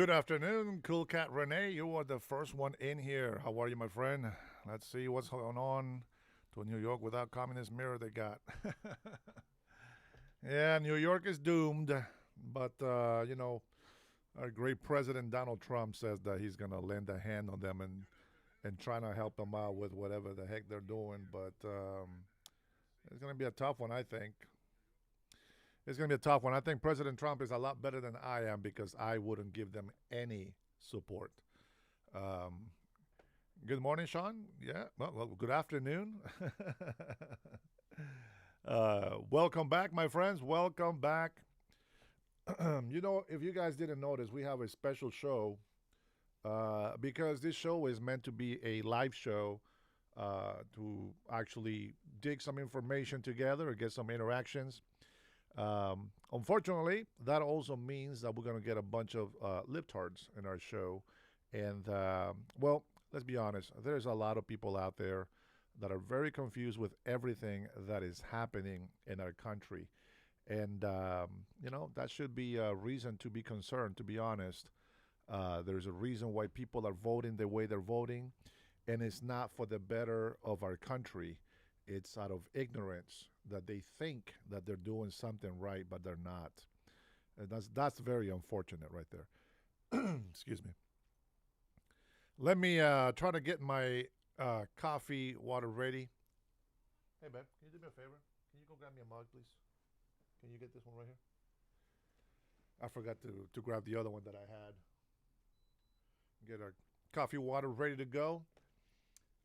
Good afternoon, Cool Cat Renee. You are the first one in here. How are you, my friend? Let's see what's going on to New York without communist mirror they got. Yeah, New York is doomed, but our great president Donald Trump says that he's gonna lend a hand on them and trying to help them out with whatever the heck they're doing. But it's gonna be a tough one, I think. It's going to be a tough one. I think President Trump is a lot better than I am because I wouldn't give them any support. Um, Good morning, Sean. Yeah. Well, good afternoon. Welcome back, my friends. Welcome back. If you guys didn't notice, we have a special show because this show is meant to be a live show to actually dig some information together or get some interactions. Unfortunately, that also means that we're going to get a bunch of libtards in our show. And, well, let's be honest, there's a lot of people out there that are very confused with everything that is happening in our country. And, that should be a reason to be concerned, to be honest. There's a reason why people are voting the way they're voting, and it's not for the better of our country. It's out of ignorance that they think that they're doing something right, but they're not. And that's very unfortunate right there. Excuse me. Let me try to get my coffee water ready. Hey, babe, can you do me a favor? Can you go grab me a mug, please? Can you get this one right here? I forgot to grab the other one that I had. Get our coffee water ready to go.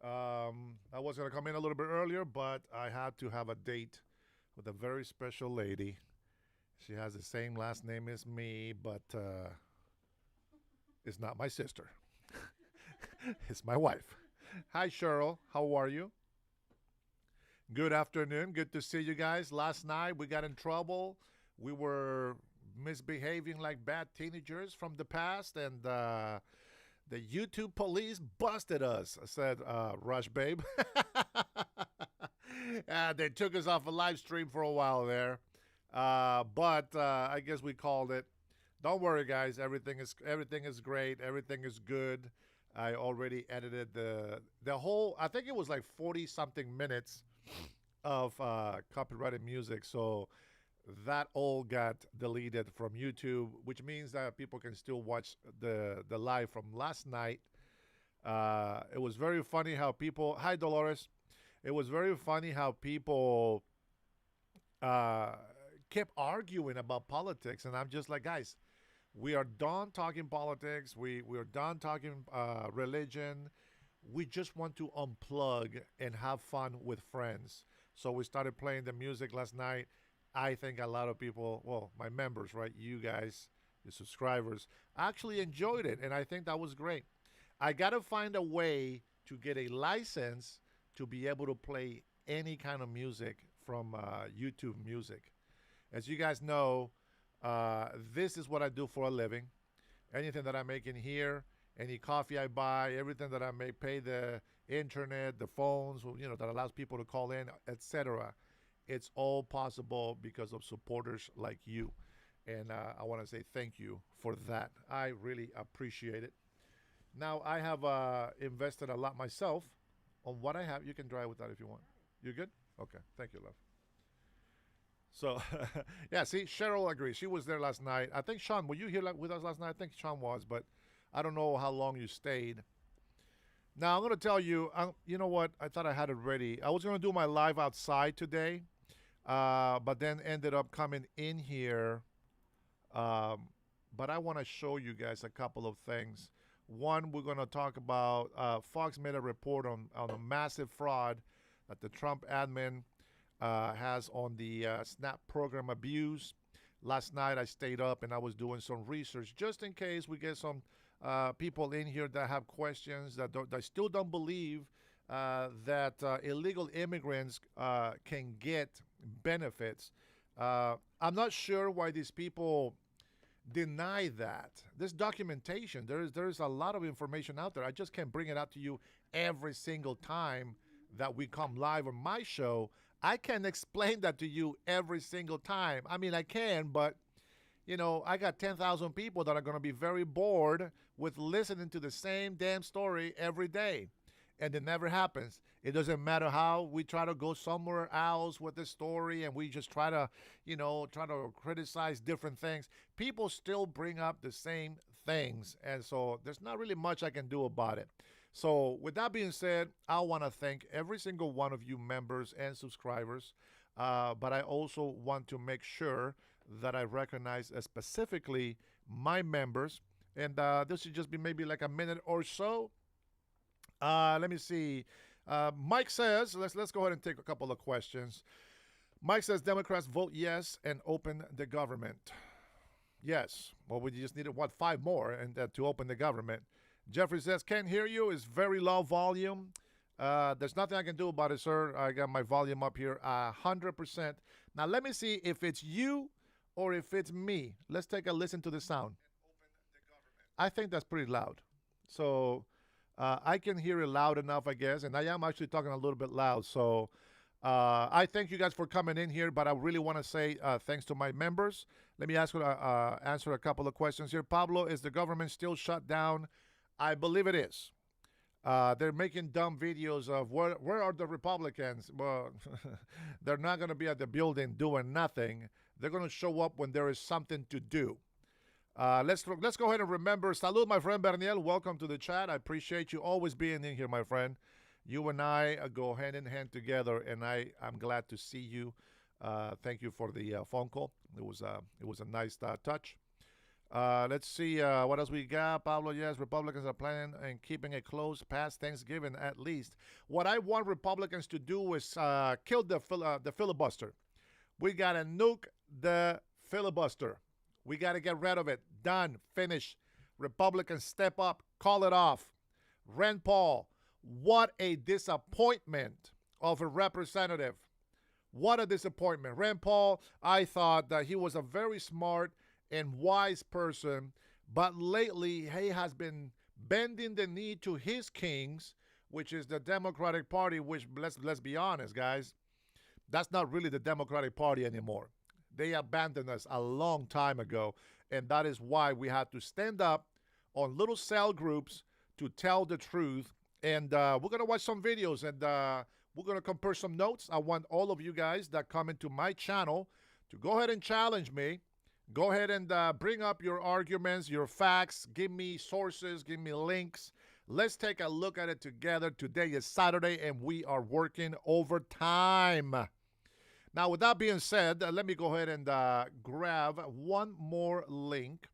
I was going to come in a little bit earlier, but I had to have a date with a very special lady. She has the same last name as me, but it's not my sister. It's my wife. Hi, Cheryl. How are you? Good afternoon. Good to see you guys. Last night we got in trouble. We were misbehaving like bad teenagers from the past, and the YouTube police busted us, said Rush Babe. They took us off a live stream for a while there. But I guess we called it. Don't worry, guys. Everything is great. Everything is good. I already edited the whole. I think it was like 40 something minutes of copyrighted music. So that all got deleted from YouTube, which means that people can still watch the live from last night. It was very funny how people. Hi, Dolores. It was very funny how people uh, kept arguing about politics, and I'm just like, guys, we are done talking politics. We are done talking religion. We just want to unplug and have fun with friends. So we started playing the music last night. I think a lot of people, well, my members, right, you guys, the subscribers, actually enjoyed it, and I think that was great. I got to find a way to get a license to be able to play any kind of music from YouTube Music. As you guys know, this is what I do for a living. Anything that I make in here, any coffee I buy, everything that I make, pay the internet, the phones, that allows people to call in, etc. It's all possible because of supporters like you. And I want to say thank you for that. I really appreciate it. Now, I have invested a lot myself on what I have. You can drive with that if you want. You good? Okay. Thank you, love. So, yeah, see, Cheryl agrees. She was there last night. I think, Sean, were you here with us last night? I think Sean was, but I don't know how long you stayed. Now, I'm going to tell you, you know what? I thought I had it ready. I was going to do my live outside today, but then ended up coming in here. But I want to show you guys a couple of things. One, we're going to talk about Fox made a report on a massive fraud that the Trump admin has on the SNAP program abuse. Last night I stayed up and I was doing some research just in case we get some people in here that have questions that still don't believe that illegal immigrants can get benefits. I'm not sure why these people deny that. This documentation, there's a lot of information out there. I just can't bring it out to you every single time that we come live on my show. I can't explain that to you every single time. I mean, I can, but you know, I got 10,000 people that are going to be very bored with listening to the same damn story every day. And it never happens. It doesn't matter how we try to go somewhere else with the story and we just try to, you know, try to criticize different things. People still bring up the same things. And so there's not really much I can do about it. So with that being said, I want to thank every single one of you members and subscribers. But I also want to make sure that I recognize specifically my members. And this should just be maybe like a minute or so. Let me see. Mike says, let's go ahead and take a couple of questions. Mike says, Democrats vote yes and open the government. Yes. Well, we just needed, 5 more and to open the government. Jeffrey says, can't hear you. It's very low volume. There's nothing I can do about it, sir. I got my volume up here 100%. Now, let me see if it's you or if it's me. Let's take a listen to the sound. I think that's pretty loud. So I can hear it loud enough, I guess, and I am actually talking a little bit loud. So I thank you guys for coming in here, but I really want to say thanks to my members. Let me answer a couple of questions here. Pablo, is the government still shut down? I believe it is. They're making dumb videos of where are the Republicans? Well, they're not going to be at the building doing nothing. They're going to show up when there is something to do. Let's go ahead and remember. Salud, my friend Berniel. Welcome to the chat. I appreciate you always being in here, my friend. You and I go hand in hand together, and I'm glad to see you. Thank you for the phone call. It was a nice touch. Let's see what else we got. Pablo, yes, Republicans are planning and keeping it close past Thanksgiving at least. What I want Republicans to do is kill the filibuster. We got to nuke the filibuster. We got to get rid of it. Done. Finish. Republicans step up. Call it off. Rand Paul, what a disappointment of a representative. What a disappointment. Rand Paul, I thought that he was a very smart and wise person, but lately he has been bending the knee to his kings, which is the Democratic Party, which, let's be honest, guys, that's not really the Democratic Party anymore. They abandoned us a long time ago, and that is why we had to stand up on little cell groups to tell the truth. And we're going to watch some videos, and we're going to compare some notes. I want all of you guys that come into my channel to go ahead and challenge me. Go ahead and bring up your arguments, your facts. Give me sources. Give me links. Let's take a look at it together. Today is Saturday, and we are working overtime. Now, with that being said, let me go ahead and grab one more link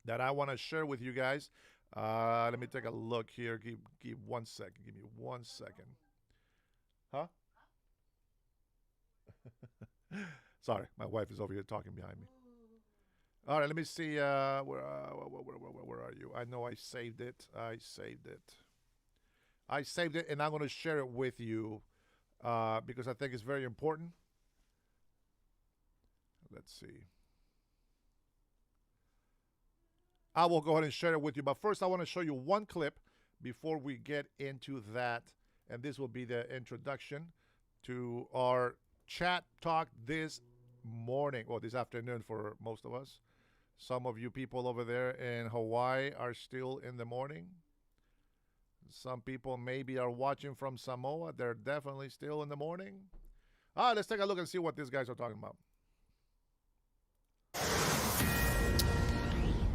that I want to share with you guys. Let me take a look here. Give 1 second. Give me 1 second. Huh? Sorry, my wife is over here talking behind me. All right, let me see. Where are you? I know I saved it. I saved it, and I'm going to share it with you because I think it's very important. Let's see. I will go ahead and share it with you. But first, I want to show you one clip before we get into that. And this will be the introduction to our chat talk this morning. Well, this afternoon for most of us. Some of you people over there in Hawaii are still in the morning. Some people maybe are watching from Samoa. They're definitely still in the morning. All right, let's take a look and see what these guys are talking about.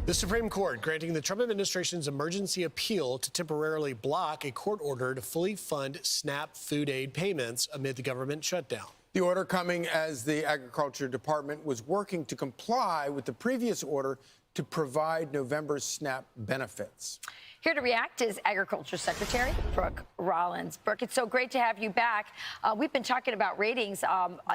The Supreme Court granting the Trump administration's emergency appeal to temporarily block a court order to fully fund SNAP food aid payments amid the government shutdown. The order coming as the Agriculture Department was working to comply with the previous order to provide November's SNAP benefits. Here to react is Agriculture Secretary Brooke Rollins. Brooke, it's so great to have you back. We've been talking about ratings.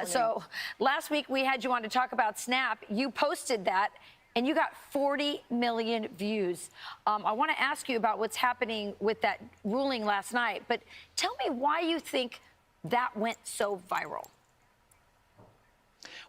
So last week we had you on to talk about SNAP. You posted that, and you got 40 million views. I want to ask you about what's happening with that ruling last night, but tell me why you think that went so viral.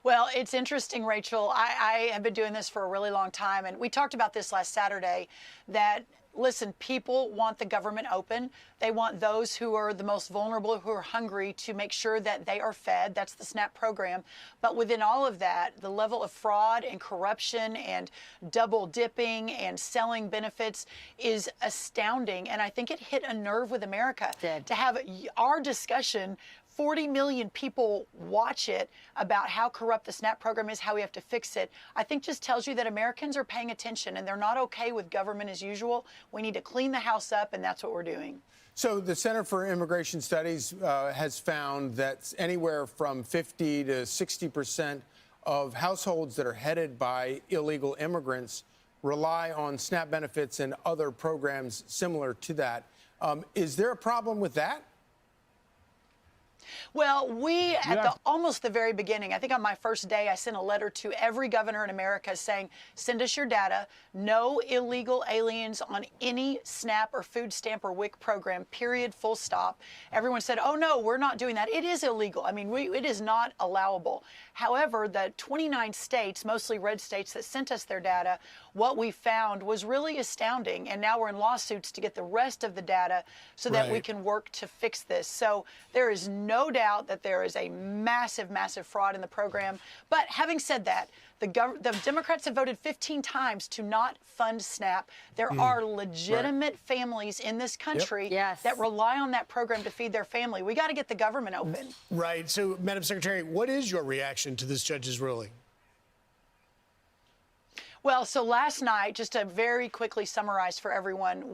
Well, it's interesting, Rachel. I have been doing this for a really long time, and we talked about this last Saturday, that listen, people want the government open. They want those who are the most vulnerable, who are hungry, to make sure that they are fed. That's the SNAP program. But within all of that, the level of fraud and corruption and double dipping and selling benefits is astounding. And I think it hit a nerve with America to have our discussion. 40 million people watch it about how corrupt the SNAP program is, how we have to fix it. I think just tells you that Americans are paying attention and they're not okay with government as usual. We need to clean the house up, and that's what we're doing. So the Center for Immigration Studies has found that anywhere from 50 to 60% of households that are headed by illegal immigrants rely on SNAP benefits and other programs similar to that. Is there a problem with that? Well, we, at almost the very beginning, I think on my first day, I sent a letter to every governor in America saying, send us your data. No illegal aliens on any SNAP or food stamp or WIC program, period, full stop. Everyone said, oh, no, we're not doing that. It is illegal. I mean, it is not allowable. However, the 29 states, mostly red states, that sent us their data, what we found was really astounding. And now we're in lawsuits to get the rest of the data so that we can work to fix this. So there is no doubt that there is a massive, massive fraud in the program. But having said that, the Democrats have voted 15 times to not fund SNAP. There are legitimate families in this country that rely on that program to feed their family. We got to get the government open. Right. So, Madam Secretary, what is your reaction to this judge's ruling? Well, so last night, just to very quickly summarize for everyone,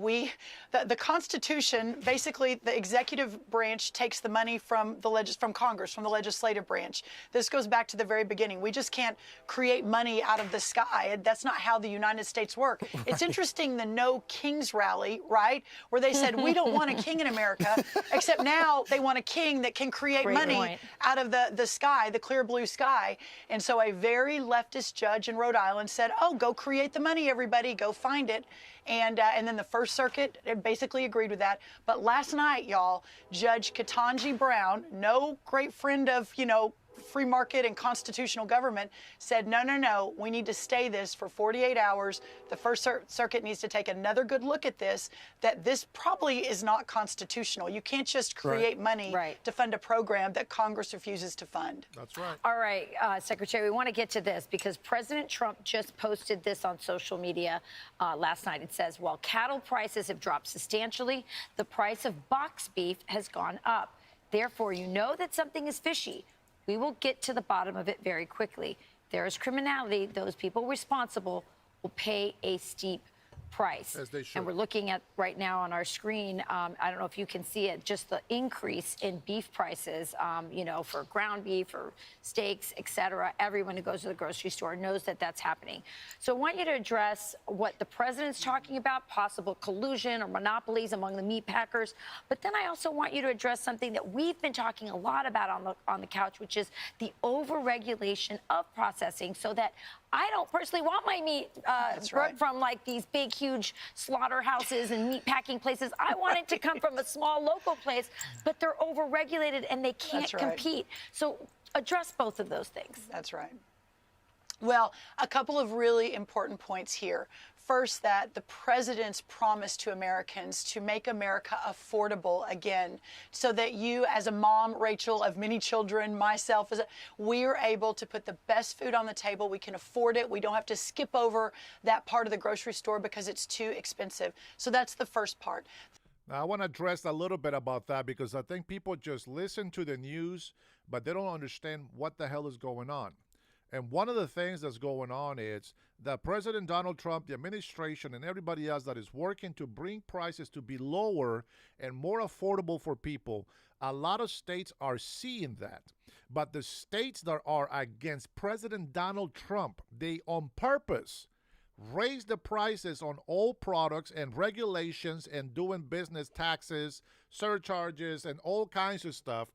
the Constitution, basically the executive branch takes the money from from Congress, from the legislative branch. This goes back to the very beginning. We just can't create money out of the sky. That's not how the United States work. It's interesting, the No Kings rally, right, where they said, we don't want a king in America, except now they want a king that can create money out of the sky, the clear blue sky. And so a very leftist judge in Rhode Island said, oh, go create the money, everybody, go find it. And then the First Circuit basically agreed with that. But last night, y'all, Judge Ketanji Brown, no great friend of, free market and constitutional government, said, no, no, no, we need to stay this for 48 hours. The First Circuit needs to take another good look at this, that this probably is not constitutional. You can't just create money to fund a program that Congress refuses to fund. That's right. All right, Secretary, we want to get to this because President Trump just posted this on social media last night. It says, while cattle prices have dropped substantially, the price of box beef has gone up. Therefore, you know that something is fishy. We will get to the bottom of it very quickly. There is criminality. Those people responsible will pay a steep price. As they should. And we're looking at right now on our screen, I don't know if you can see it, just the increase in beef prices, for ground beef or steaks, et cetera. Everyone who goes to the grocery store knows that that's happening. So I want you to address what the president's talking about, possible collusion or monopolies among the meat packers. But then I also want you to address something that we've been talking a lot about on the couch, which is over-regulation of processing, so that I don't personally want my meat brought from like these big, huge slaughterhouses and meat packing places. I want it to come from a small local place, but they're over-regulated and they can't compete. So address both of those things. That's right. Well, a couple of really important points here. First, that the president's promise to Americans to make America affordable again, so that you, as a mom, Rachel, of many children, myself, we are able to put the best food on the table. We can afford it. We don't have to skip over that part of the grocery store because it's too expensive. So that's the first part. Now, I want to address a little bit about that because I think people just listen to the news, but they don't understand what the hell is going on. And one of the things that's going on is that President Donald Trump, the administration, and everybody else that is working to bring prices to be lower and more affordable for people, a lot of states are seeing that. But the states that are against President Donald Trump, they on purpose raise the prices on all products and regulations and doing business taxes, surcharges, and all kinds of stuff.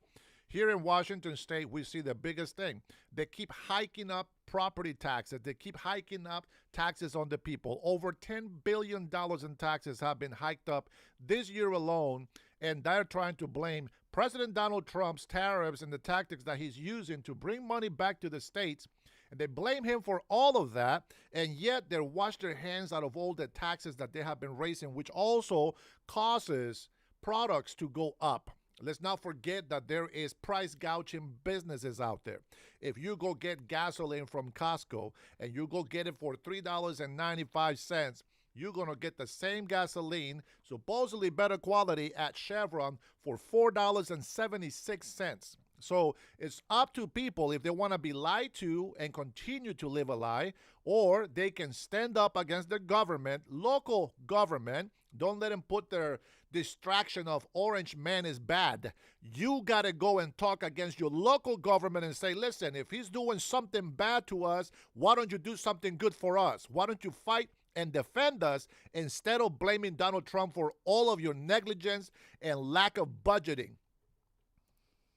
Here in Washington State, we see the biggest thing. They keep hiking up property taxes. They keep hiking up taxes on the people. Over $10 billion in taxes have been hiked up this year alone, and they're trying to blame President Donald Trump's tariffs and the tactics that he's using to bring money back to the states. And they blame him for all of that, and yet they wash their hands out of all the taxes that they have been raising, which also causes products to go up. Let's not forget that there is price gouging businesses out there. If you go get gasoline from Costco and you go get it for $3.95, you're going to get the same gasoline, supposedly better quality, at Chevron for $4.76. So it's up to people if they want to be lied to and continue to live a lie, or they can stand up against the government, local government. Don't let them put their distraction of orange man is bad. You got to go and talk against your local government and say, listen, if he's doing something bad to us, why don't you do something good for us? Why don't you fight and defend us instead of blaming Donald Trump for all of your negligence and lack of budgeting?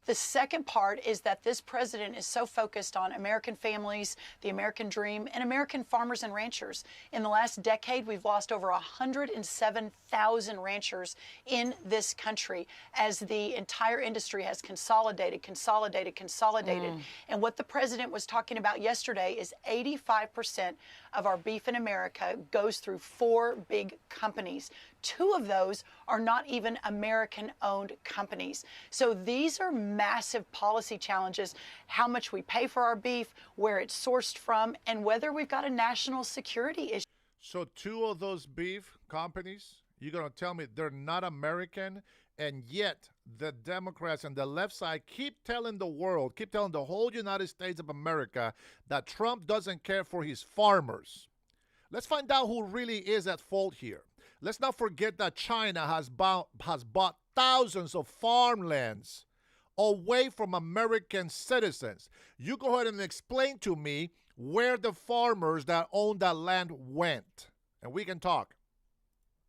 The second part is that this president is so focused on American families, the American dream, and American farmers and ranchers. In the last decade, we've lost over 107,000 ranchers in this country as the entire industry has consolidated. And what the president was talking about yesterday is 85% of our beef in America goes through 4 big companies. 2 of those are not even American-owned companies. So these are massive policy challenges: how much we pay for our beef, where it's sourced from, and whether we've got a national security issue. So 2 of those beef companies, you're going to tell me they're not American, and yet the Democrats and the left side keep telling the world, keep telling the whole United States of America that Trump doesn't care for his farmers. Let's find out who really is at fault here. Let's not forget that China has bought thousands of farmlands away from American citizens. You go ahead and explain to me where the farmers that own that land went, and we can talk.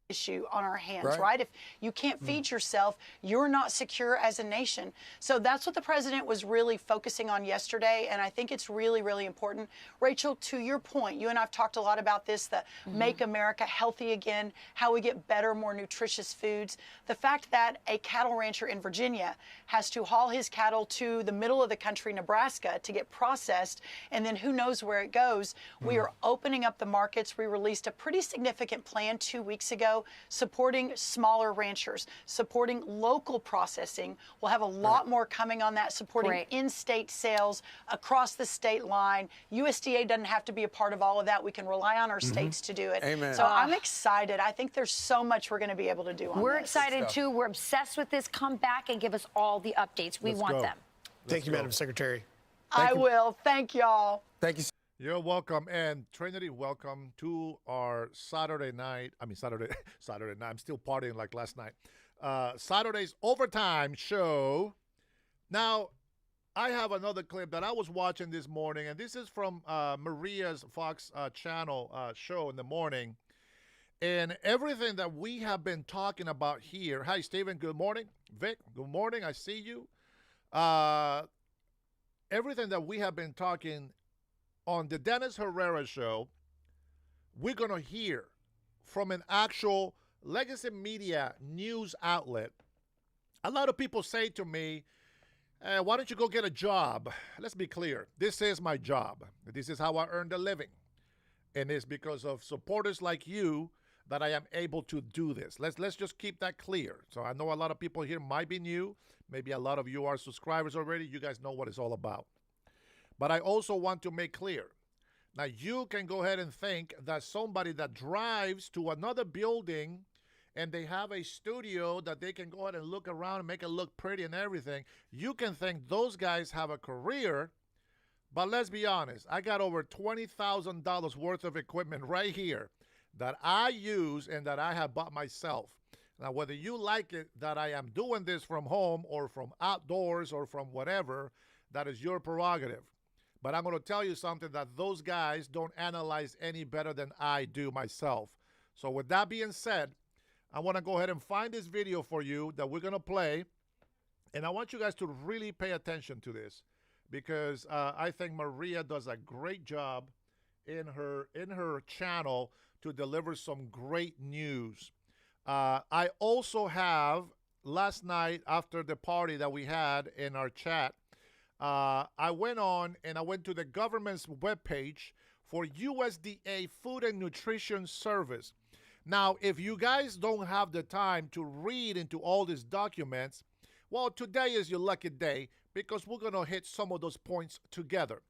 Issue on our hands, right? If you can't feed yourself, you're not secure as a nation. So that's what the president was really focusing on yesterday, and I think it's really, really important. Rachel, to your point, you and I've talked a lot about this, the make America healthy again, how we get better, more nutritious foods. The fact that a cattle rancher in Virginia has to haul his cattle to the middle of the country, Nebraska, to get processed, and then who knows where it goes. We are opening up the markets. We released a pretty significant plan 2 weeks ago supporting smaller ranchers, supporting local processing. We'll have a lot more coming on that, supporting in-state sales across the state line. USDA doesn't have to be a part of all of that. We can rely on our states to do it. Amen. So I'm excited. I think there's so much we're going to be able to do on We're this. excited too. We're obsessed with this. Come back and give us all the updates. We want them. Thank you, Madam Secretary. I will. Thank y'all. Thank you. You're welcome. And Trinity, welcome to our Saturday night. Saturday night. I'm still partying like last night. Saturday's overtime show. Now, I have another clip that I was watching this morning, and this is from Maria's Fox channel show in the morning. And everything that we have been talking about here. Hi, Stephen. Good morning. Vic, good morning. I see you. Everything that we have been talking on the Dennis Herrera show, we're going to hear from an actual legacy media news outlet. A lot of people say to me, why don't you go get a job? Let's be clear. This is my job. This is how I earn a living. And it's because of supporters like you that I am able to do this. Let's just keep that clear. So I know a lot of people here might be new. Maybe a lot of you are subscribers already. You guys know what it's all about. But I also want to make clear, now you can go ahead and think that somebody that drives to another building and they have a studio that they can go ahead and look around and make it look pretty and everything, you can think those guys have a career. But let's be honest, I got over $20,000 worth of equipment right here that I use and that I have bought myself. Now, whether you like it that I am doing this from home or from outdoors or from whatever, that is your prerogative. But I'm going to tell you something that those guys don't analyze any better than I do myself. So with that being said, I want to go ahead and find this video for you that we're going to play. And I want you guys to really pay attention to this because I think Maria does a great job in her channel to deliver some great news. I also have, last night after the party that we had in our chat, I went on and I went to the government's webpage for USDA Food and Nutrition Service. Now, if you guys don't have the time to read into all these documents, well, today is your lucky day because we're going to hit some of those points together.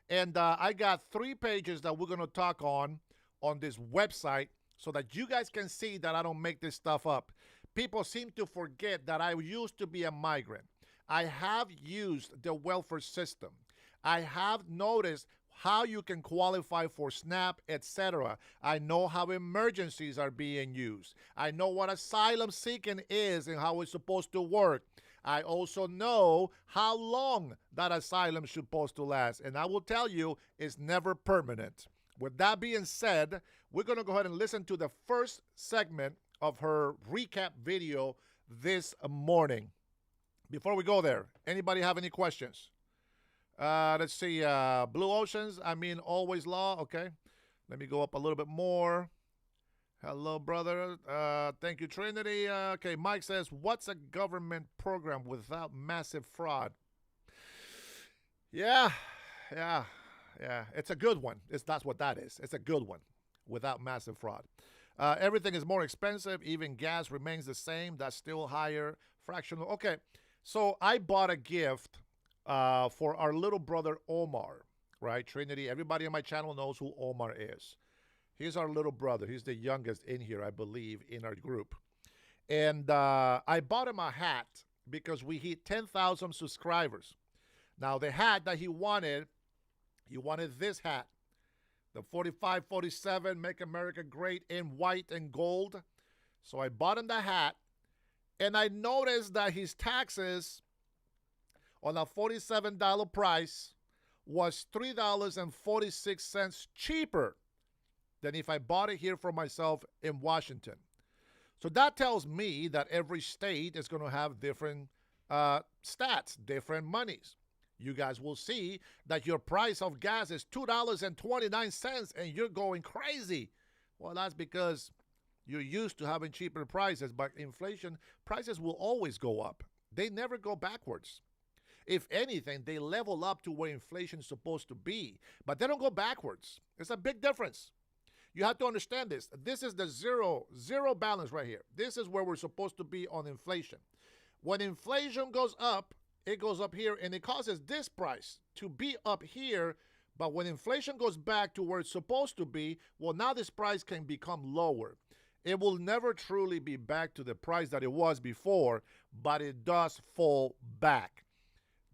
And I got 3 pages that we're going to talk on this website so that you guys can see that I don't make this stuff up. People seem to forget that I used to be a migrant. I have used the welfare system. I have noticed how you can qualify for SNAP, etc. I know how emergencies are being used. I know what asylum seeking is and how it's supposed to work. I also know how long that asylum is supposed to last. And I will tell you, it's never permanent. With that being said, we're going to go ahead and listen to the first segment of her recap video this morning. Before we go there, anybody have any questions? Let's see. Blue Oceans, I mean, always law. Okay. Let me go up a little bit more. Hello, brother. Thank you, Trinity. Okay, Mike says, what's a government program without massive fraud? Yeah. It's a good one. That's what that is. It's a good one without massive fraud. Everything is more expensive. Even gas remains the same. That's still higher. Fractional. Okay, so I bought a gift for our little brother Omar, right? Trinity, everybody on my channel knows who Omar is. He's our little brother. He's the youngest in here, I believe, in our group. And I bought him a hat because we hit 10,000 subscribers. Now, the hat that he wanted this hat. The 4547 Make America Great in white and gold. So I bought him the hat. And I noticed that his taxes on a $47 price was $3.46 cheaper than if I bought it here for myself in Washington. So that tells me that every state is going to have different stats, different monies. You guys will see that your price of gas is $2.29 and you're going crazy. Well, that's because you're used to having cheaper prices, but inflation, prices will always go up. They never go backwards. If anything, they level up to where inflation is supposed to be, but they don't go backwards. It's a big difference. You have to understand this. This is the zero balance right here. This is where we're supposed to be on inflation. When inflation goes up, it goes up here and it causes this price to be up here. But when inflation goes back to where it's supposed to be, well, now this price can become lower. It will never truly be back to the price that it was before, but it does fall back.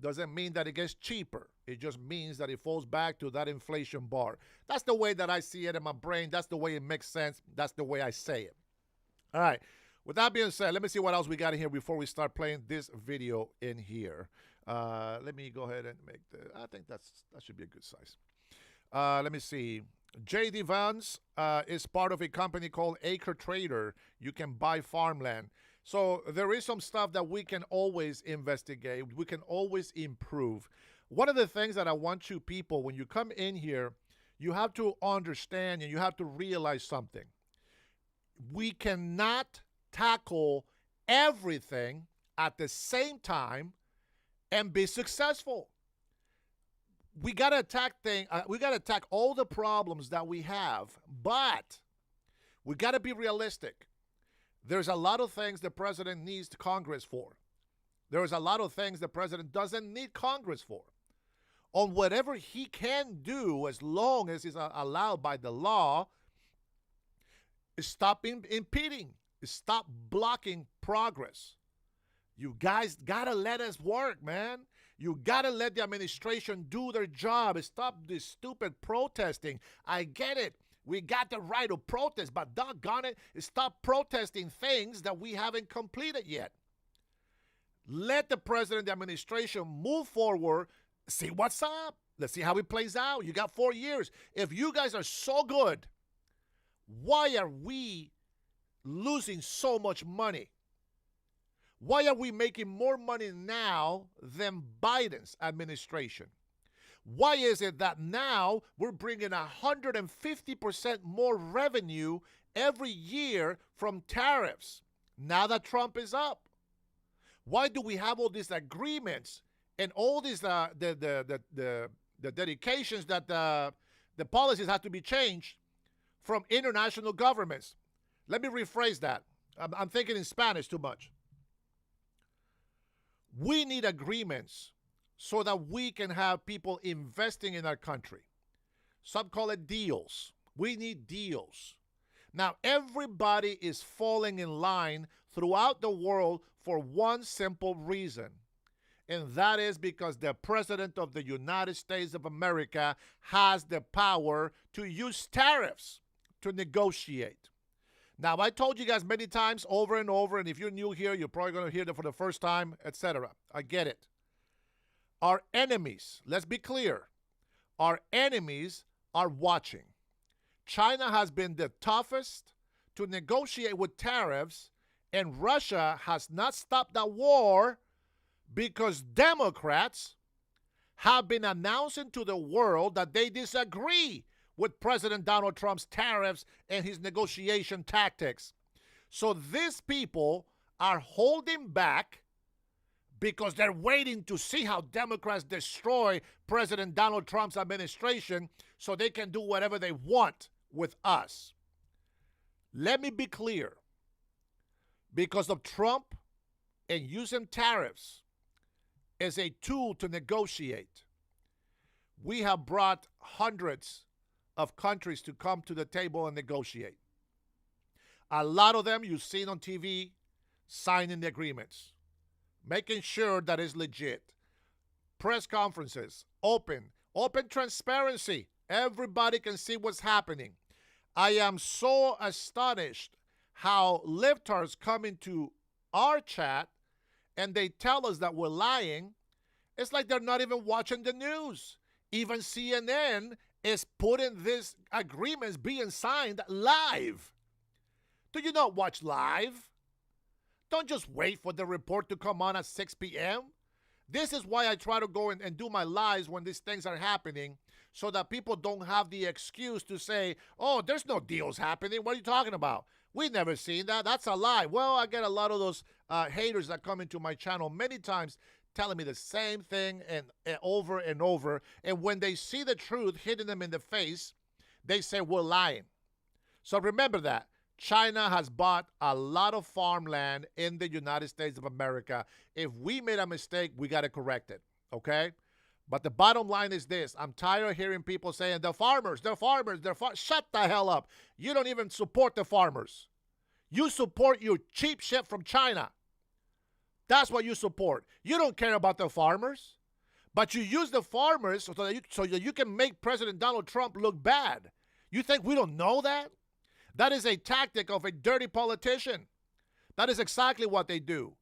Doesn't mean that it gets cheaper. It just means that it falls back to that inflation bar. That's the way that I see it in my brain. That's the way it makes sense. That's the way I say it. All right. With that being said, let me see what else we got in here before we start playing this video in here. Let me go ahead and make I think that should be a good size. Let me see. J.D. Vance is part of a company called Acre Trader. You can buy farmland. So there is some stuff that we can always investigate. We can always improve. One of the things that I want you people, when you come in here, you have to understand and you have to realize something. We cannot tackle everything at the same time and be successful. We got to attack all the problems that we have, but we got to be realistic. There's a lot of things the president needs Congress for. There's a lot of things the president doesn't need Congress for. On whatever he can do, as long as it's allowed by the law, stop impeding, stop blocking progress. You guys got to let us work, man. You got to let the administration do their job. Stop this stupid protesting. I get it. We got the right to protest, but doggone it, stop protesting things that we haven't completed yet. Let the president and the administration move forward, see what's up. Let's see how it plays out. You got 4 years. If you guys are so good, why are we losing so much money? Why are we making more money now than Biden's administration? Why is it that now we're bringing 150% more revenue every year from tariffs now that Trump is up? Why do we have all these agreements and all these the dedications that the policies have to be changed from international governments. Let me rephrase that. I'm thinking in Spanish too much. We need agreements so that we can have people investing in our country. Some call it deals. We need deals. Now, everybody is falling in line throughout the world for one simple reason, and that is because the President of the United States of America has the power to use tariffs to negotiate. Now, I told you guys many times over and over, and if you're new here, you're probably going to hear that for the first time, etc. I get it. Our enemies, let's be clear, our enemies are watching. China has been the toughest to negotiate with tariffs, and Russia has not stopped the war because Democrats have been announcing to the world that they disagree with President Donald Trump's tariffs and his negotiation tactics. So these people are holding back because they're waiting to see how Democrats destroy President Donald Trump's administration so they can do whatever they want with us. Let me be clear. Because of Trump and using tariffs as a tool to negotiate, we have brought hundreds of countries to come to the table and negotiate. A lot of them you've seen on TV signing the agreements, making sure that it's legit. Press conferences, open transparency. Everybody can see what's happening. I am so astonished how liftards come into our chat and they tell us that we're lying. It's like they're not even watching the news. Even CNN is putting these agreements being signed live. Do you not watch live? Don't just wait for the report to come on at 6 p.m. This is why I try to go and do my lives when these things are happening, so that people don't have the excuse to say, oh, there's no deals happening. What are you talking about? We've never seen that. That's a lie. Well, I get a lot of those haters that come into my channel many times telling me the same thing and over and over. And when they see the truth hitting them in the face, they say we're lying. So remember that. China has bought a lot of farmland in the United States of America. If we made a mistake, we got to correct it, okay? But the bottom line is this. I'm tired of hearing people saying, they're farmers. Shut the hell up. You don't even support the farmers. You support your cheap shit from China. That's what you support. You don't care about the farmers. But you use the farmers so that you can make President Donald Trump look bad. You think we don't know that? That is a tactic of a dirty politician. That is exactly what they do.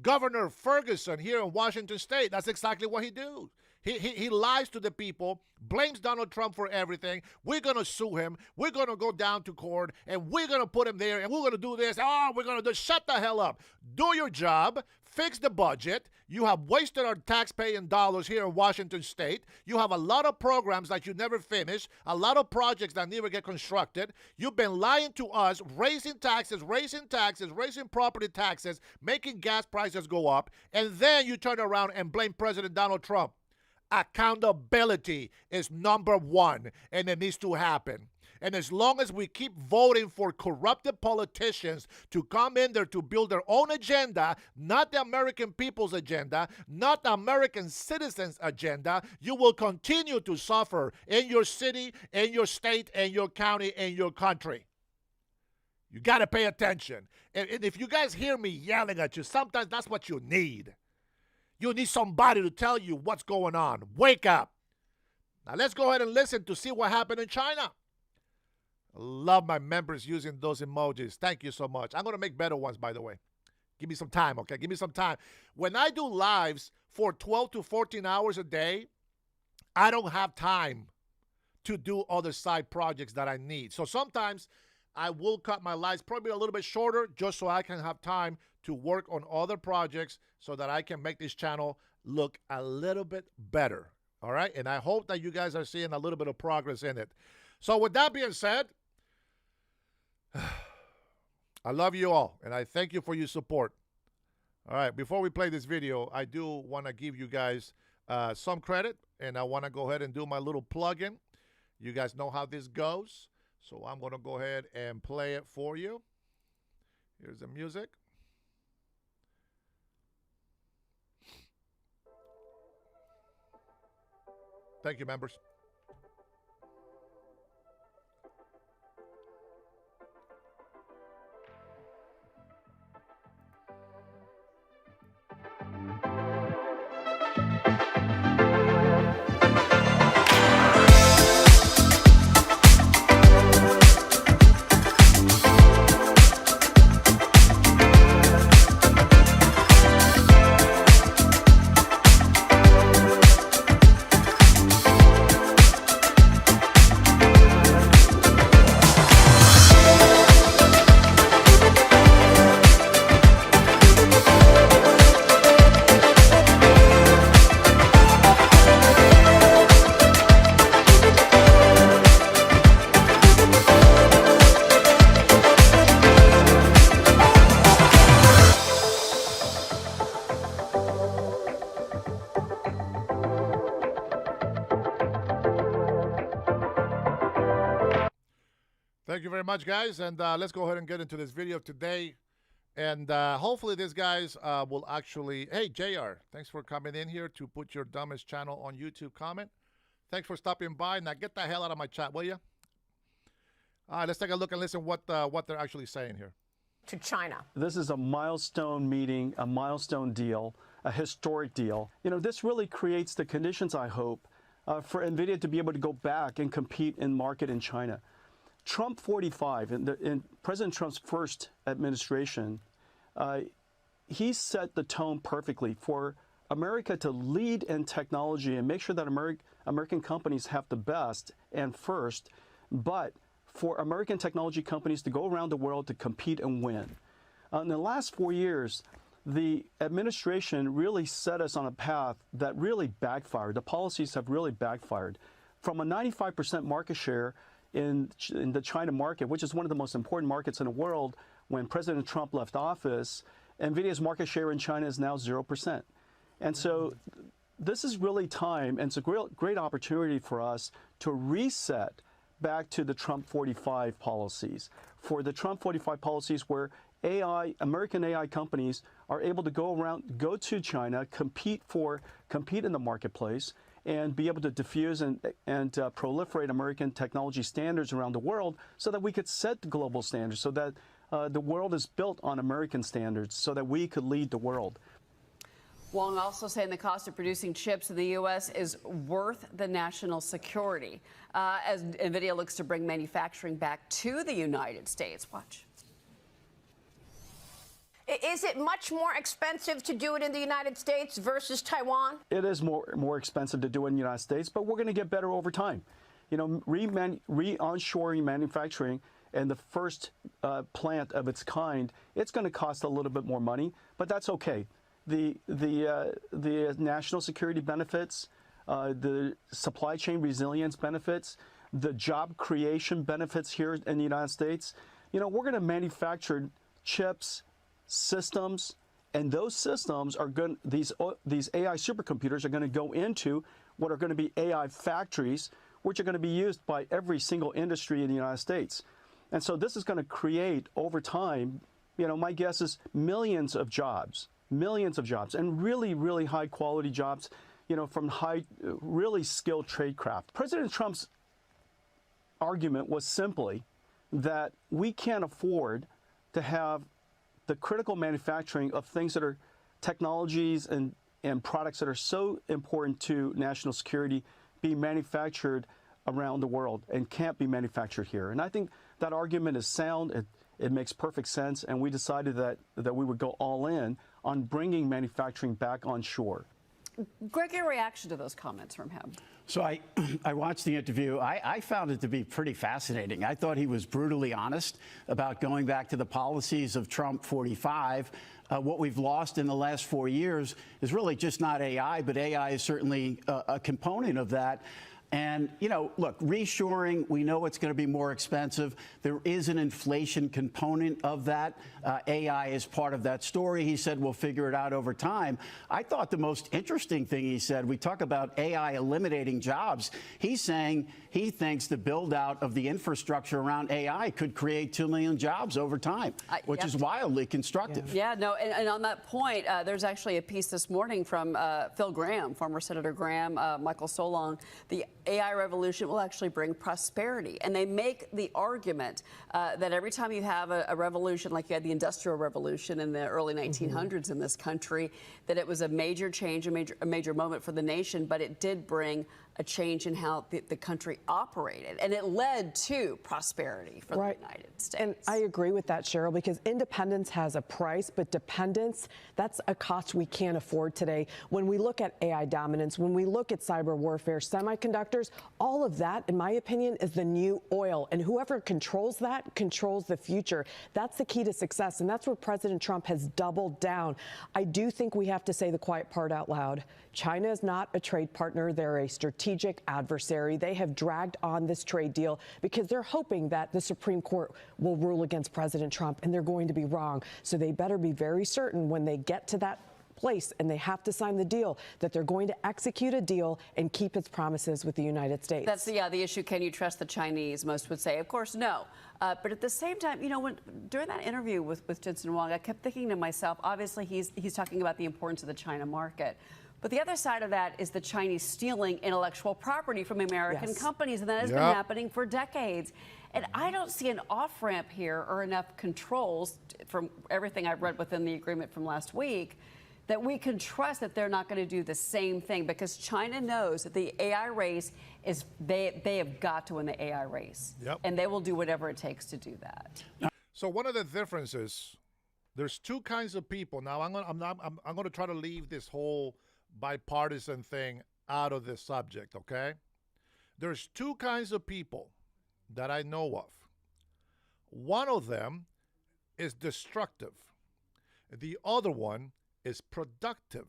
Governor Ferguson here in Washington State, that's exactly what he do. He lies to the people, blames Donald Trump for everything. We're going to sue him. We're going to go down to court, and we're going to put him there, and we're going to do this. Oh, we're going to do. Shut the hell up. Do your job. Fix the budget. You have wasted our taxpaying dollars here in Washington State. You have a lot of programs that you never finish, a lot of projects that never get constructed. You've been lying to us, raising taxes, raising property taxes, making gas prices go up, and then you turn around and blame President Donald Trump. Accountability is number one, and it needs to happen. And as long as we keep voting for corrupted politicians to come in there to build their own agenda, not the American people's agenda, not the American citizens' agenda, you will continue to suffer in your city, in your state, in your county, in your country. You got to pay attention. And if you guys hear me yelling at you, sometimes that's what you need. You need somebody to tell you what's going on. Wake up. Now let's go ahead and listen to see what happened in China. I love my members using those emojis. Thank you so much. I'm going to make better ones, by the way. Give me some time, okay? Give me some time. When I do lives for 12 to 14 hours a day, I don't have time to do other side projects that I need. So sometimes I will cut my lives probably a little bit shorter just so I can have time to work on other projects so that I can make this channel look a little bit better, all right? And I hope that you guys are seeing a little bit of progress in it. So with that being said, I love you all, and I thank you for your support. All right, before we play this video, I do want to give you guys some credit, and I want to go ahead and do my little plug-in. You guys know how this goes, so I'm going to go ahead and play it for you. Here's the music. Thank you, members. Thank you very much, guys, and let's go ahead and get into this video today. And hopefully these guys will actually... Hey, JR, thanks for coming in here to put your dumbest channel on YouTube comment. Thanks for stopping by. Now get the hell out of my chat, will you? All right, let's take a look and listen what they're actually saying here. To China. This is a milestone meeting, a milestone deal, a historic deal. You know, this really creates the conditions, I hope, for NVIDIA to be able to go back and compete in market in China. Trump 45, in President Trump's first administration, he set the tone perfectly for America to lead in technology and make sure that American companies have the best and first, but for American technology companies to go around the world to compete and win. In the last 4 years, the administration really set us on a path that really backfired. The policies have really backfired. From a 95% market share in the China market, which is one of the most important markets in the world, when President Trump left office, NVIDIA's market share in China is now 0%. And so this is really time, and it's a great opportunity for us to reset back to the Trump 45 policies. For the Trump 45 policies where American AI companies are able to go to China, compete in the marketplace, and be able to diffuse and proliferate American technology standards around the world so that we could set the global standards, so that the world is built on American standards, so that we could lead the world. Wong also saying the cost of producing chips in the U.S. is worth the national security as NVIDIA looks to bring manufacturing back to the United States. Watch. Is it much more expensive to do it in the United States versus Taiwan? It is more expensive to do it in the United States, but we're going to get better over time. You know, re-onshoring manufacturing and the first plant of its kind, it's going to cost a little bit more money, but that's okay. The national security benefits, the supply chain resilience benefits, the job creation benefits here in the United States. You know, we're going to manufacture chips, systems, and those systems are going. These AI supercomputers are going to go into what are going to be AI factories, which are going to be used by every single industry in the United States. And so this is going to create over time. You know, my guess is millions of jobs, and really, really high quality jobs. You know, from really skilled tradecraft. President Trump's argument was simply that we can't afford to have the critical manufacturing of things that are technologies and products that are so important to national security be manufactured around the world and can't be manufactured here. And I think that argument is sound. It makes perfect sense. And we decided that we would go all in on bringing manufacturing back on shore. Greg, your reaction to those comments from him? So I watched the interview. I found it to be pretty fascinating. I thought he was brutally honest about going back to the policies of Trump 45. What we've lost in the last 4 years is really just not AI, but AI is certainly a component of that. And, you know, look, reshoring, we know it's going to be more expensive. There is an inflation component of that. AI is part of that story. He said we'll figure it out over time. I thought the most interesting thing he said, we talk about AI eliminating jobs. He's saying he thinks the build out of the infrastructure around AI could create 2 million jobs over time, which is wildly constructive. Yeah, no, and on that point, there's actually a piece this morning from Phil Gramm, former Senator Gramm, Michael Solon. The AI revolution will actually bring prosperity. And they make the argument that every time you have a revolution, like you had the Industrial Revolution in the early 1900s in this country, that it was a major change, a major moment for the nation, but it did bring a change in how the country operated. And it led to prosperity for the United States. And I agree with that, Cheryl, because independence has a price, but dependence, that's a cost we can't afford today. When we look at AI dominance, when we look at cyber warfare, semiconductors, all of that, in my opinion, is the new oil. And whoever controls that controls the future. That's the key to success. And that's where President Trump has doubled down. I do think we have to say the quiet part out loud. China is not a trade partner. They're a strategic adversary. They have dragged on this trade deal because they're hoping that the Supreme Court will rule against President Trump, and they're going to be wrong. So they better be very certain when they get to that place and they have to sign the deal that they're going to execute a deal and keep its promises with the United States. That's the issue. Can you trust the Chinese? Most would say, of course, no. But at the same time, you know, during that interview with Jensen Huang, I kept thinking to myself, obviously he's talking about the importance of the China market. But the other side of that is the Chinese stealing intellectual property from American companies, and that has been happening for decades. And I don't see an off-ramp here or enough controls from everything I've read within the agreement from last week that we can trust that they're not going to do the same thing, because China knows that the AI race is, they have got to win the AI race. And they will do whatever it takes to do that. So one of the differences, there's two kinds of people. Now I'm going to try to leave this whole bipartisan thing out of this subject, okay? There's two kinds of people that I know of. One of them is destructive. The other one is productive.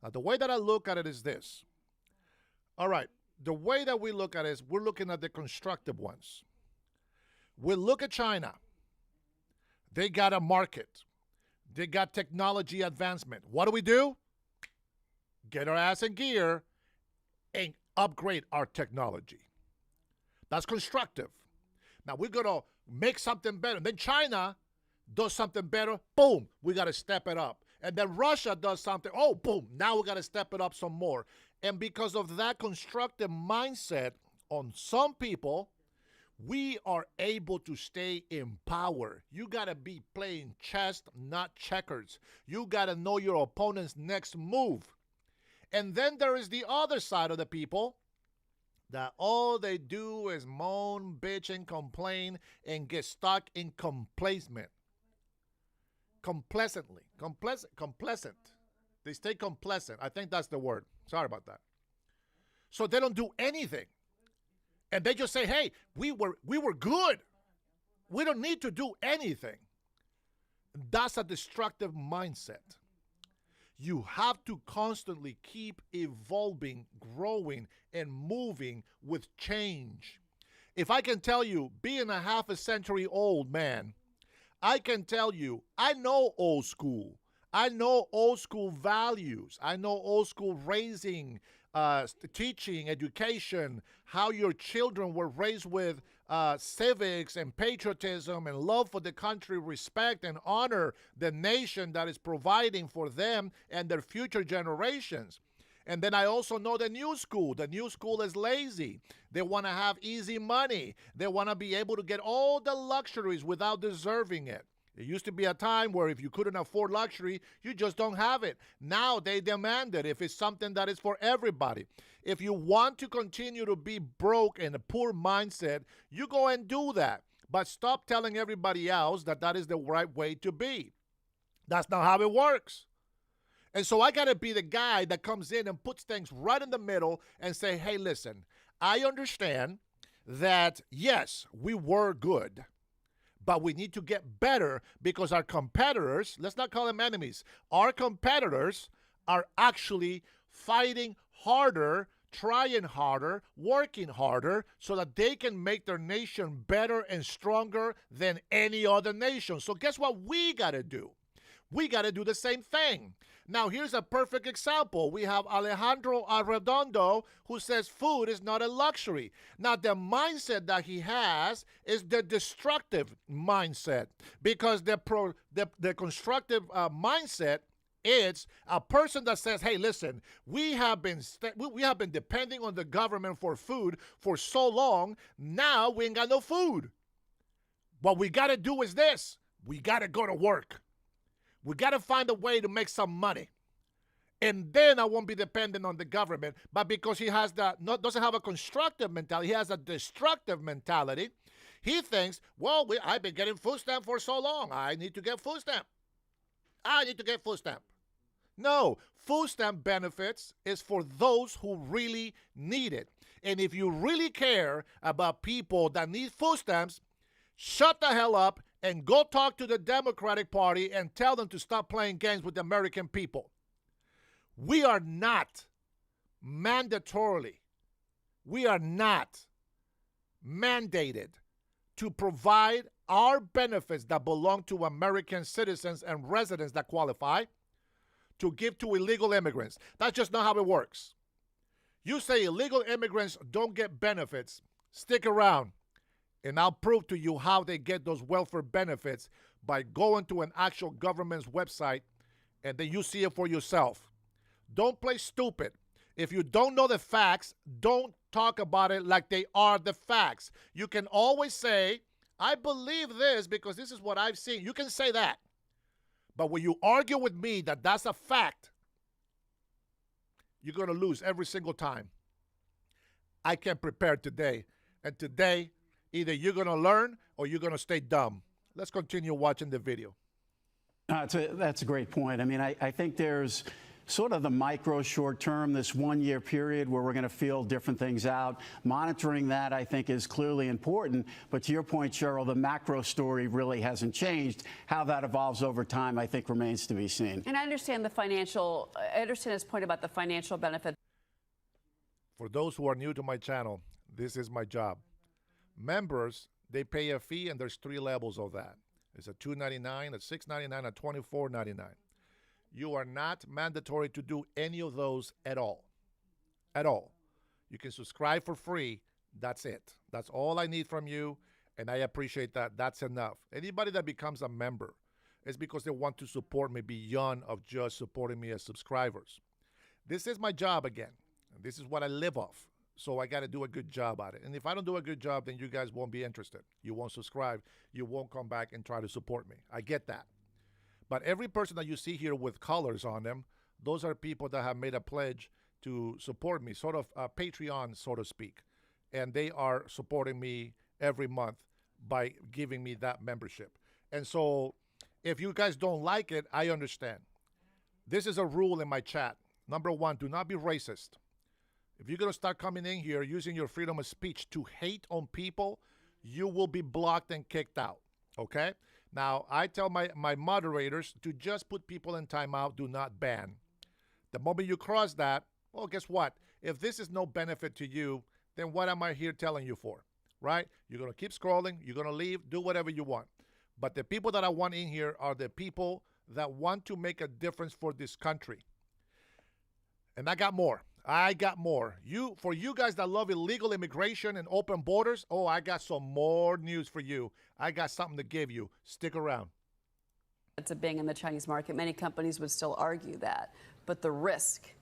Now, the way that I look at it is this. All right, the way that we look at it is we're looking at the constructive ones. We look at China. They got a market. They got technology advancement. What do? Get our ass in gear and upgrade our technology. That's constructive. Now we're going to make something better. And then China does something better. Boom, we got to step it up. And then Russia does something. Oh, boom, now we got to step it up some more. And because of that constructive mindset on some people, we are able to stay in power. You got to be playing chess, not checkers. You got to know your opponent's next move. And then there is the other side of the people that all they do is moan, bitch, and complain and get stuck in complacent. Complacent. They stay complacent. I think that's the word. Sorry about that. So they don't do anything. And they just say, hey, we were good. We don't need to do anything. That's a destructive mindset. You have to constantly keep evolving, growing, and moving with change. If I can tell you, being a half a century old man, I can tell you, I know old school. I know old school values. I know old school raising, teaching, education, how your children were raised with civics and patriotism and love for the country, respect and honor the nation that is providing for them and their future generations. And then I also know the new school. The new school is lazy. They want to have easy money. They want to be able to get all the luxuries without deserving it. It used to be a time where if you couldn't afford luxury, you just don't have it. Now they demand it if it's something that is for everybody. If you want to continue to be broke and a poor mindset, you go and do that. But stop telling everybody else that that is the right way to be. That's not how it works. And so I got to be the guy that comes in and puts things right in the middle and say, hey, listen, I understand that, yes, we were good, but we need to get better because our competitors, let's not call them enemies, our competitors are actually fighting harder, trying harder, working harder, so that they can make their nation better and stronger than any other nation. So guess what we got to do? We got to do the same thing. Now, here's a perfect example. We have Alejandro Arredondo, who says food is not a luxury. Now, the mindset that he has is the destructive mindset, because the constructive mindset, it's a person that says, hey, listen, we have been depending on the government for food for so long. Now we ain't got no food. What we got to do is this. We got to go to work. We got to find a way to make some money. And then I won't be dependent on the government. But because he has doesn't have a constructive mentality, he has a destructive mentality. He thinks, well, I've been getting food stamp for so long. I need to get food stamp. I need to get food stamp. No, food stamp benefits is for those who really need it. And if you really care about people that need food stamps, shut the hell up and go talk to the Democratic Party and tell them to stop playing games with the American people. We are not mandatorily, we are not mandated to provide our benefits that belong to American citizens and residents that qualify to give to illegal immigrants. That's just not how it works. You say illegal immigrants don't get benefits, stick around, and I'll prove to you how they get those welfare benefits by going to an actual government's website, and then you see it for yourself. Don't play stupid. If you don't know the facts, don't talk about it like they are the facts. You can always say, I believe this because this is what I've seen. You can say that. But when you argue with me that that's a fact, you're going to lose every single time. I can prepare today. And today, either you're going to learn or you're going to stay dumb. Let's continue watching the video. That's a great point. I mean, I think there's sort of the micro short term, this 1 year period where we're going to feel different things out. Monitoring that, I think, is clearly important. But to your point, Cheryl, the macro story really hasn't changed. How that evolves over time, I think, remains to be seen. And I understand his point about the financial benefit. For those who are new to my channel, this is my job. Members, they pay a fee, and there's 3 levels of that. It's a $2.99, a $6.99, a $24.99. You are not mandatory to do any of those at all. At all. You can subscribe for free. That's it. That's all I need from you, and I appreciate that. That's enough. Anybody that becomes a member is because they want to support me beyond of just supporting me as subscribers. This is my job again. This is what I live off. So I got to do a good job at it. And if I don't do a good job, then you guys won't be interested. You won't subscribe. You won't come back and try to support me. I get that. But every person that you see here with colors on them, those are people that have made a pledge to support me, sort of Patreon, so to speak. And they are supporting me every month by giving me that membership. And so if you guys don't like it, I understand. This is a rule in my chat. Number 1, do not be racist. If you're going to start coming in here using your freedom of speech to hate on people, you will be blocked and kicked out, okay? Now, I tell my moderators to just put people in timeout, do not ban. The moment you cross that, well, guess what? If this is no benefit to you, then what am I here telling you for, right? You're going to keep scrolling, you're going to leave, do whatever you want. But the people that I want in here are the people that want to make a difference for this country. And I got more. For you guys that love illegal immigration and open borders, oh, I got some more news for you. I got something to give you. Stick around. It's a being in the Chinese market. Many companies would still argue that, but the risk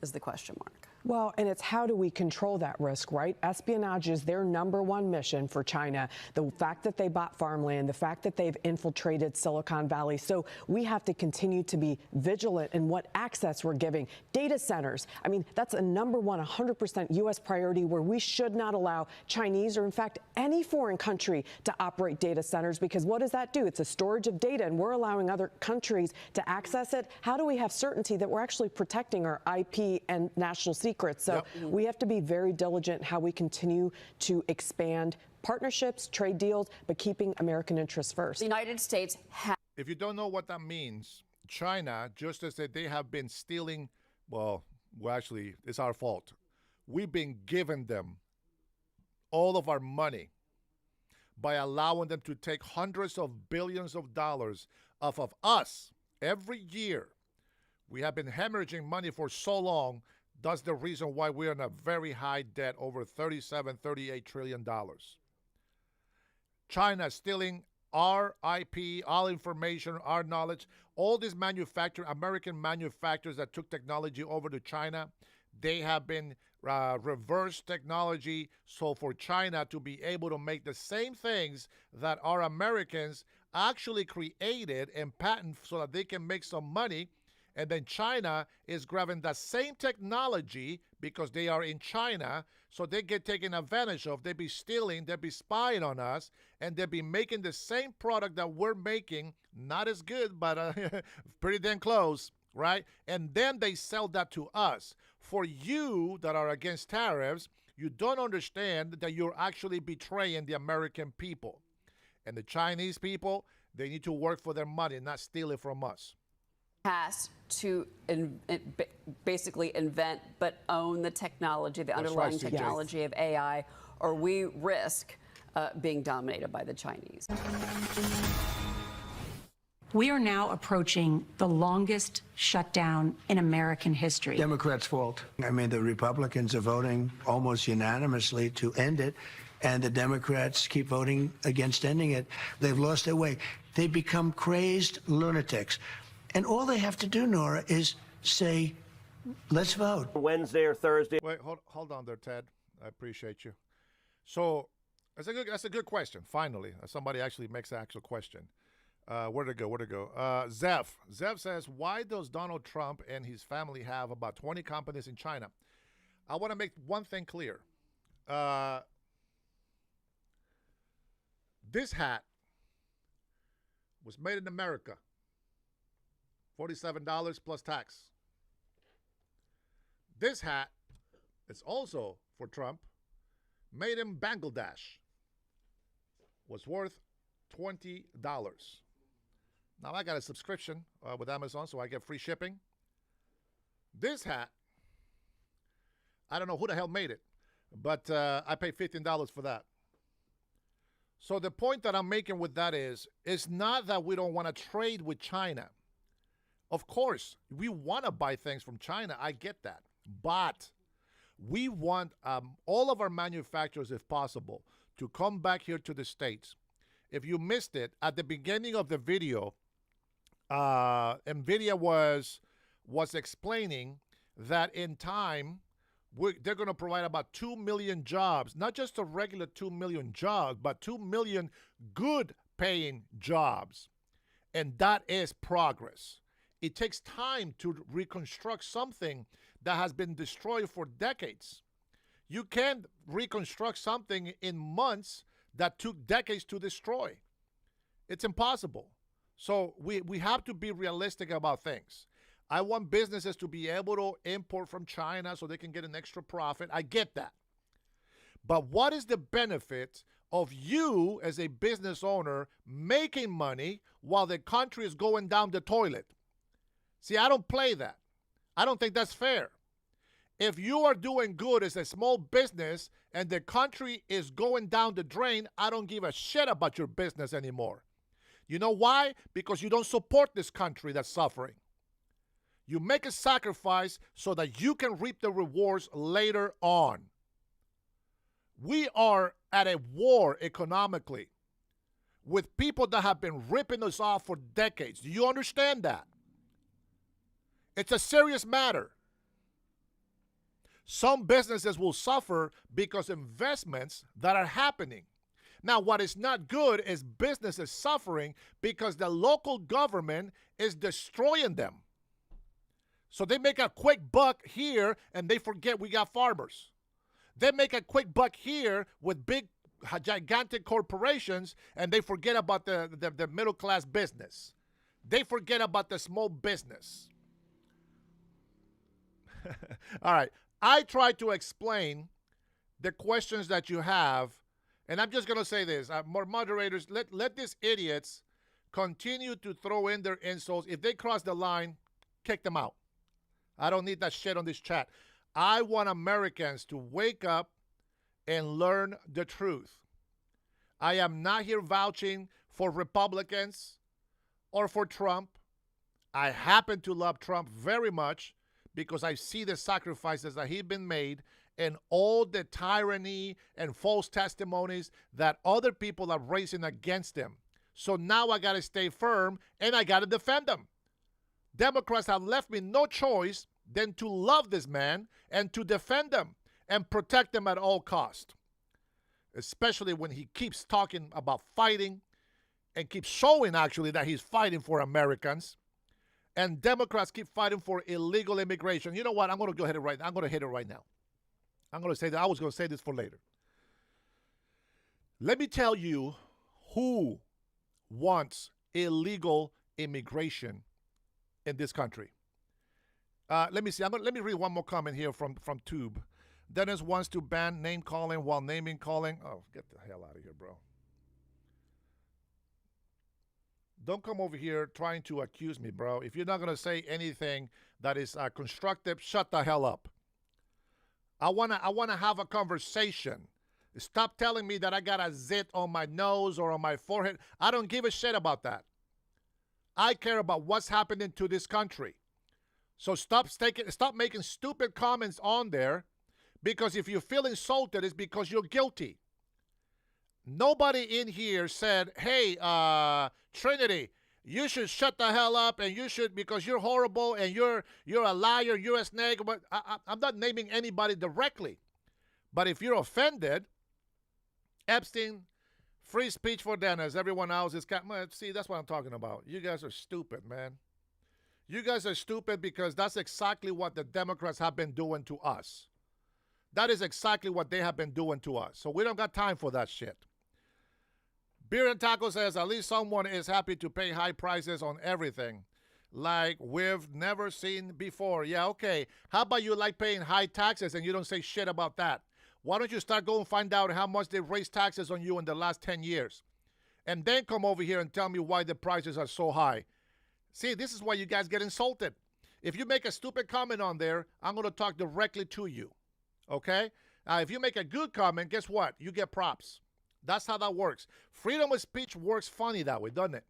is the question mark. Well, and it's how do we control that risk, right? Espionage is their #1 mission for China. The fact that they bought farmland, the fact that they've infiltrated Silicon Valley. So we have to continue to be vigilant in what access we're giving. Data centers, I mean, that's a #1, 100% U.S. priority where we should not allow Chinese or, in fact, any foreign country to operate data centers, because what does that do? It's a storage of data, and we're allowing other countries to access it. How do we have certainty that we're actually protecting our IP and national secrets? So we have to be very diligent in how we continue to expand partnerships, trade deals, but keeping American interests first. The United States If you don't know what that means, China, just as they have been stealing, well, actually, it's our fault. we've been giving them all of our money by allowing them to take hundreds of billions of dollars off of us every year. We have been hemorrhaging money for so long. That's the reason why we're in a very high debt, over $38 trillion. China is stealing our IP, our information, our knowledge. All these American manufacturers that took technology over to China, they have been reverse technology. So for China to be able to make the same things that our Americans actually created and patent so that they can make some money, and then China is grabbing that same technology because they are in China, so they get taken advantage of. They be stealing, they be spying on us, and they be making the same product that we're making, not as good, but pretty damn close, right? And then they sell that to us. For you that are against tariffs, you don't understand that you're actually betraying the American people. And the Chinese people, they need to work for their money, not steal it from us. Has to basically invent but own the technology, the underlying technology of AI, or we risk being dominated by the Chinese. We are now approaching the longest shutdown in American history. Democrats' fault. I mean, the Republicans are voting almost unanimously to end it, and the Democrats keep voting against ending it. They've lost their way. They become crazed lunatics. And all they have to do, Nora, is say, let's vote. Wednesday or Thursday. Wait, hold on there, Ted. I appreciate you. So that's a good question, finally. Somebody actually makes an actual question. Where'd it go? Zeph says, why does Donald Trump and his family have about 20 companies in China? I want to make one thing clear. This hat was made in America. $47 plus tax. This hat is also for Trump, made in Bangladesh, was worth $20. Now I got a subscription with Amazon, so I get free shipping. This hat, I don't know who the hell made it, but I paid $15 for that. So the point that I'm making with that is, it's not that we don't want to trade with China. Of course, we want to buy things from China. I get that. But we want all of our manufacturers, if possible, to come back here to the States. If you missed it, at the beginning of the video, NVIDIA was explaining that in time, they're going to provide about 2 million jobs, not just a regular 2 million jobs, but 2 million good-paying jobs. And that is progress. It takes time to reconstruct something that has been destroyed for decades. You can't reconstruct something in months that took decades to destroy. It's impossible. So we have to be realistic about things. I want businesses to be able to import from China so they can get an extra profit. I get that. But what is the benefit of you as a business owner making money while the country is going down the toilet? See, I don't play that. I don't think that's fair. If you are doing good as a small business and the country is going down the drain, I don't give a shit about your business anymore. You know why? Because you don't support this country that's suffering. You make a sacrifice so that you can reap the rewards later on. We are at a war economically with people that have been ripping us off for decades. Do you understand that? It's a serious matter. Some businesses will suffer because investments that are happening. Now, what is not good is businesses suffering because the local government is destroying them. So they make a quick buck here and they forget we got farmers. They make a quick buck here with big, gigantic corporations and they forget about the middle-class business. They forget about the small business. All right. I try to explain the questions that you have, and I'm just going to say this. More moderators, let these idiots continue to throw in their insults. If they cross the line, kick them out. I don't need that shit on this chat. I want Americans to wake up and learn the truth. I am not here vouching for Republicans or for Trump. I happen to love Trump very much because I see the sacrifices that he's been made and all the tyranny and false testimonies that other people are raising against him. So now I got to stay firm and I got to defend him. Democrats have left me no choice than to love this man and to defend him and protect him at all costs. Especially when he keeps talking about fighting and keeps showing actually that he's fighting for Americans. And Democrats keep fighting for illegal immigration. You know what? I'm going to go ahead and I'm going to hit it right now. I'm going to say that. I was going to say this for later. Let me tell you who wants illegal immigration in this country. Let me see. Let me read one more comment here from Tube. Dennis wants to ban name calling while naming calling. Oh, get the hell out of here, bro. Don't come over here trying to accuse me, bro. If you're not going to say anything that is constructive, shut the hell up. I wanna have a conversation. Stop telling me that I got a zit on my nose or on my forehead. I don't give a shit about that. I care about what's happening to this country. So stop making stupid comments on there, because if you feel insulted, it's because you're guilty. Nobody in here said, hey, Trinity, you should shut the hell up and you should, because you're horrible and you're a liar, you're a snake. But I'm not naming anybody directly. But if you're offended, Epstein, free speech for Dennis, everyone else is, see, that's what I'm talking about. You guys are stupid, man. You guys are stupid because that's exactly what the Democrats have been doing to us. That is exactly what they have been doing to us. So we don't got time for that shit. Beer and Taco says, at least someone is happy to pay high prices on everything like we've never seen before. Yeah, okay. How about you like paying high taxes and you don't say shit about that? Why don't you start going and find out how much they've raised taxes on you in the last 10 years? And then come over here and tell me why the prices are so high. See, this is why you guys get insulted. If you make a stupid comment on there, I'm going to talk directly to you. Okay? If you make a good comment, guess what? You get props. That's how that works. Freedom of speech works funny that way, doesn't it?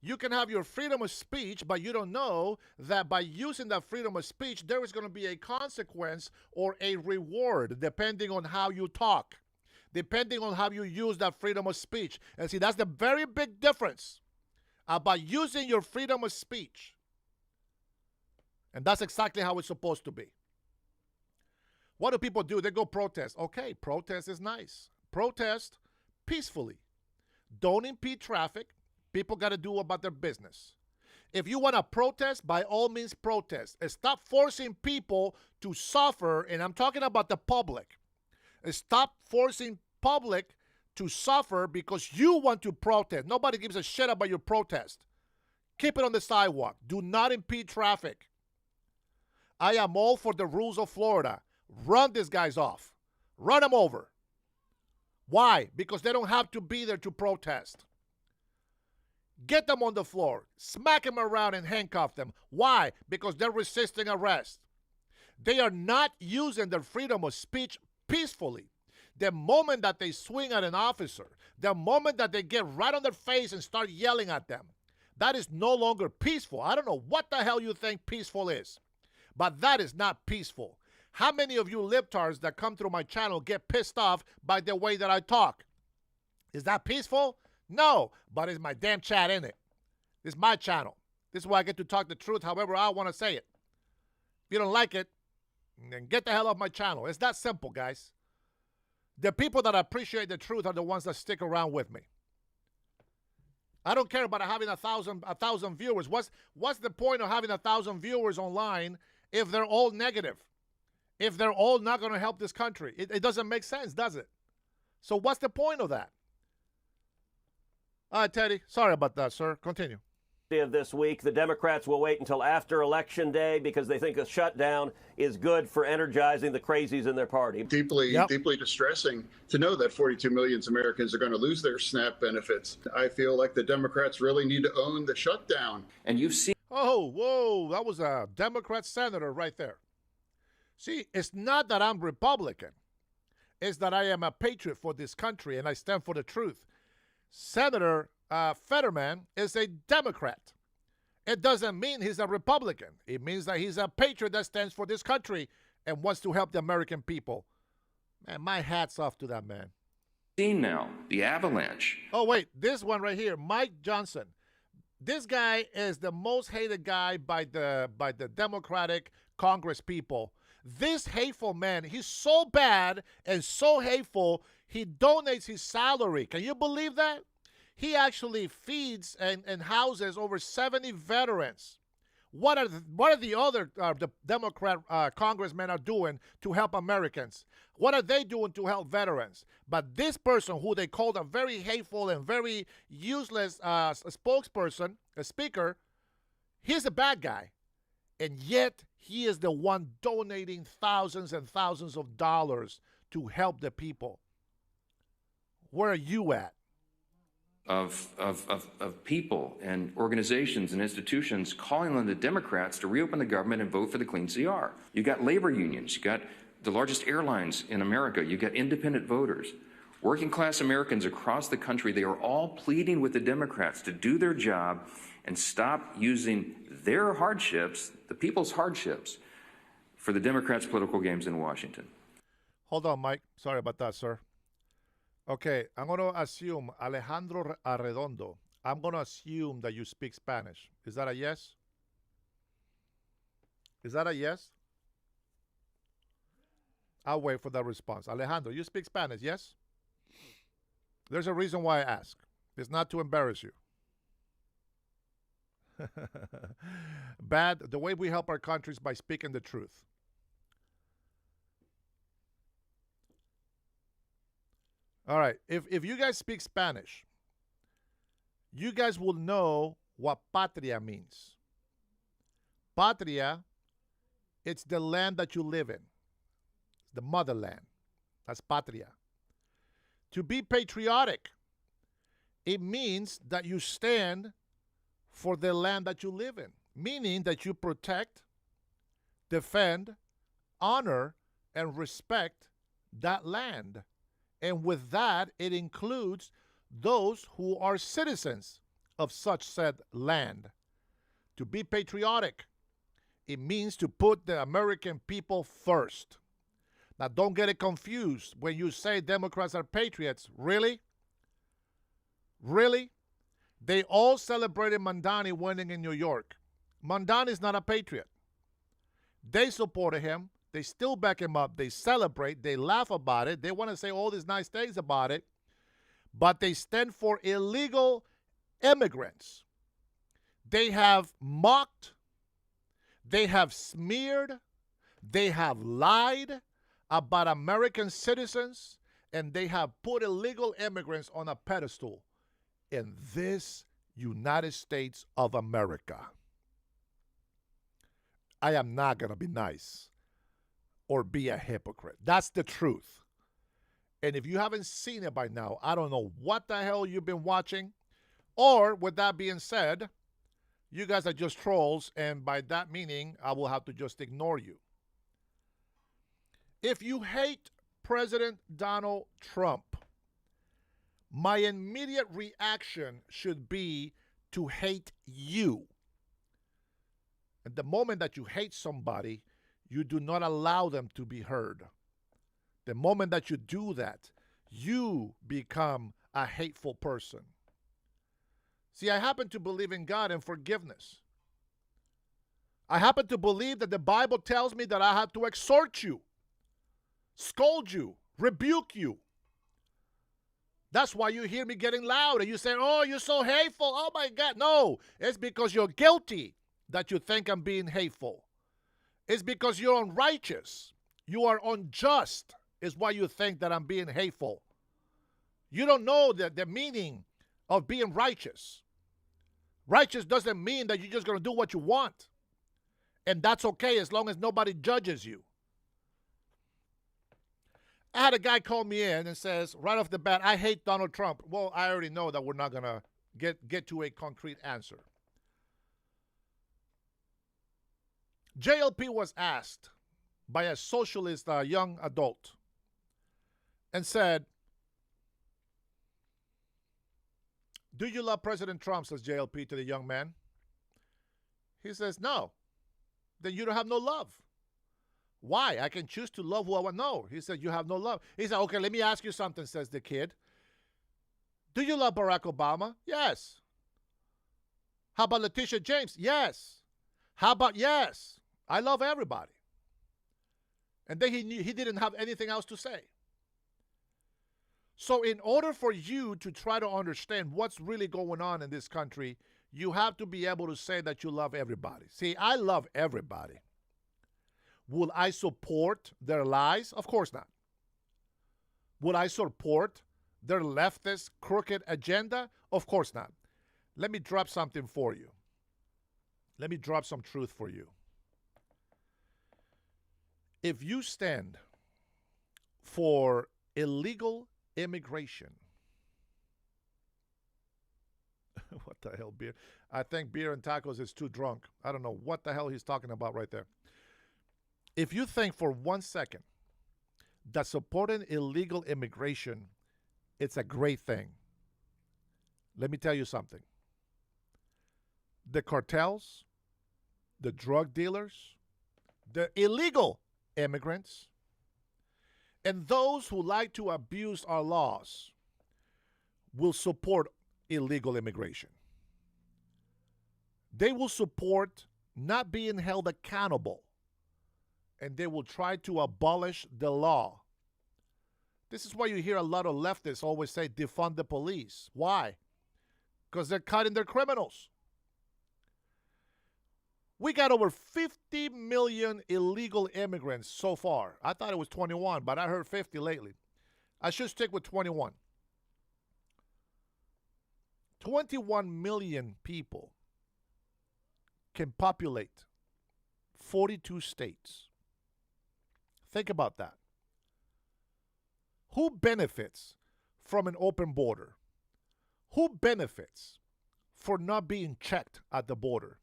You can have your freedom of speech, but you don't know that by using that freedom of speech, there is going to be a consequence or a reward depending on how you talk, depending on how you use that freedom of speech. And see, that's the very big difference about using your freedom of speech. And that's exactly how it's supposed to be. What do people do? They go protest. Okay, protest is nice. Protest peacefully. Don't impede traffic. People got to do about their business. If you want to protest, by all means protest. And stop forcing people to suffer, and I'm talking about the public. And stop forcing public to suffer because you want to protest. Nobody gives a shit about your protest. Keep it on the sidewalk. Do not impede traffic. I am all for the rules of Florida. Run these guys off. Run them over. Why? Because they don't have to be there to protest. Get them on the floor. Smack them around and handcuff them. Why? Because they're resisting arrest. They are not using their freedom of speech peacefully. The moment that they swing at an officer, the moment that they get right on their face and start yelling at them, that is no longer peaceful. I don't know what the hell you think peaceful is, but that is not peaceful. How many of you libtards that come through my channel get pissed off by the way that I talk? Is that peaceful? No, but it's my damn chat, in it. This is my channel. This is why I get to talk the truth however I want to say it. If you don't like it, then get the hell off my channel. It's that simple, guys. The people that appreciate the truth are the ones that stick around with me. I don't care about having a thousand viewers. What's the point of having 1,000 viewers online if they're all negative? If they're all not going to help this country? It doesn't make sense, does it? So what's the point of that? All right, Teddy. Sorry about that, sir. Continue. Of this week, the Democrats will wait until after Election Day because they think a shutdown is good for energizing the crazies in their party. Deeply distressing to know that 42 million Americans are going to lose their SNAP benefits. I feel like the Democrats really need to own the shutdown. And you see... Oh, whoa, that was a Democrat senator right there. See, it's not that I'm Republican. It's that I am a patriot for this country and I stand for the truth. Senator Fetterman is a Democrat. It doesn't mean he's a Republican. It means that he's a patriot that stands for this country and wants to help the American people. Man, my hat's off to that man. Seen now, the avalanche. Oh, wait, this one right here, Mike Johnson. This guy is the most hated guy by the Democratic Congress people. This hateful man, he's so bad and so hateful, he donates his salary. Can you believe that? He actually feeds and houses over 70 veterans. What are the other the Democrat congressmen are doing to help Americans? What are they doing to help veterans? But this person, who they called a very hateful and very useless spokesperson, a speaker, he's a bad guy. And yet he is the one donating thousands and thousands of dollars to help the people. Where are you at? Of people and organizations and institutions calling on the Democrats to reopen the government and vote for the clean CR. You got labor unions, you got the largest airlines in America, you got independent voters, working class Americans across the country. They are all pleading with the Democrats to do their job and stop using their hardships, the people's hardships, for the Democrats' political games in Washington. Hold on, Mike. Sorry about that, sir. Okay, I'm going to assume, Alejandro Arredondo, I'm going to assume that you speak Spanish. Is that a yes? Is that a yes? I'll wait for that response. Alejandro, you speak Spanish, yes? There's a reason why I ask. It's not to embarrass you. Bad. The way we help our country is by speaking the truth. All right. If you guys speak Spanish, you guys will know what patria means. Patria, it's the land that you live in. The motherland. That's patria. To be patriotic, it means that you stand for the land that you live in, meaning that you protect, defend, honor, and respect that land. And with that, it includes those who are citizens of such said land. To be patriotic, it means to put the American people first. Now, don't get it confused when you say Democrats are patriots. Really? Really? They all celebrated Mamdani winning in New York. Mamdani is not a patriot. They supported him. They still back him up. They celebrate. They laugh about it. They want to say all these nice things about it. But they stand for illegal immigrants. They have mocked. They have smeared. They have lied about American citizens. And they have put illegal immigrants on a pedestal in this United States of America. I am not going to be nice or be a hypocrite. That's the truth. And if you haven't seen it by now, I don't know what the hell you've been watching. Or, with that being said, you guys are just trolls, and by that meaning, I will have to just ignore you. If you hate President Donald Trump, my immediate reaction should be to hate you. At the moment that you hate somebody, you do not allow them to be heard. The moment that you do that, you become a hateful person. See, I happen to believe in God and forgiveness. I happen to believe that the Bible tells me that I have to exhort you, scold you, rebuke you. That's why you hear me getting loud and you say, oh, you're so hateful. Oh, my God. No, it's because you're guilty that you think I'm being hateful. It's because you're unrighteous. You are unjust is why you think that I'm being hateful. You don't know the meaning of being righteous. Righteous doesn't mean that you're just going to do what you want. And that's okay as long as nobody judges you. I had a guy call me in and says, right off the bat, I hate Donald Trump. Well, I already know that we're not going to get to a concrete answer. JLP was asked by a socialist young adult and said, "Do you love President Trump?" says JLP to the young man. He says, "No." "Then you don't have no love." "Why? I can choose to love who I want." "No." He said, "You have no love." He said, "Okay, let me ask you something," says the kid. "Do you love Barack Obama?" "Yes." "How about Letitia James?" "Yes." "How about yes?" "I love everybody." And then he didn't have anything else to say. So in order for you to try to understand what's really going on in this country, you have to be able to say that you love everybody. See, I love everybody. Will I support their lies? Of course not. Would I support their leftist, crooked agenda? Of course not. Let me drop something for you. Let me drop some truth for you. If you stand for illegal immigration, what the hell, beer? I think beer and tacos is too drunk. I don't know what the hell he's talking about right there. If you think for 1 second that supporting illegal immigration, it's a great thing, let me tell you something. The cartels, the drug dealers, the illegal immigrants, and those who like to abuse our laws will support illegal immigration. They will support not being held accountable, and they will try to abolish the law. This is why you hear a lot of leftists always say defund the police. Why? Because they're cutting their criminals. We got over 50 million illegal immigrants so far. I thought it was 21, but I heard 50 lately. I should stick with 21. 21 million people can populate 42 states. Think about that. Who benefits from an open border? Who benefits for not being checked at the border?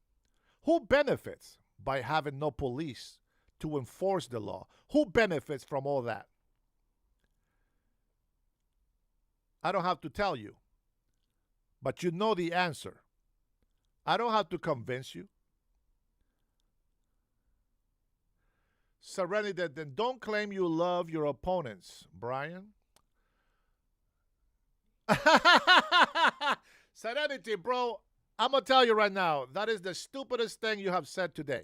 Who benefits by having no police to enforce the law? Who benefits from all that? I don't have to tell you, but you know the answer. I don't have to convince you. Serenity, then don't claim you love your opponents, Brian. Serenity, bro, I'm going to tell you right now, that is the stupidest thing you have said today.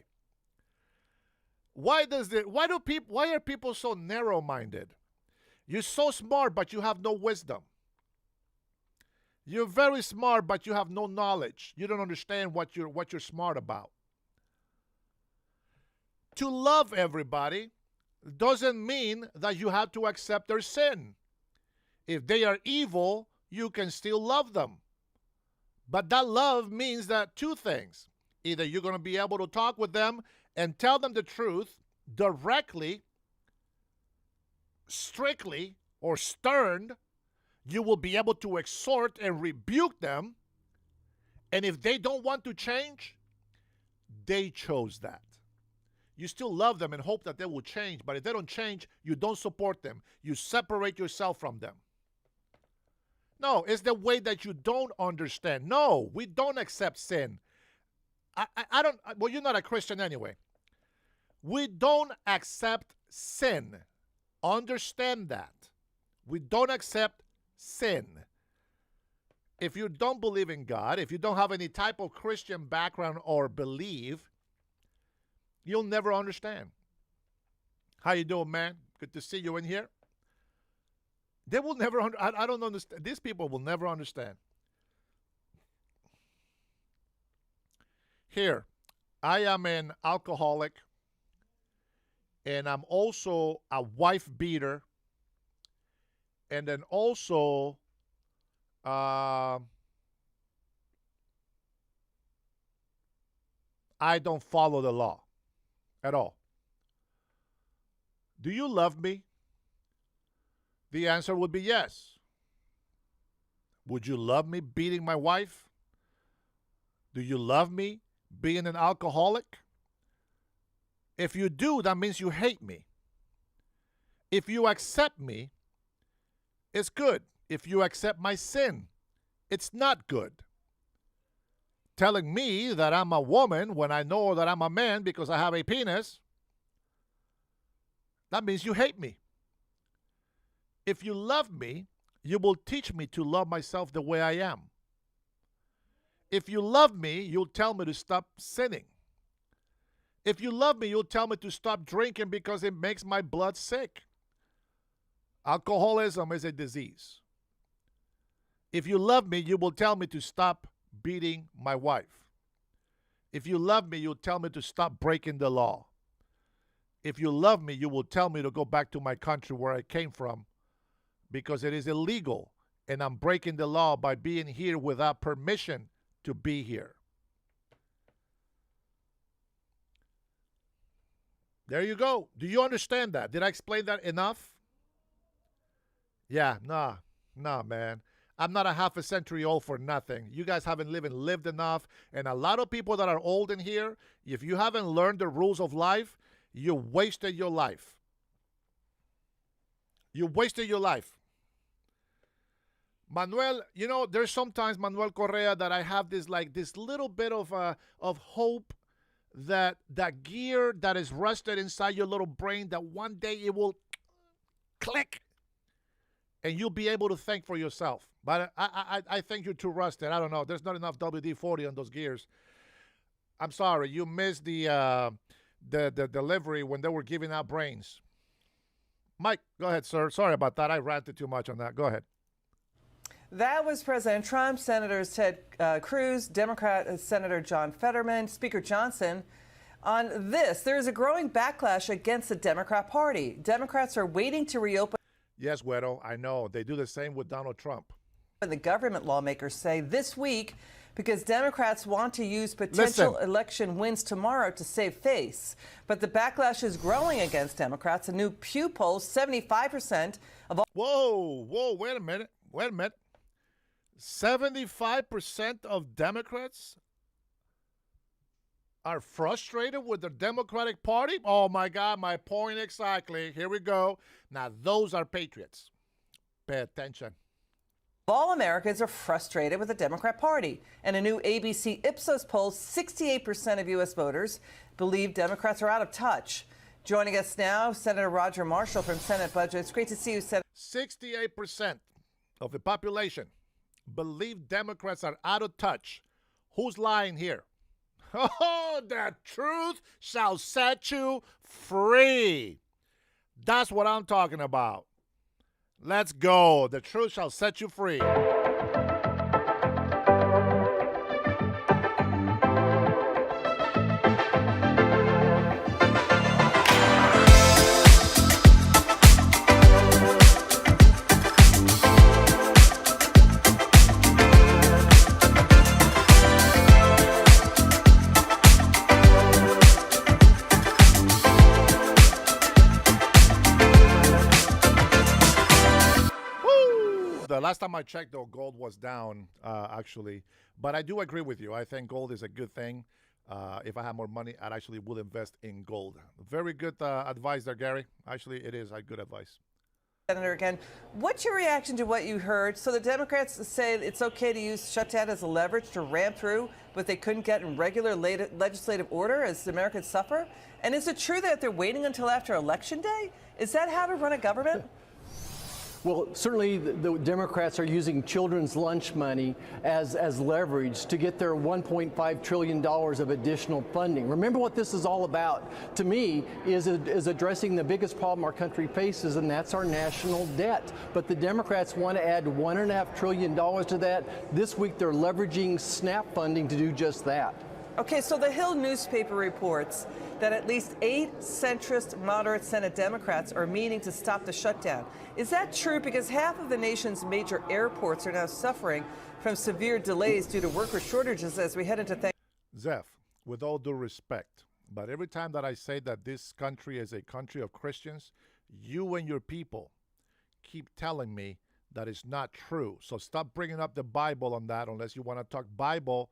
Why are people so narrow-minded? You're so smart, but you have no wisdom. You're very smart, but you have no knowledge. You don't understand what you're smart about. To love everybody doesn't mean that you have to accept their sin. If they are evil, you can still love them. But that love means that two things. Either you're going to be able to talk with them and tell them the truth directly, strictly, or stern. You will be able to exhort and rebuke them. And if they don't want to change, they chose that. You still love them and hope that they will change. But if they don't change, you don't support them. You separate yourself from them. No, it's the way that you don't understand. No, we don't accept sin. I don't, well, you're not a Christian anyway. We don't accept sin. Understand that. We don't accept sin. If you don't believe in God, if you don't have any type of Christian background or belief, you'll never understand. How you doing, man? Good to see you in here. They will never, I don't understand. These people will never understand. Here, I am an alcoholic, and I'm also a wife beater, and then also I don't follow the law at all. Do you love me? The answer would be yes. Would you love me beating my wife? Do you love me being an alcoholic? If you do, that means you hate me. If you accept me, it's good. If you accept my sin, it's not good. Telling me that I'm a woman when I know that I'm a man because I have a penis, that means you hate me. If you love me, you will teach me to love myself the way I am. If you love me, you'll tell me to stop sinning. If you love me, you'll tell me to stop drinking because it makes my blood sick. Alcoholism is a disease. If you love me, you will tell me to stop beating my wife. If you love me, you'll tell me to stop breaking the law. If you love me, you will tell me to go back to my country where I came from because it is illegal and I'm breaking the law by being here without permission to be here. There you go. Do you understand that? Did I explain that enough? Yeah, nah, man. I'm not a half a century old for nothing. You guys haven't lived enough. And a lot of people that are old in here, if you haven't learned the rules of life, you wasted your life. You wasted your life. Manuel, you know, there's sometimes, Manuel Correa, that I have this little bit of hope that gear that is rusted inside your little brain, that one day it will click and you'll be able to think for yourself. But I think you're too rusted. I don't know. There's not enough WD-40 on those gears. I'm sorry. You missed the delivery when they were giving out brains. Mike, go ahead, sir. Sorry about that. I ranted too much on that. Go ahead. That was President Trump, Senators Ted Cruz, Democrat Senator John Fetterman, Speaker Johnson. On this, there is a growing backlash against the Democrat Party. Democrats are waiting to reopen. Yes, Güero, I know. They do the same with Donald Trump. The government lawmakers say this week because Democrats want to use potential election wins tomorrow to save face. But the backlash is growing against Democrats. A new Pew poll, 75% of all... Whoa, wait a minute. 75% of Democrats are frustrated with the Democratic Party? Oh, my God, my point exactly. Here we go. Now, those are patriots. Pay attention. All Americans are frustrated with the Democrat Party. And a new ABC Ipsos poll, 68% of U.S. voters believe Democrats are out of touch. Joining us now, Senator Roger Marshall from Senate Budget. It's great to see you, Senator. 68% of the population believe Democrats are out of touch. Who's lying here? Oh, the truth shall set you free. That's what I'm talking about. Let's go. The truth shall set you free. The last time I checked, though, gold was down, actually. But I do agree with you. I think gold is a good thing. If I had more money, I actually would invest in gold. Very good advice there, Gary. Actually, it is good advice. Senator, again, what's your reaction to what you heard? So the Democrats say it's okay to use shutdown as a leverage to ram through what they couldn't get in regular legislative order as the Americans suffer? And is it true that they're waiting until after Election Day? Is that how to run a government? Well, certainly the Democrats are using children's lunch money as leverage to get their $1.5 trillion of additional funding. Remember what this is all about, to me, is addressing the biggest problem our country faces, and that's our national debt. But the Democrats want to add $1.5 trillion to that. This week they're leveraging SNAP funding to do just that. Okay, so the Hill newspaper reports that at least 8 centrist moderate Senate Democrats are meeting to stop the shutdown. Is that true? Because half of the nation's major airports are now suffering from severe delays due to worker shortages as we head into Thanksgiving. Zeph, with all due respect, but every time that I say that this country is a country of Christians, you and your people keep telling me that it's not true. So stop bringing up the Bible on that unless you want to talk Bible.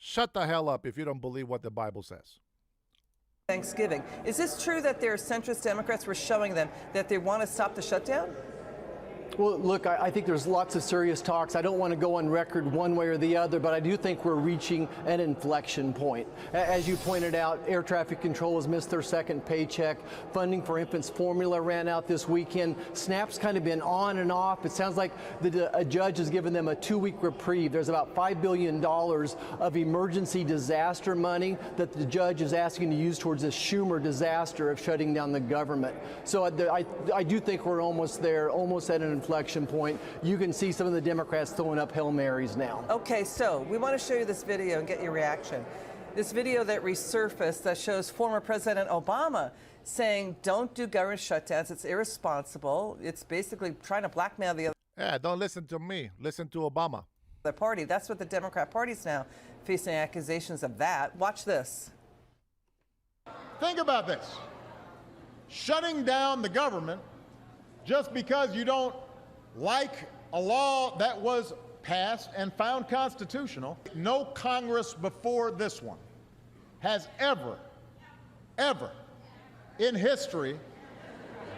Shut the hell up if you don't believe what the Bible says. Thanksgiving. Is this true that their centrist Democrats were showing them that they want to stop the shutdown? Well, look, I think there's lots of serious talks. I don't want to go on record one way or the other, but I do think we're reaching an inflection point. As you pointed out, air traffic control has missed their second paycheck. Funding for infants formula ran out this weekend. SNAP's kind of been on and off. It sounds like a judge has given them a 2-week reprieve. There's about $5 billion of emergency disaster money that the judge is asking to use towards this Schumer disaster of shutting down the government. So I do think we're almost there, almost at an inflection point. You can see some of the Democrats throwing up Hail Marys now. Okay, so we want to show you this video and get your reaction. This video that resurfaced that shows former President Obama saying, don't do government shutdowns. It's irresponsible. It's basically trying to blackmail the Yeah, don't listen to me. Listen to Obama. other party. That's what the Democrat Party's now facing accusations of that. Watch this. Think about this. Shutting down the government just because you don't like a law that was passed and found constitutional. No Congress before this one has ever in history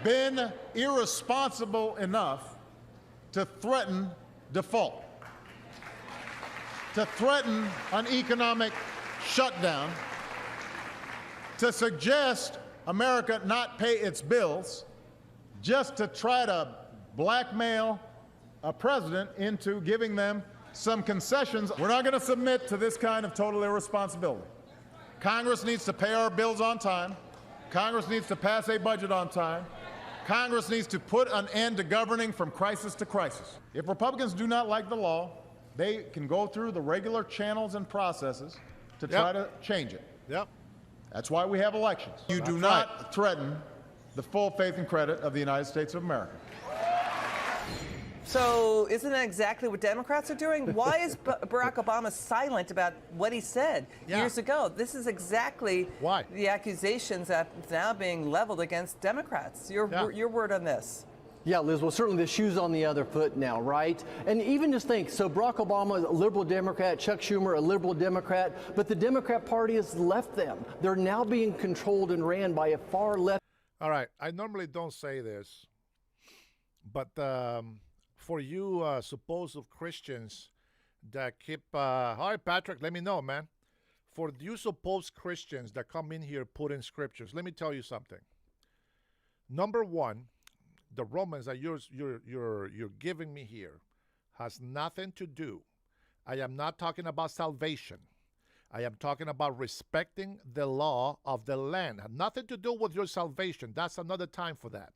been irresponsible enough to threaten default, to threaten an economic shutdown, to suggest America not pay its bills, just to try to blackmail a president into giving them some concessions. We're not going to submit to this kind of total irresponsibility. Congress needs to pay our bills on time. Congress needs to pass a budget on time. Congress needs to put an end to governing from crisis to crisis. If Republicans do not like the law, they can go through the regular channels and processes to try to change it. Yep. That's why we have elections. You do not threaten the full faith and credit of the United States of America. So isn't that exactly what Democrats are doing? Why is Barack Obama silent about what he said years ago? This is exactly the accusations that's now being leveled against Democrats. Your word on this. Yeah, Liz, well, certainly the shoe's on the other foot now, right? And even just think, so Barack Obama, a liberal Democrat, Chuck Schumer, a liberal Democrat, but the Democrat Party has left them. They're now being controlled and ran by a far left. All right, I normally don't say this, but for you supposed Christians that keep, all right, Patrick, let me know, man. For you supposed Christians that come in here putting scriptures, let me tell you something. Number one, the Romans that you're giving me here has nothing to do. I am not talking about salvation. I am talking about respecting the law of the land. Nothing to do with your salvation. That's another time for that.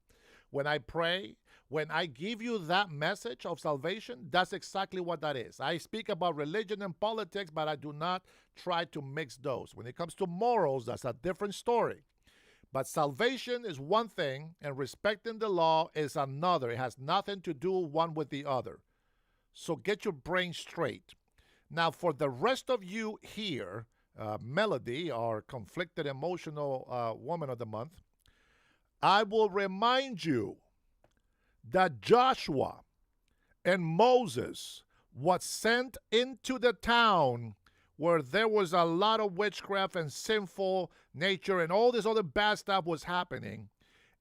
When I pray, when I give you that message of salvation, that's exactly what that is. I speak about religion and politics, but I do not try to mix those. When it comes to morals, that's a different story. But salvation is one thing, and respecting the law is another. It has nothing to do one with the other. So get your brain straight. Now, for the rest of you here, Melody, our conflicted emotional woman of the month, I will remind you that Joshua and Moses was sent into the town where there was a lot of witchcraft and sinful nature and all this other bad stuff was happening.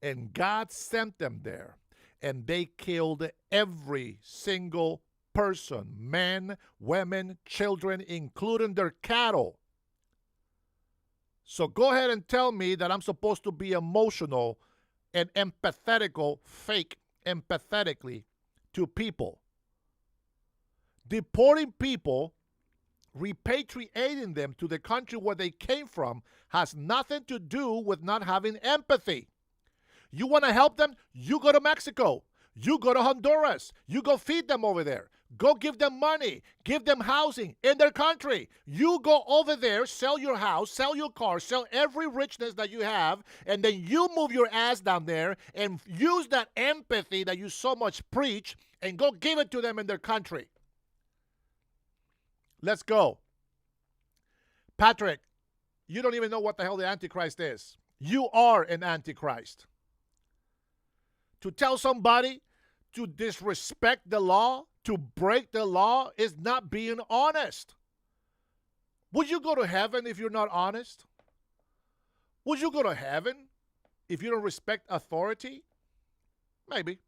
And God sent them there. And they killed every single person, men, women, children, including their cattle. So go ahead and tell me that I'm supposed to be emotional and fake empathetically to people. Deporting people, repatriating them to the country where they came from has nothing to do with not having empathy. You want to help them? You go to Mexico. You go to Honduras. You go feed them over there. Go give them money. Give them housing in their country. You go over there, sell your house, sell your car, sell every richness that you have, and then you move your ass down there and use that empathy that you so much preach and go give it to them in their country. Let's go. Patrick, you don't even know what the hell the Antichrist is. You are an Antichrist. To tell somebody to disrespect the law, to break the law, is not being honest. Would you go to heaven if you're not honest? Would you go to heaven if you don't respect authority? Maybe.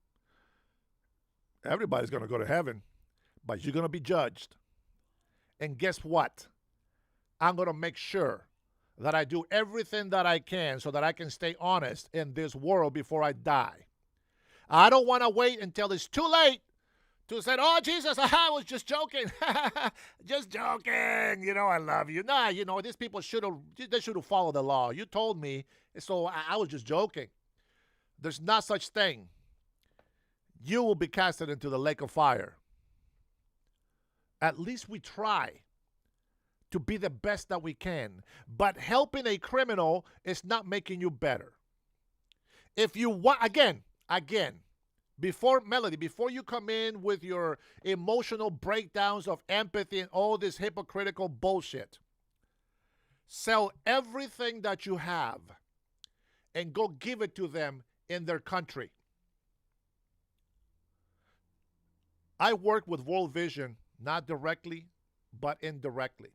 Everybody's going to go to heaven, but you're going to be judged. And guess what? I'm going to make sure that I do everything that I can so that I can stay honest in this world before I die. I don't want to wait until it's too late to say, oh, Jesus, I was just joking. Just joking. You know, I love you. Nah, you know, these people should have followed the law. You told me, so I was just joking. There's not such thing. You will be casted into the lake of fire. At least we try to be the best that we can. But helping a criminal is not making you better. If you want, again, before you come in with your emotional breakdowns of empathy and all this hypocritical bullshit, sell everything that you have and go give it to them in their country. I work with World Vision, not directly, but indirectly.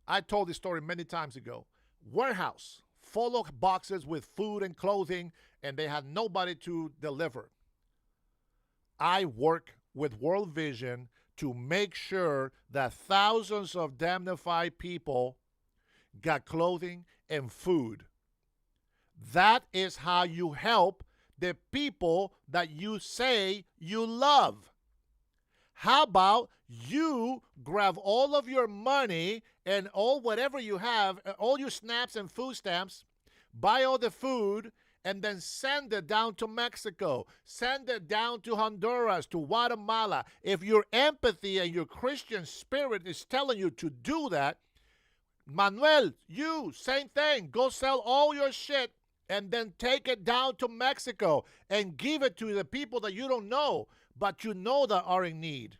I told this story many times ago. Warehouse full of boxes with food and clothing, and they had nobody to deliver. I work with World Vision to make sure that thousands of damnified people got clothing and food. That is how you help the people that you say you love. How about you grab all of your money and all whatever you have, all your snaps and food stamps, buy all the food, and then send it down to Mexico. Send it down to Honduras, to Guatemala. If your empathy and your Christian spirit is telling you to do that, Manuel, you, same thing. Go sell all your shit and then take it down to Mexico and give it to the people that you don't know, but you know that are in need.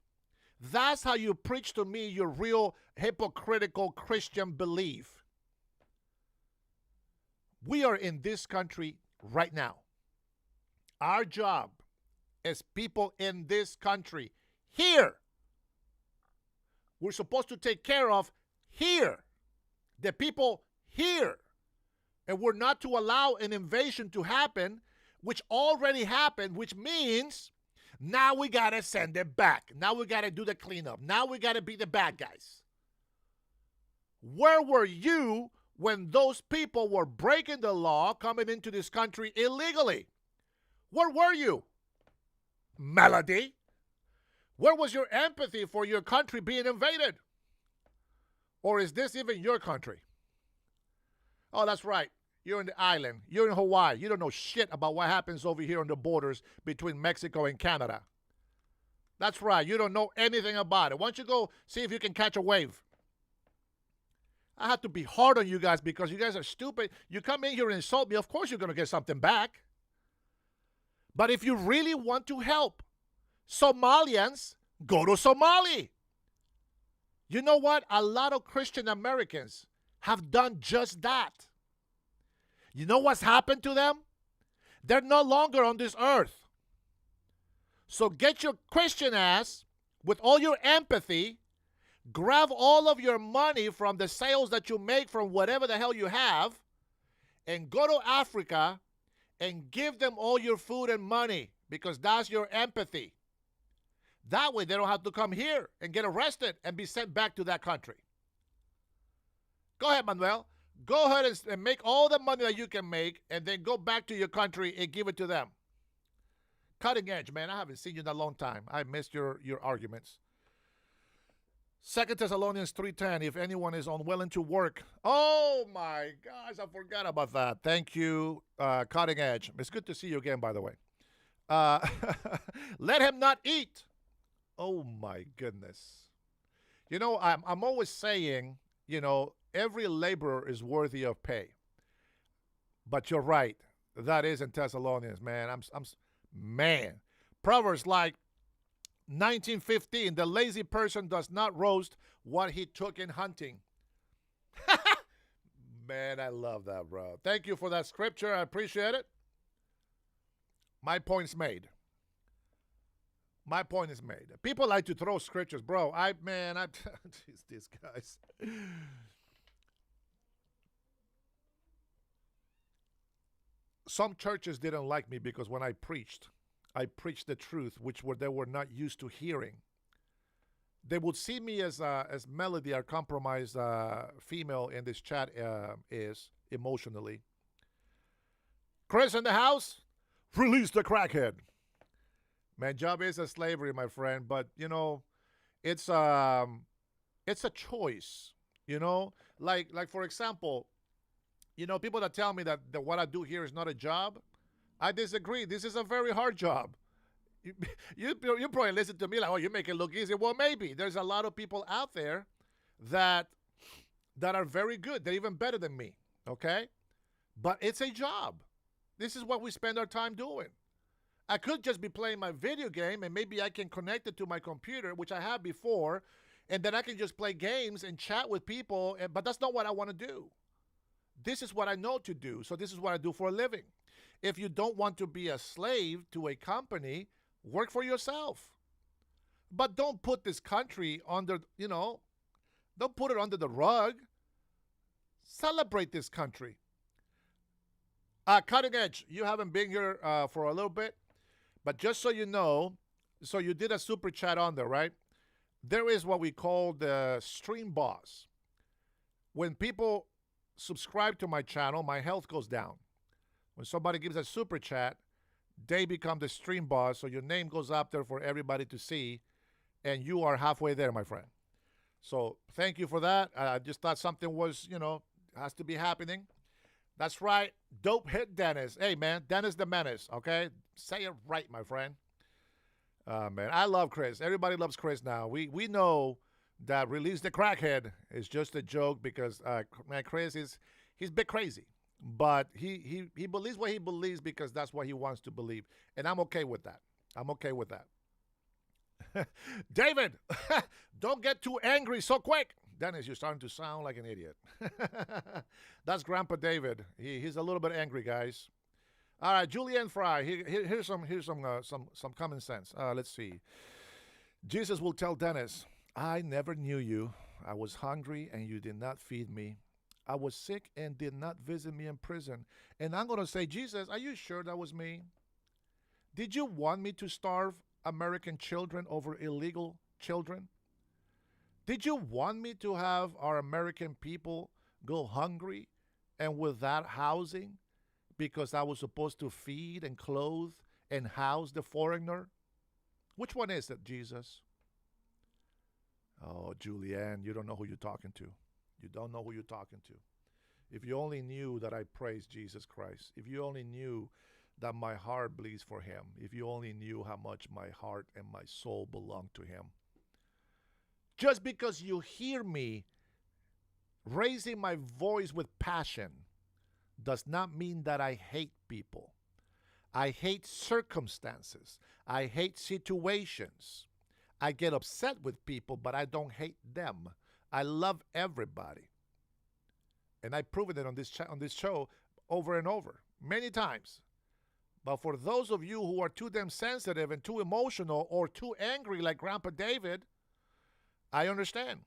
That's how you preach to me your real hypocritical Christian belief. We are in this country right now. Our job as people in this country, here, we're supposed to take care of here, the people here. And we're not to allow an invasion to happen, which already happened, which means now we got to send it back. Now we got to do the cleanup. Now we got to be the bad guys. Where were you when those people were breaking the law, coming into this country illegally? Where were you? Melody? Where was your empathy for your country being invaded? Or is this even your country? Oh, that's right. You're in the island. You're in Hawaii. You don't know shit about what happens over here on the borders between Mexico and Canada. That's right. You don't know anything about it. Why don't you go see if you can catch a wave? I have to be hard on you guys because you guys are stupid. You come in here and insult me. Of course you're going to get something back. But if you really want to help Somalians, go to Somali. You know what? A lot of Christian Americans have done just that. You know what's happened to them? They're no longer on this earth. So get your Christian ass with all your empathy, grab all of your money from the sales that you make from whatever the hell you have, and go to Africa and give them all your food and money because that's your empathy. That way they don't have to come here and get arrested and be sent back to that country. Go ahead, Manuel. Go ahead and make all the money that you can make and then go back to your country and give it to them. Cutting edge, man. I haven't seen you in a long time. I missed your arguments. 2 Thessalonians 3:10, if anyone is unwilling to work. Oh, my gosh, I forgot about that. Thank you, Cutting Edge. It's good to see you again, by the way. Let him not eat. Oh, my goodness. You know, I'm always saying, you know, every laborer is worthy of pay. But you're right. That is in Thessalonians, man. Man. Proverbs like 19:15, the lazy person does not roast what he took in hunting. Man, I love that, bro. Thank you for that scripture. I appreciate it. My point's made. My point is made. People like to throw scriptures, bro. These guys. some churches didn't like me because when I preached the truth, they were not used to hearing. They would see me as Melody, our compromised female in this chat is emotionally. Chris in the house, release the crackhead. Man, job is a slavery, my friend, but you know, it's a choice. You know, like for example, you know, people that tell me that what I do here is not a job, I disagree. This is a very hard job. You probably listen to me like, oh, you make it look easy. Well, maybe. There's a lot of people out there that are very good. They're even better than me, okay? But it's a job. This is what we spend our time doing. I could just be playing my video game, and maybe I can connect it to my computer, which I have before, and then I can just play games and chat with people, but that's not what I want to do. This is what I know to do, so this is what I do for a living. If you don't want to be a slave to a company, work for yourself. But don't put this country under, you know, don't put it under the rug. Celebrate this country. Cutting Edge, you haven't been here for a little bit, but just so you know, so you did a super chat on there, right? There is what we call the stream boss. When people subscribe to my channel, my health goes down. When somebody gives a super chat, they become the stream boss, so your name goes up there for everybody to see, and you are halfway there, my friend. So thank you for that. I just thought something was, you know, has to be happening. That's right. Dope hit Dennis. Hey, man, Dennis the Menace, okay? Say it right, my friend. Man, I love Chris. Everybody loves Chris now. We know that Release the Crackhead is just a joke because, man, Chris he's a bit crazy. But he believes what he believes because that's what he wants to believe. And I'm okay with that. I'm okay with that. David, don't get too angry so quick. Dennis, you're starting to sound like an idiot. That's Grandpa David. He's a little bit angry, guys. All right, Julianne Fry. Here's some common sense. Let's see. Jesus will tell Dennis, I never knew you. I was hungry and you did not feed me. I was sick and did not visit me in prison. And I'm going to say, Jesus, are you sure that was me? Did you want me to starve American children over illegal children? Did you want me to have our American people go hungry and without housing because I was supposed to feed and clothe and house the foreigner? Which one is it, Jesus? Oh, Julianne, you don't know who you're talking to. You don't know who you're talking to. If you only knew that I praise Jesus Christ, if you only knew that my heart bleeds for him, if you only knew how much my heart and my soul belong to him. Just because you hear me raising my voice with passion does not mean that I hate people. I hate circumstances. I hate situations. I get upset with people, but I don't hate them. I love everybody. And I've proven it on this show over and over, many times. But for those of you who are too damn sensitive and too emotional or too angry like Grandpa David, I understand.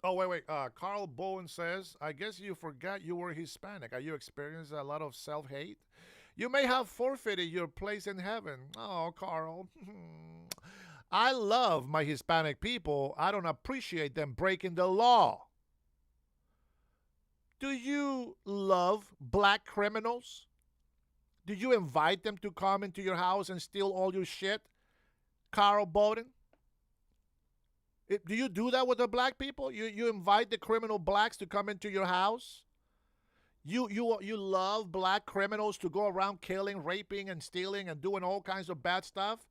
Oh, wait. Carl Bowen says, I guess you forgot you were Hispanic. Are you experiencing a lot of self-hate? You may have forfeited your place in heaven. Oh, Carl. I love my Hispanic people. I don't appreciate them breaking the law. Do you love black criminals? Do you invite them to come into your house and steal all your shit? Carl Bowden? Do you do that with the black people? You invite the criminal blacks to come into your house? You love black criminals to go around killing, raping, and stealing and doing all kinds of bad stuff?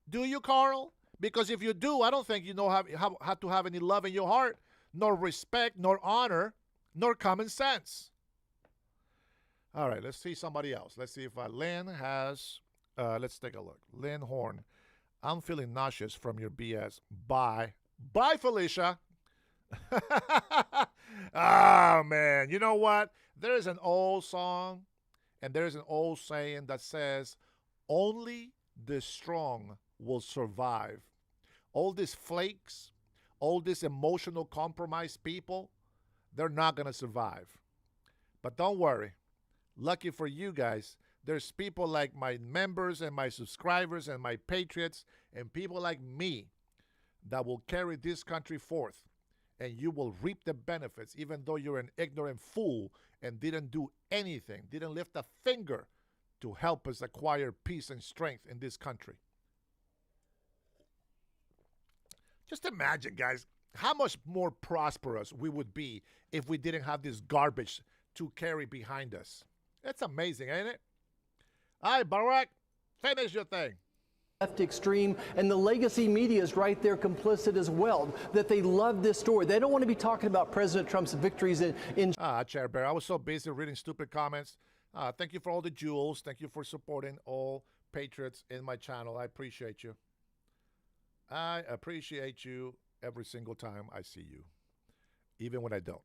Do you, Carl? Because if you do, I don't think you know how to have any love in your heart, nor respect, nor honor, nor common sense. All right, let's see somebody else. Let's see if Lynn has, let's take a look. Lynn Horn, I'm feeling nauseous from your BS. Bye. Bye, Felicia. Oh, man. You know what? There is an old song and there's an old saying that says, only the strong will survive. All these flakes, all these emotional compromised people, they're not going to survive. But don't worry. Lucky for you guys, there's people like my members and my subscribers and my patriots and people like me that will carry this country forth. And you will reap the benefits, even though you're an ignorant fool and didn't do anything, didn't lift a finger to help us acquire peace and strength in this country. Just imagine, guys, how much more prosperous we would be if we didn't have this garbage to carry behind us. It's amazing, ain't it? All right, Barack, finish your thing. Left extreme, and the legacy media is right there complicit as well, that they love this story. They don't want to be talking about President Trump's victories in Chair Bear, I was so busy reading stupid comments. Thank you for all the jewels. Thank you for supporting all patriots in my channel. I appreciate you. I appreciate you every single time I see you, even when I don't.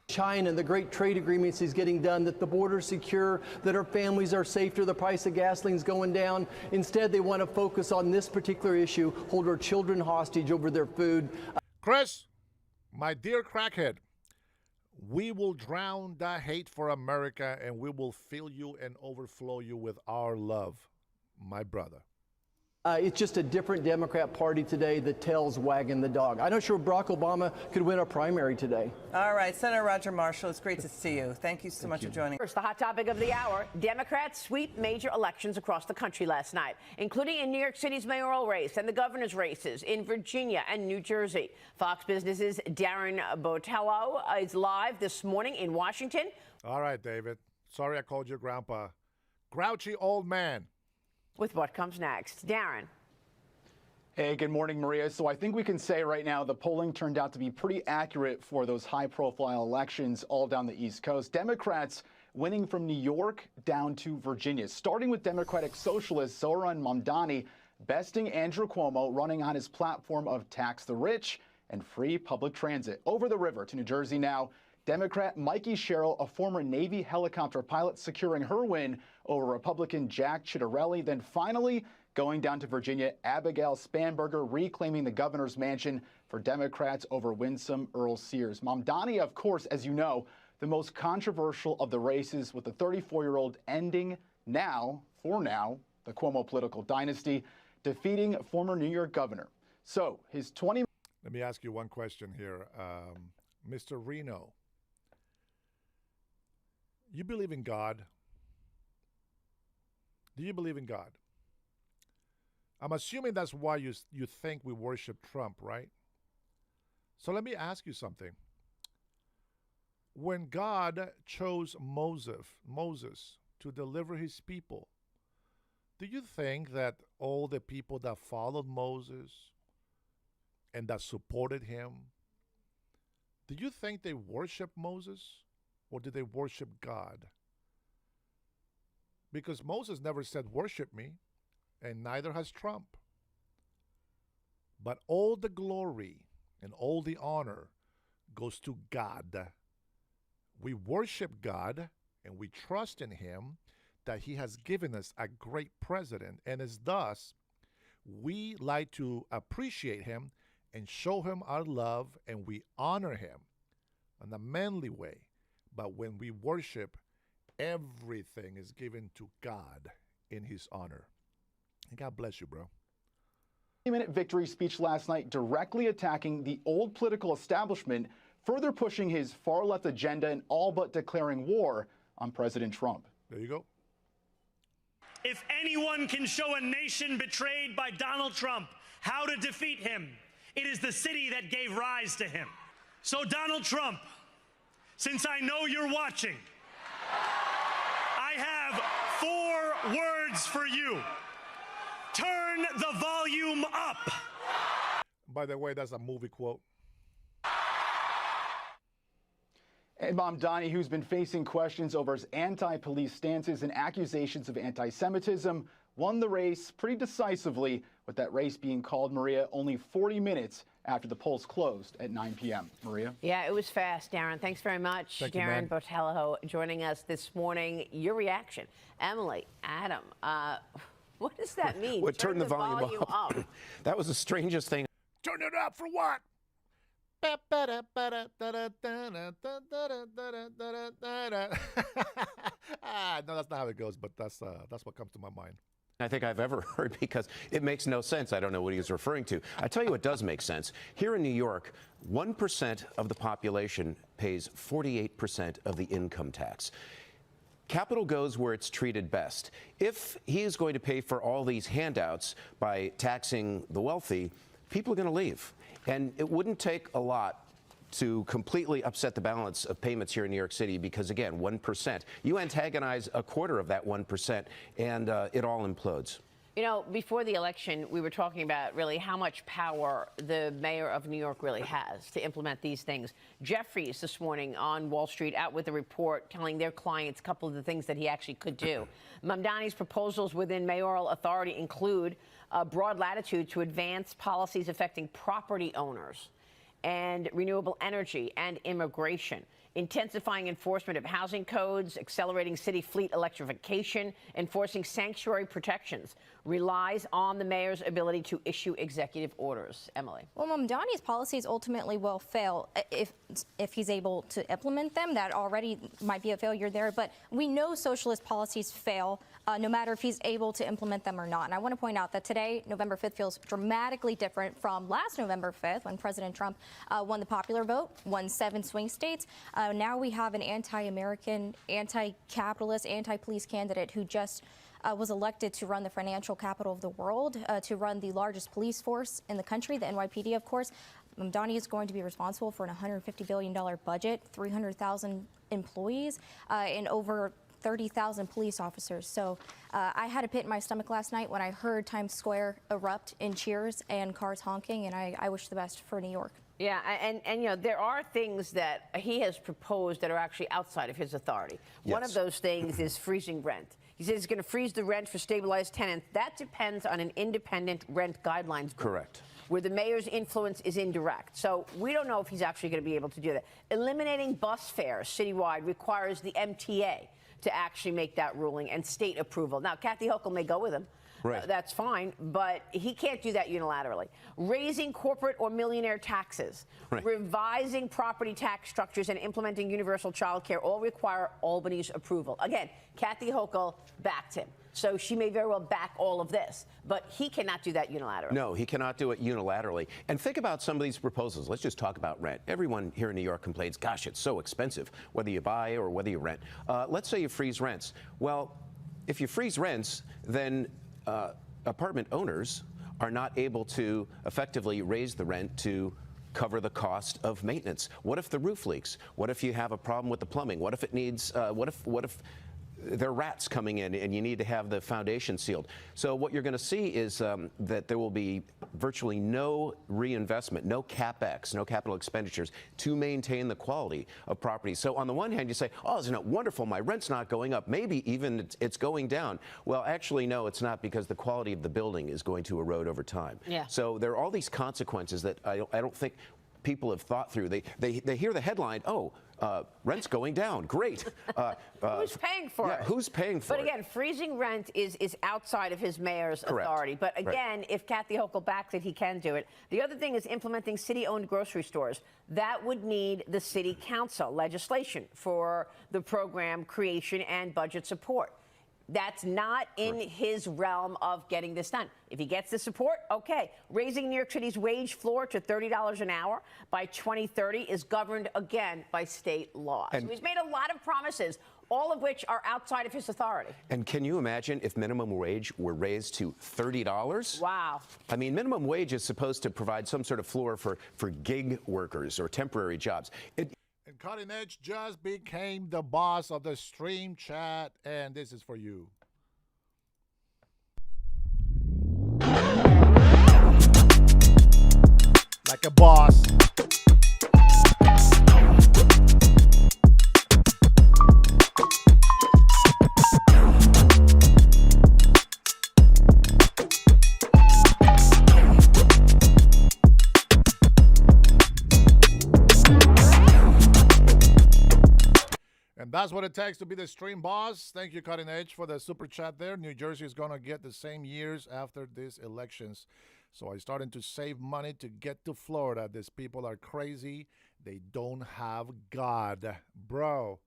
China and the great trade agreements he's getting done, that the border's secure, that our families are safer, the price of gasoline's going down. Instead, they want to focus on this particular issue, hold our children hostage over their food. Chris, my dear crackhead, we will drown the hate for America and we will fill you and overflow you with our love, my brother. It's just a different Democrat Party today. The tail's wagging the dog. I'm not sure Barack Obama could win a primary today. All right, Senator Roger Marshall, it's great to see you. Thank you so much for joining. First, the hot topic of the hour, Democrats sweep major elections across the country last night, including in New York City's mayoral race and the governor's races in Virginia and New Jersey. Fox Business's Darren Botelho is live this morning in Washington. All right, David. Sorry I called you grandpa. Grouchy old man. With what comes next. Darren. Hey, good morning, Maria. So I think we can say right now the polling turned out to be pretty accurate for those high-profile elections all down the East Coast. Democrats winning from New York down to Virginia, starting with Democratic Socialist Zoran Mamdani besting Andrew Cuomo, running on his platform of tax the rich and free public transit. Over the river to New Jersey now, Democrat Mikey Sherrill, a former Navy helicopter pilot, securing her win over Republican Jack Ciattarelli. Then finally, going down to Virginia, Abigail Spanberger reclaiming the governor's mansion for Democrats over winsome Earl Sears. Mamdani, of course, as you know, the most controversial of the races, with the 34-year-old ending now, for now, the Cuomo political dynasty, defeating former New York governor. So his 20... Let me ask you one question here. Mr. Reno, you believe in God? Do you believe in God? I'm assuming that's why you think we worship Trump, right? So let me ask you something. When God chose Moses to deliver his people, do you think that all the people that followed Moses and that supported him, do you think they worship Moses or did they worship God? Because Moses never said, worship me, and neither has Trump. But all the glory and all the honor goes to God. We worship God and we trust in him that he has given us a great president, and as thus, we like to appreciate him and show him our love, and we honor him in a manly way. But when we worship, everything is given to God in his honor. And God bless you, bro. 20-minute victory speech last night directly attacking the old political establishment, further pushing his far-left agenda and all but declaring war on President Trump. There you go. If anyone can show a nation betrayed by Donald Trump how to defeat him, it is the city that gave rise to him. So Donald Trump, since I know you're watching, I have 4 words for you. Turn the volume up. By the way, that's a movie quote. And Mamdani, who's been facing questions over his anti-police stances and accusations of anti-Semitism, won the race pretty decisively, with that race being called, Maria, only 40 minutes after the polls closed at 9 p.m. Maria? Yeah, it was fast, Darren. Thanks very much. Thank you, Darren man. Botelho joining us this morning. Your reaction. Emily, Adam, what does that mean? Well, turn the volume up. That was the strangest thing. Turn it up for what? no, that's not how it goes, but that's what comes to my mind. I think I've ever heard, because it makes no sense. I don't know what he was referring to. I tell you what does make sense. Here in New York, 1% of the population pays 48% of the income tax. Capital goes where it's treated best. If he is going to pay for all these handouts by taxing the wealthy, people are going to leave. And it wouldn't take a lot to completely upset the balance of payments here in New York City, because, again, 1%. You antagonize a quarter of that 1%, and it all implodes. You know, before the election, we were talking about really how much power the mayor of New York really has to implement these things. Jeffries this morning on Wall Street out with a report telling their clients a couple of the things that he actually could do. Mamdani's proposals within mayoral authority include a broad latitude to advance policies affecting property owners and renewable energy and immigration, intensifying enforcement of housing codes, accelerating city fleet electrification, enforcing sanctuary protections, relies on the mayor's ability to issue executive orders. Emily. Well, Mamdani's policies ultimately will fail if he's able to implement them. That already might be a failure there, but we know socialist policies fail no matter if he's able to implement them or not. And I want to point out that today, November 5th, feels dramatically different from last November 5th when President Trump won the popular vote, won 7 swing states. Now we have an anti-American, anti-capitalist, anti-police candidate who just was elected to run the financial capital of the world, to run the largest police force in the country, the NYPD, of course. Mamdani is going to be responsible for an $150 billion budget, 300,000 employees, and over 30,000 police officers. So I had a pit in my stomach last night when I heard Times Square erupt in cheers and cars honking, and I wish the best for New York. Yeah, and you know, there are things that he has proposed that are actually outside of his authority. Yes. One of those things is freezing rent. He says he's going to freeze the rent for stabilized tenants. That depends on an independent rent guidelines board. Correct. Where the mayor's influence is indirect. So we don't know if he's actually going to be able to do that. Eliminating bus fares citywide requires the MTA to actually make that ruling and state approval. Now, Kathy Hochul may go with him. Right. That's fine, but he can't do that unilaterally. Raising corporate or millionaire taxes, right, revising property tax structures, and implementing universal child care all require Albany's approval. Again, Kathy Hochul backed him, so she may very well back all of this, but he cannot do that unilaterally. No, he cannot do it unilaterally. And think about some of these proposals. Let's just talk about rent. Everyone here in New York complains, gosh, it's so expensive, whether you buy or whether you rent. Let's say you freeze rents. Well, if you freeze rents, then apartment owners are not able to effectively raise the rent to cover the cost of maintenance. What if the roof leaks? What if you have a problem with the plumbing? What if it needs, what if there are rats coming in and you need to have the foundation sealed? So what you're going to see is that there will be virtually no reinvestment, no CapEx, no capital expenditures to maintain the quality of property. So on the one hand, you say, oh, isn't it wonderful? My rent's not going up. Maybe even it's going down. Well, actually, no, it's not, because the quality of the building is going to erode over time. Yeah. So there are all these consequences that I don't think people have thought through. They hear the headline, oh, rent's going down. Great. Who's paying for it? Who's paying for it? But again, freezing rent is outside of his mayor's Correct. authority. But again, Right. if Kathy Hochul backs it, he can do it. The other thing is implementing city-owned grocery stores. That would need the city council legislation for the program creation and budget support. That's not in his realm of getting this done. If he gets the support, okay. Raising New York City's wage floor to $30 an hour by 2030 is governed, again, by state law. So he's made a lot of promises, all of which are outside of his authority. And can you imagine if minimum wage were raised to $30? Wow. I mean, minimum wage is supposed to provide some sort of floor for gig workers or temporary jobs. And Cutting Edge just became the boss of the stream chat, and this is for you. Like a boss. And that's what it takes to be the stream boss. Thank you, Cutting Edge, for the super chat there. New Jersey is going to get the same years after these elections. So I started to save money to get to Florida. These people are crazy. They don't have God. Bro,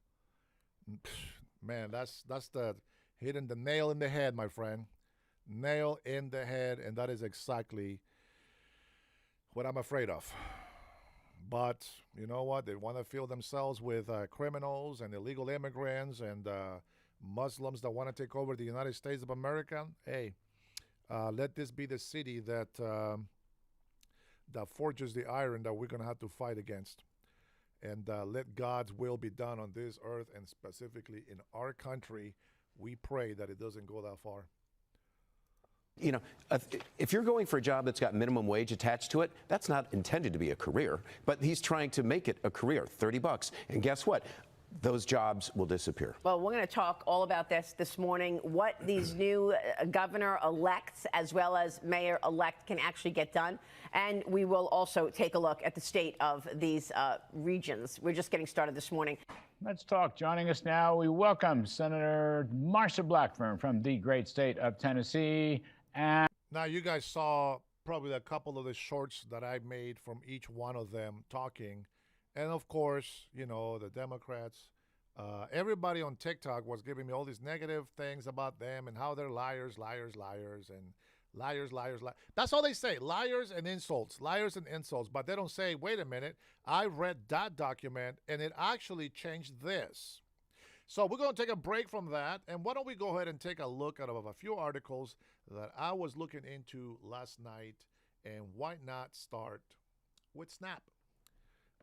Man, that's the hitting the nail in the head, my friend. Nail in the head, and that is exactly what I'm afraid of. But you know what? They want to fill themselves with criminals and illegal immigrants and Muslims that want to take over the United States of America. Hey, let this be the city that that forges the iron that we're going to have to fight against. And let God's will be done on this earth and specifically in our country. We pray that it doesn't go that far. You know, if you're going for a job that's got minimum wage attached to it, that's not intended to be a career. But he's trying to make it a career, $30. And guess what? Those jobs will disappear. Well, we're going to talk all about this morning, what these new governor-elects as well as mayor-elect can actually get done. And we will also take a look at the state of these regions. We're just getting started this morning. Let's talk. Joining us now, we welcome Senator Marsha Blackburn from the great state of Tennessee. And now you guys saw probably a couple of the shorts that I made from each one of them talking. And of course, you know, the Democrats, everybody on TikTok was giving me all these negative things about them and how they're liars, liars, liars, and liars, liars, liars. That's all they say, liars and insults, liars and insults. But they don't say, wait a minute, I read that document and it actually changed this. So we're going to take a break from that. And why don't we go ahead and take a look at a few articles that I was looking into last night. And why not start with Snap?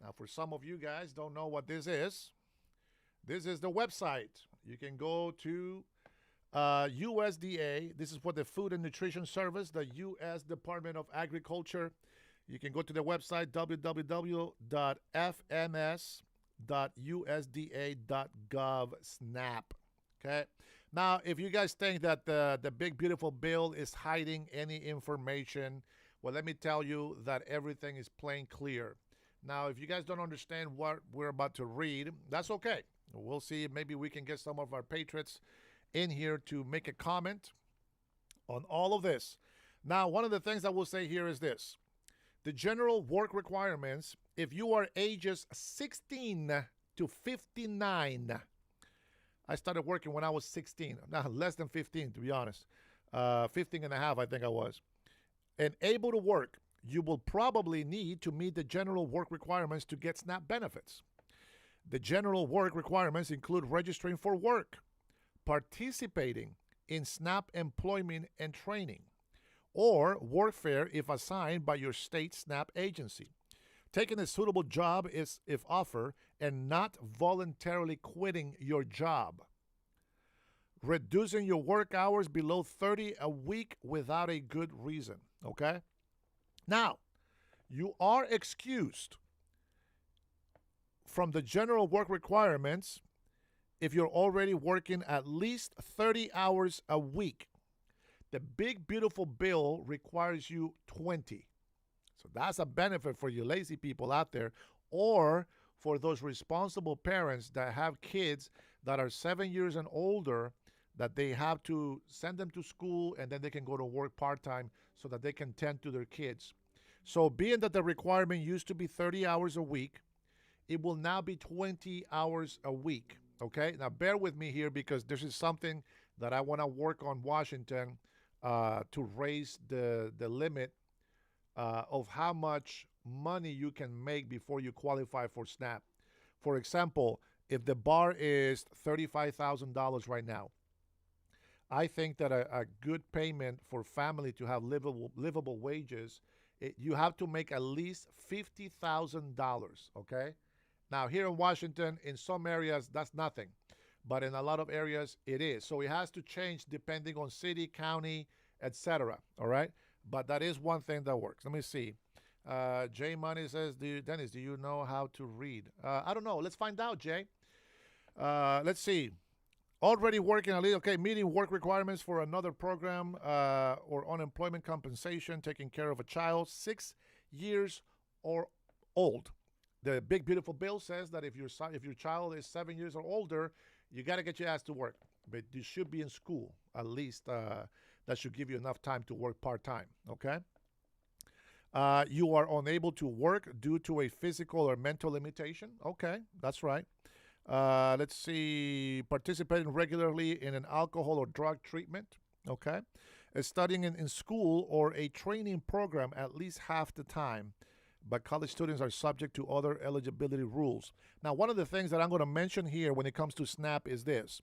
Now, for some of you guys don't know what this is the website. You can go to USDA. This is for the Food and Nutrition Service, the U.S. Department of Agriculture. You can go to the website www.fms.usda.gov SNAP. Okay. Now, if you guys think that the big, beautiful bill is hiding any information, well, let me tell you that everything is plain clear. Now, if you guys don't understand what we're about to read, that's okay. We'll see. Maybe we can get some of our patriots in here to make a comment on all of this. Now, one of the things I will say here is this. The general work requirements, if you are ages 16 to 59, I started working when I was 16. Now, less than 15, to be honest. 15 and a half, I think I was. And able to work, you will probably need to meet the general work requirements to get SNAP benefits. The general work requirements include registering for work, participating in SNAP employment and training, or workfare if assigned by your state SNAP agency, taking a suitable job if offered, and not voluntarily quitting your job, reducing your work hours below 30 a week without a good reason, okay? Now, you are excused from the general work requirements if you're already working at least 30 hours a week. The big, beautiful bill requires you 20. So that's a benefit for you lazy people out there, or for those responsible parents that have kids that are 7 years and older, that they have to send them to school and then they can go to work part-time so that they can tend to their kids. So being that the requirement used to be 30 hours a week, it will now be 20 hours a week, okay? Now, bear with me here because this is something that I want to work on Washington to raise the limit of how much money you can make before you qualify for SNAP. For example, if the bar is $35,000 right now, I think that a good payment for family to have livable wages, you have to make at least $50,000, okay? Now, here in Washington, in some areas, that's nothing. But in a lot of areas, it is. So it has to change depending on city, county, etc. All right? But that is one thing that works. Let me see. Jay Money says, Dennis, do you know how to read? I don't know. Let's find out, Jay. Let's see. Already working a little, okay, meeting work requirements for another program or unemployment compensation, taking care of a child 6 years or old. The big, beautiful bill says that if your child is 7 years or older, you got to get your ass to work. But you should be in school, at least. That should give you enough time to work part-time, okay? You are unable to work due to a physical or mental limitation. Okay, that's right. Let's see, participating regularly in an alcohol or drug treatment, okay? Studying in school or a training program at least half the time, but college students are subject to other eligibility rules. Now, one of the things that I'm going to mention here when it comes to SNAP is this.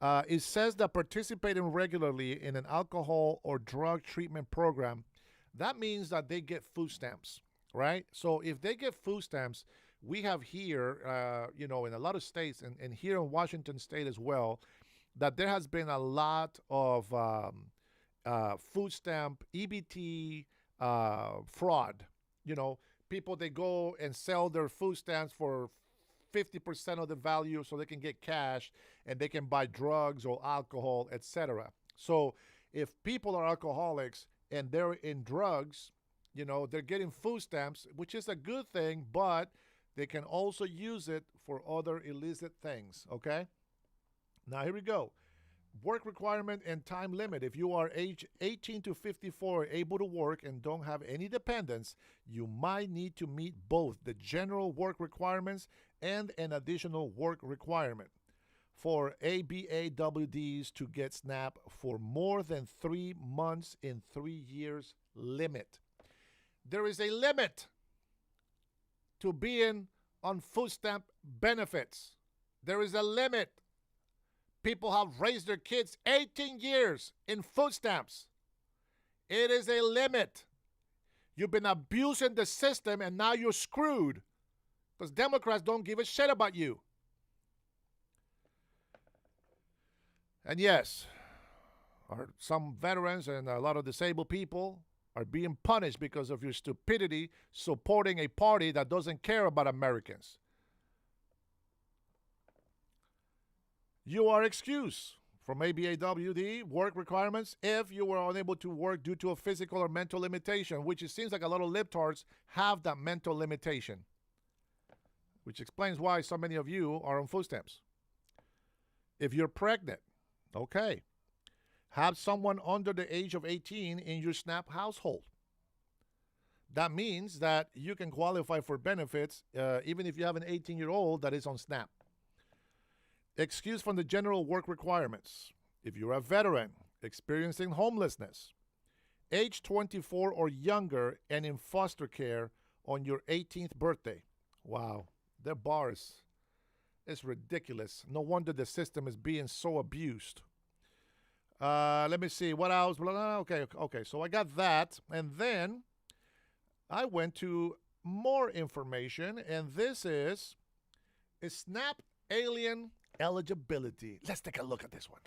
It says that participating regularly in an alcohol or drug treatment program, that means that they get food stamps, right? So if they get food stamps, we have here, in a lot of states, and here in Washington State as well, that there has been a lot of food stamp, EBT fraud. People, they go and sell their food stamps for 50% of the value so they can get cash and they can buy drugs or alcohol, etc. So if people are alcoholics and they're in drugs, they're getting food stamps, which is a good thing, but they can also use it for other illicit things, okay? Now, here we go. Work requirement and time limit. If you are age 18 to 54, able to work and don't have any dependents, you might need to meet both the general work requirements and an additional work requirement. For ABAWDs to get SNAP for more than 3 months in 3 years limit. There is a limit to being on food stamp benefits. There is a limit. People have raised their kids 18 years in food stamps. It is a limit. You've been abusing the system and now you're screwed because Democrats don't give a shit about you. And yes, some veterans and a lot of disabled people are being punished because of your stupidity supporting a party that doesn't care about Americans. You are excused from ABAWD work requirements if you were unable to work due to a physical or mental limitation, which it seems like a lot of libtards have that mental limitation, which explains why so many of you are on food stamps. If you're pregnant, okay, have someone under the age of 18 in your SNAP household. That means that you can qualify for benefits even if you have an 18-year-old that is on SNAP. Excuse from the general work requirements. If you're a veteran experiencing homelessness, age 24 or younger and in foster care on your 18th birthday. Wow, their bar is ridiculous. No wonder the system is being so abused. Let me see, what else? Okay, so I got that. And then I went to more information, and this is SNAP alien eligibility. Let's take a look at this one.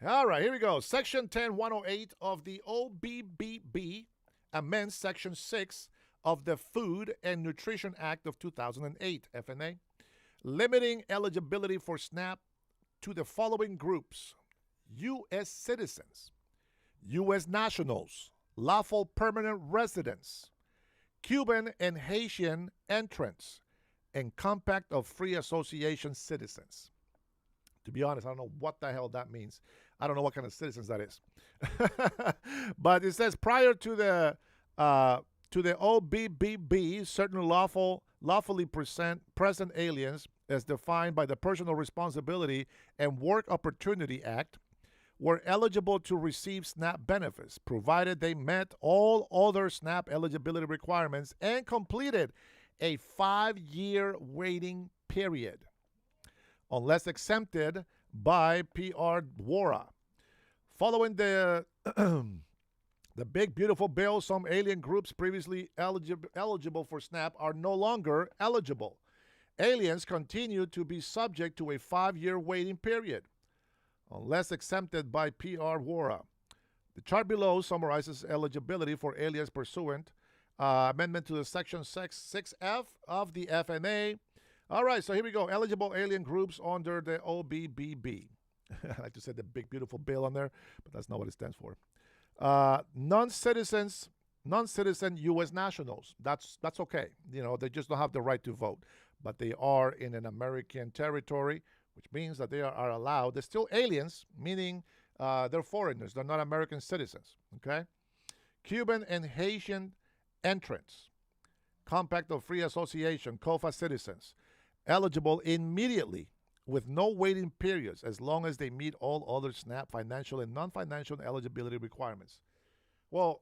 All right, here we go. Section 10108 of the OBBB amends Section 6 of the Food and Nutrition Act of 2008, FNA, limiting eligibility for SNAP to the following groups: U.S. citizens, U.S. nationals, lawful permanent residents, Cuban and Haitian entrants, and Compact of Free Association citizens. To be honest, I don't know what the hell that means. I don't know what kind of citizens that is. But it says prior to the OBBB, certain lawfully present aliens, as defined by the Personal Responsibility and Work Opportunity Act, were eligible to receive SNAP benefits, provided they met all other SNAP eligibility requirements and completed a 5-year waiting period, unless exempted by PR WORA. Following the the big beautiful bill, some alien groups previously eligible for SNAP are no longer eligible. Aliens continue to be subject to a 5-year waiting period, unless exempted by PR WORA. The chart below summarizes eligibility for aliens pursuant amendment to the Section 6F of the FNA. All right, so here we go. Eligible alien groups under the OBBB. I like to say the big, beautiful bill on there, but that's not what it stands for. Non-citizen U.S. nationals. That's okay. They just don't have the right to vote, but they are in an American territory, which means that they are allowed. They're still aliens, meaning they're foreigners. They're not American citizens, okay? Cuban and Haitian entrants, Compact of Free Association, COFA citizens, eligible immediately with no waiting periods as long as they meet all other SNAP financial and non-financial eligibility requirements. Well,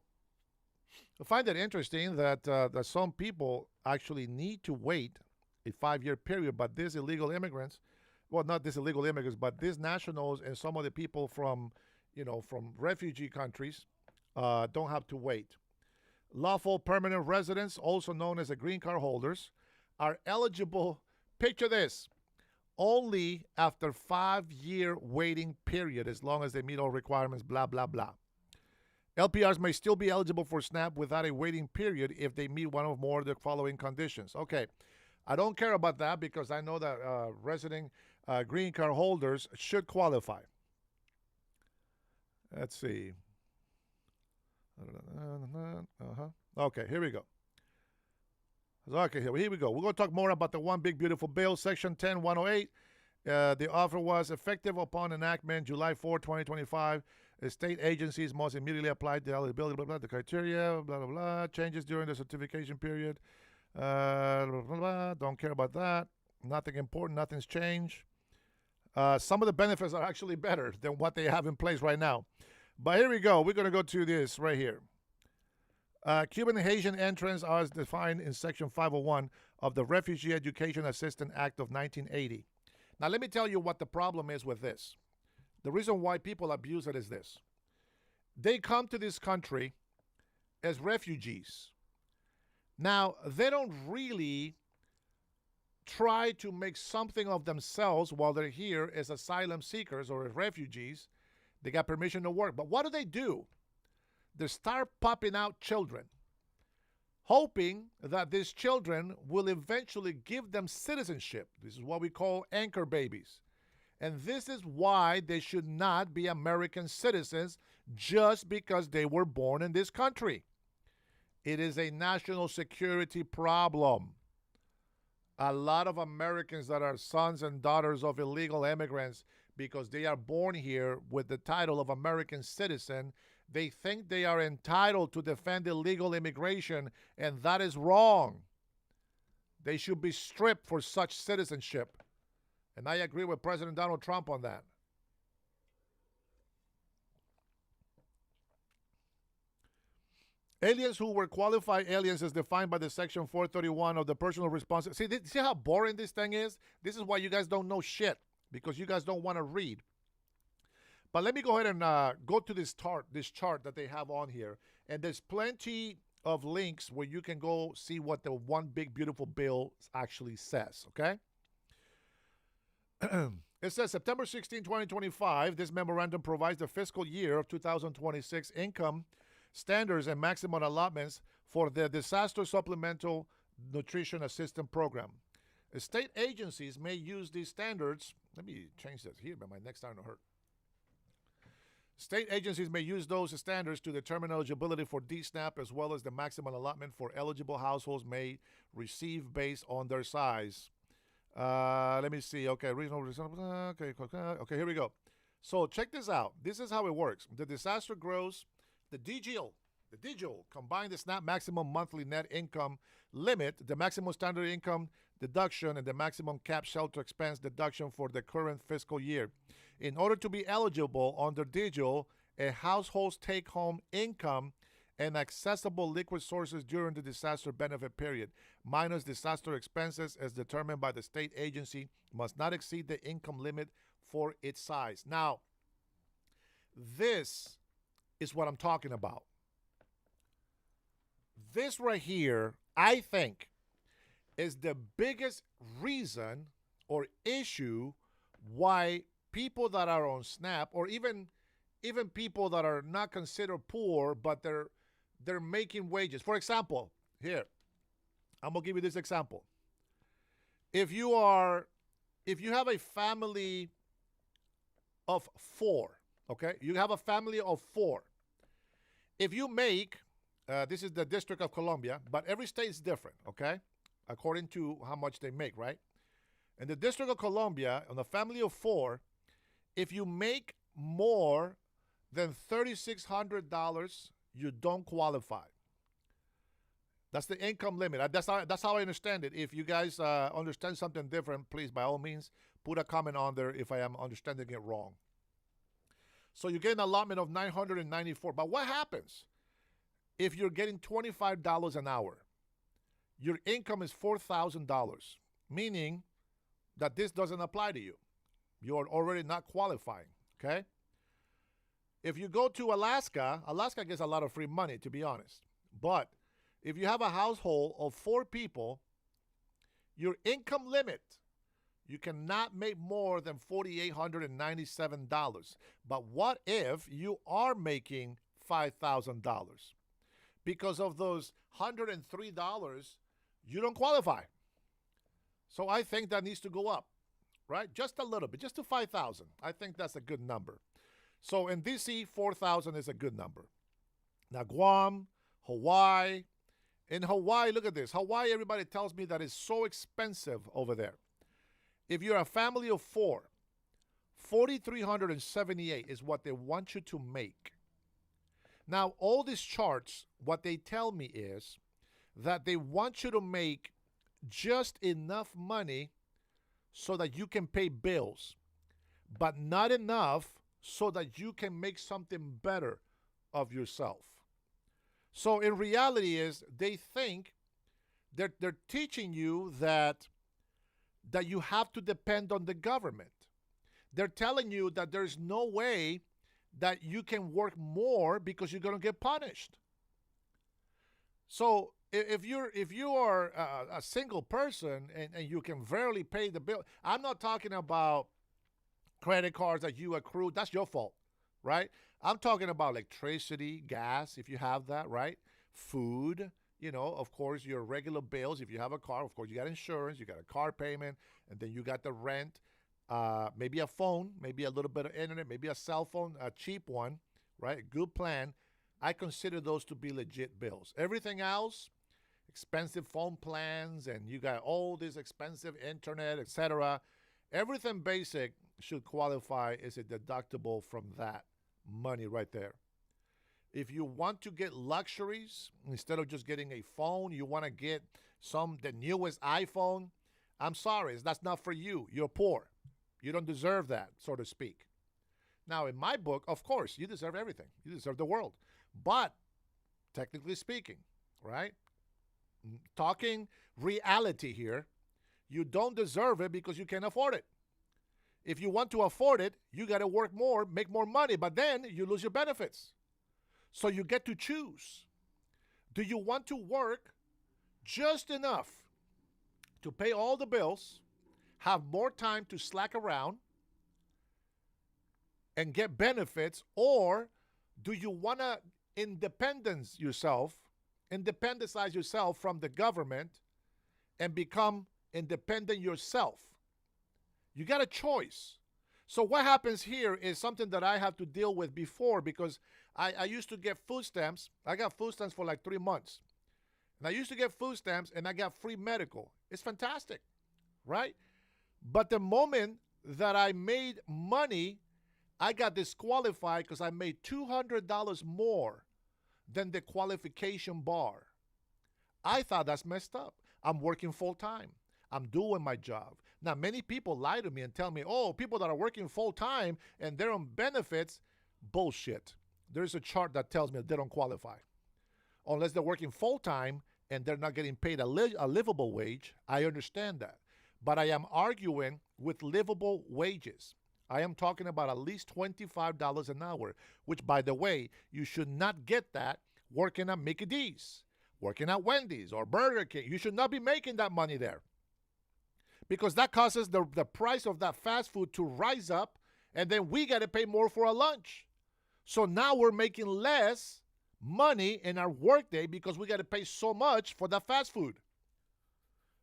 I find it interesting that, that some people actually need to wait a 5-year period, but these illegal immigrants, well, not these illegal immigrants, but these nationals and some of the people from, from refugee countries don't have to wait. Lawful permanent residents, also known as the green card holders, are eligible, picture this, only after 5-year waiting period as long as they meet all requirements, blah, blah, blah. LPRs may still be eligible for SNAP without a waiting period if they meet one or more of the following conditions. Okay, I don't care about that because I know that resident green card holders should qualify. Let's see. Okay, here we go. Okay, here we go. We're going to talk more about the one big beautiful bill, Section 10108. The offer was effective upon enactment July 4, 2025. State agencies must immediately apply the eligibility, blah, blah, the criteria, blah, blah, blah. Changes during the certification period. Blah, blah, blah. Don't care about that. Nothing important. Nothing's changed. Some of the benefits are actually better than what they have in place right now. But here we go. We're going to go to this right here. Cuban and Haitian entrants are as defined in Section 501 of the Refugee Education Assistance Act of 1980. Now, let me tell you what the problem is with this. The reason why people abuse it is this. They come to this country as refugees. Now, they don't really try to make something of themselves while they're here as asylum seekers or as refugees. They got permission to work. But what do? They start popping out children, hoping that these children will eventually give them citizenship. This is what we call anchor babies. And this is why they should not be American citizens just because they were born in this country. It is a national security problem. A lot of Americans that are sons and daughters of illegal immigrants, because they are born here with the title of American citizen, they think they are entitled to defend illegal immigration, and that is wrong. They should be stripped for such citizenship. And I agree with President Donald Trump on that. Aliens who were qualified aliens as defined by the Section 431 of the personal responsibility. See how boring this thing is? This is why you guys don't know shit, because you guys don't want to read. But let me go ahead and go to this chart that they have on here. And there's plenty of links where you can go see what the one big beautiful bill actually says, okay? It says September 16, 2025, this memorandum provides the fiscal year of 2026 income standards and maximum allotments for the Disaster Supplemental Nutrition Assistance Program. State agencies may use these standards. Let me change this here, but my neck's starting to hurt. State agencies may use those standards to determine eligibility for DSNAP, as well as the maximum allotment for eligible households may receive based on their size. Let me see. Okay, reasonable. Okay, here we go. So check this out. This is how it works. The disaster grows. The DGL combine the SNAP maximum monthly net income limit, the maximum standard income deduction, and the maximum cap shelter expense deduction for the current fiscal year. In order to be eligible under DGL, a household's take-home income and accessible liquid sources during the disaster benefit period, minus disaster expenses as determined by the state agency, must not exceed the income limit for its size. Now, this is what I'm talking about. This right here, I think, is the biggest reason or issue why people that are on SNAP, or even people that are not considered poor, but they're making wages. For example, here, I'm gonna give you this example. If you have a family of 4, okay? You have a family of 4. If you make, this is the District of Columbia, but every state is different, okay? According to how much they make, right? In the District of Columbia, on a family of 4, if you make more than $3,600, you don't qualify. That's the income limit. That's how I understand it. If you guys understand something different, please, by all means, put a comment on there if I am understanding it wrong. So you get an allotment of $994. But what happens if you're getting $25 an hour? Your income is $4,000, meaning that this doesn't apply to you. You are already not qualifying, okay? If you go to Alaska, Alaska gets a lot of free money, to be honest. But if you have a household of 4 people, your income limit, you cannot make more than $4,897. But what if you are making $5,000? Because of those $103, you don't qualify. So I think that needs to go up, right? Just a little bit, just to 5,000. I think that's a good number. So in DC, 4,000 is a good number. Now Guam, Hawaii. In Hawaii, look at this. Hawaii, everybody tells me that it's so expensive over there. If you're a family of 4, $4,378 is what they want you to make. Now, all these charts, what they tell me is that they want you to make just enough money so that you can pay bills, but not enough so that you can make something better of yourself. So in reality is they think they're teaching you that you have to depend on the government. They're telling you that there's no way that you can work more because you're going to get punished. So if you are a single person and you can barely pay the bill, I'm not talking about credit cards that you accrue. That's your fault, right? I'm talking about electricity, gas, if you have that, right? Food, of course, your regular bills. If you have a car, of course, you got insurance, you got a car payment, and then you got the rent, maybe a phone, maybe a little bit of internet, maybe a cell phone, a cheap one, right? Good plan. I consider those to be legit bills. Everything else, expensive phone plans, and you got all this expensive internet, etc. Everything basic should qualify as a deductible from that money right there. If you want to get luxuries, instead of just getting a phone, you want to get the newest iPhone, I'm sorry, that's not for you. You're poor. You don't deserve that, so to speak. Now, in my book, of course, you deserve everything. You deserve the world. But, technically speaking, right? Talking reality here, you don't deserve it because you can't afford it. If you want to afford it, you got to work more, make more money, but then you lose your benefits. So you get to choose. Do you want to work just enough to pay all the bills, have more time to slack around, and get benefits, or do you want to independize yourself from the government and become independent yourself? You got a choice. So what happens here is something that I have to deal with before, because I used to get food stamps. I got food stamps for like 3 months. And I used to get food stamps and I got free medical. It's fantastic, right? But the moment that I made money, I got disqualified because I made $200 more than the qualification bar. I thought that's messed up. I'm working full time. I'm doing my job. Now, many people lie to me and tell me, oh, people that are working full time and they're on benefits, bullshit. There's a chart that tells me they don't qualify. Unless they're working full time and they're not getting paid a livable wage, I understand that. But I am arguing with livable wages. I am talking about at least $25 an hour, which, by the way, you should not get that working at Mickey D's, working at Wendy's or Burger King. You should not be making that money there, because that causes the price of that fast food to rise up, and then we got to pay more for our lunch. So now we're making less money in our workday because we got to pay so much for that fast food.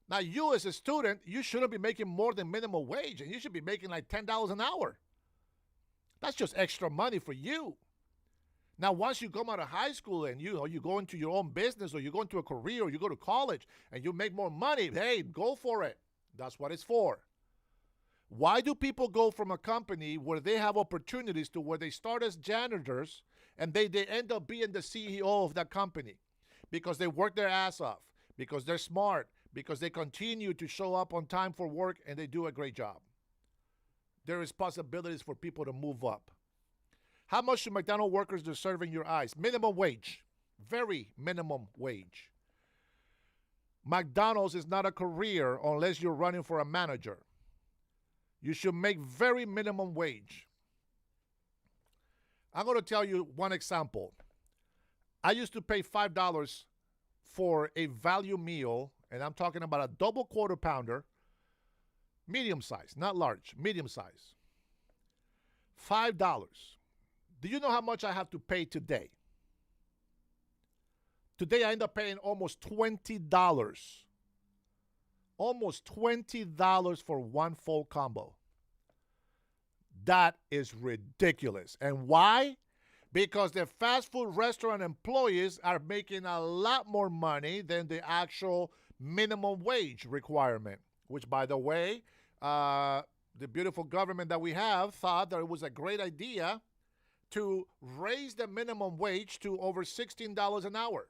Now, you as a student, you shouldn't be making more than minimum wage, and you should be making like $10 an hour. That's just extra money for you. Now, once you come out of high school and you go into your own business, or you go into a career, or you go to college and you make more money, hey, go for it. That's what it's for. Why do people go from a company where they have opportunities to where they start as janitors and they end up being the CEO of that company? because they work their ass off, because they're smart, because they continue to show up on time for work and they do a great job. There is possibilities for people to move up. How much do McDonald's workers deserve in your eyes? Minimum wage. Very minimum wage. McDonald's is not a career unless you're running for a manager. You should make very minimum wage. I'm going to tell you one example. I used to pay $5 for a value meal, and I'm talking about a double quarter pounder, medium size, not large, medium size. $5. Do you know how much I have to pay today? Today I end up paying almost $20. Almost $20 for one full combo. That is ridiculous. And why? Because the fast food restaurant employees are making a lot more money than the actual minimum wage requirement, which, by the way, the beautiful government that we have thought that it was a great idea to raise the minimum wage to over $16 an hour.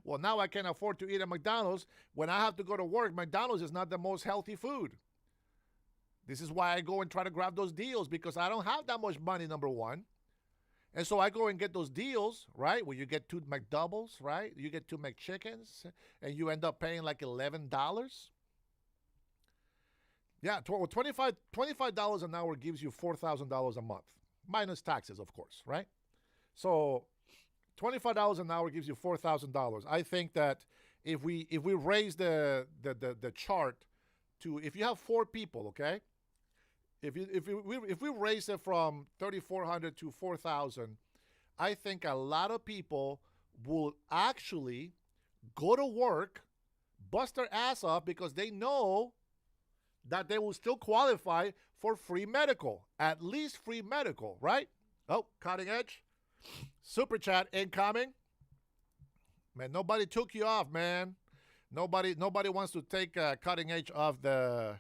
Well, now I can afford to eat at McDonald's. When I have to go to work, McDonald's is not the most healthy food. This is why I go and try to grab those deals, because I don't have that much money, number one. And so I go and get those deals, right, where you get 2 McDoubles, right? You get 2 McChickens, and you end up paying like $11. Yeah, $25 an hour gives you $4,000 a month, minus taxes, of course, right? So $25 an hour gives you $4,000. I think that if we raise the chart to, if you have 4 people, okay, if we raise it from 3,400 to 4,000, I think a lot of people will actually go to work, bust their ass off, because they know that they will still qualify for free medical, at least free medical, right? Oh, cutting edge. Super chat incoming. Man, nobody took you off, man. Nobody wants to take cutting edge of the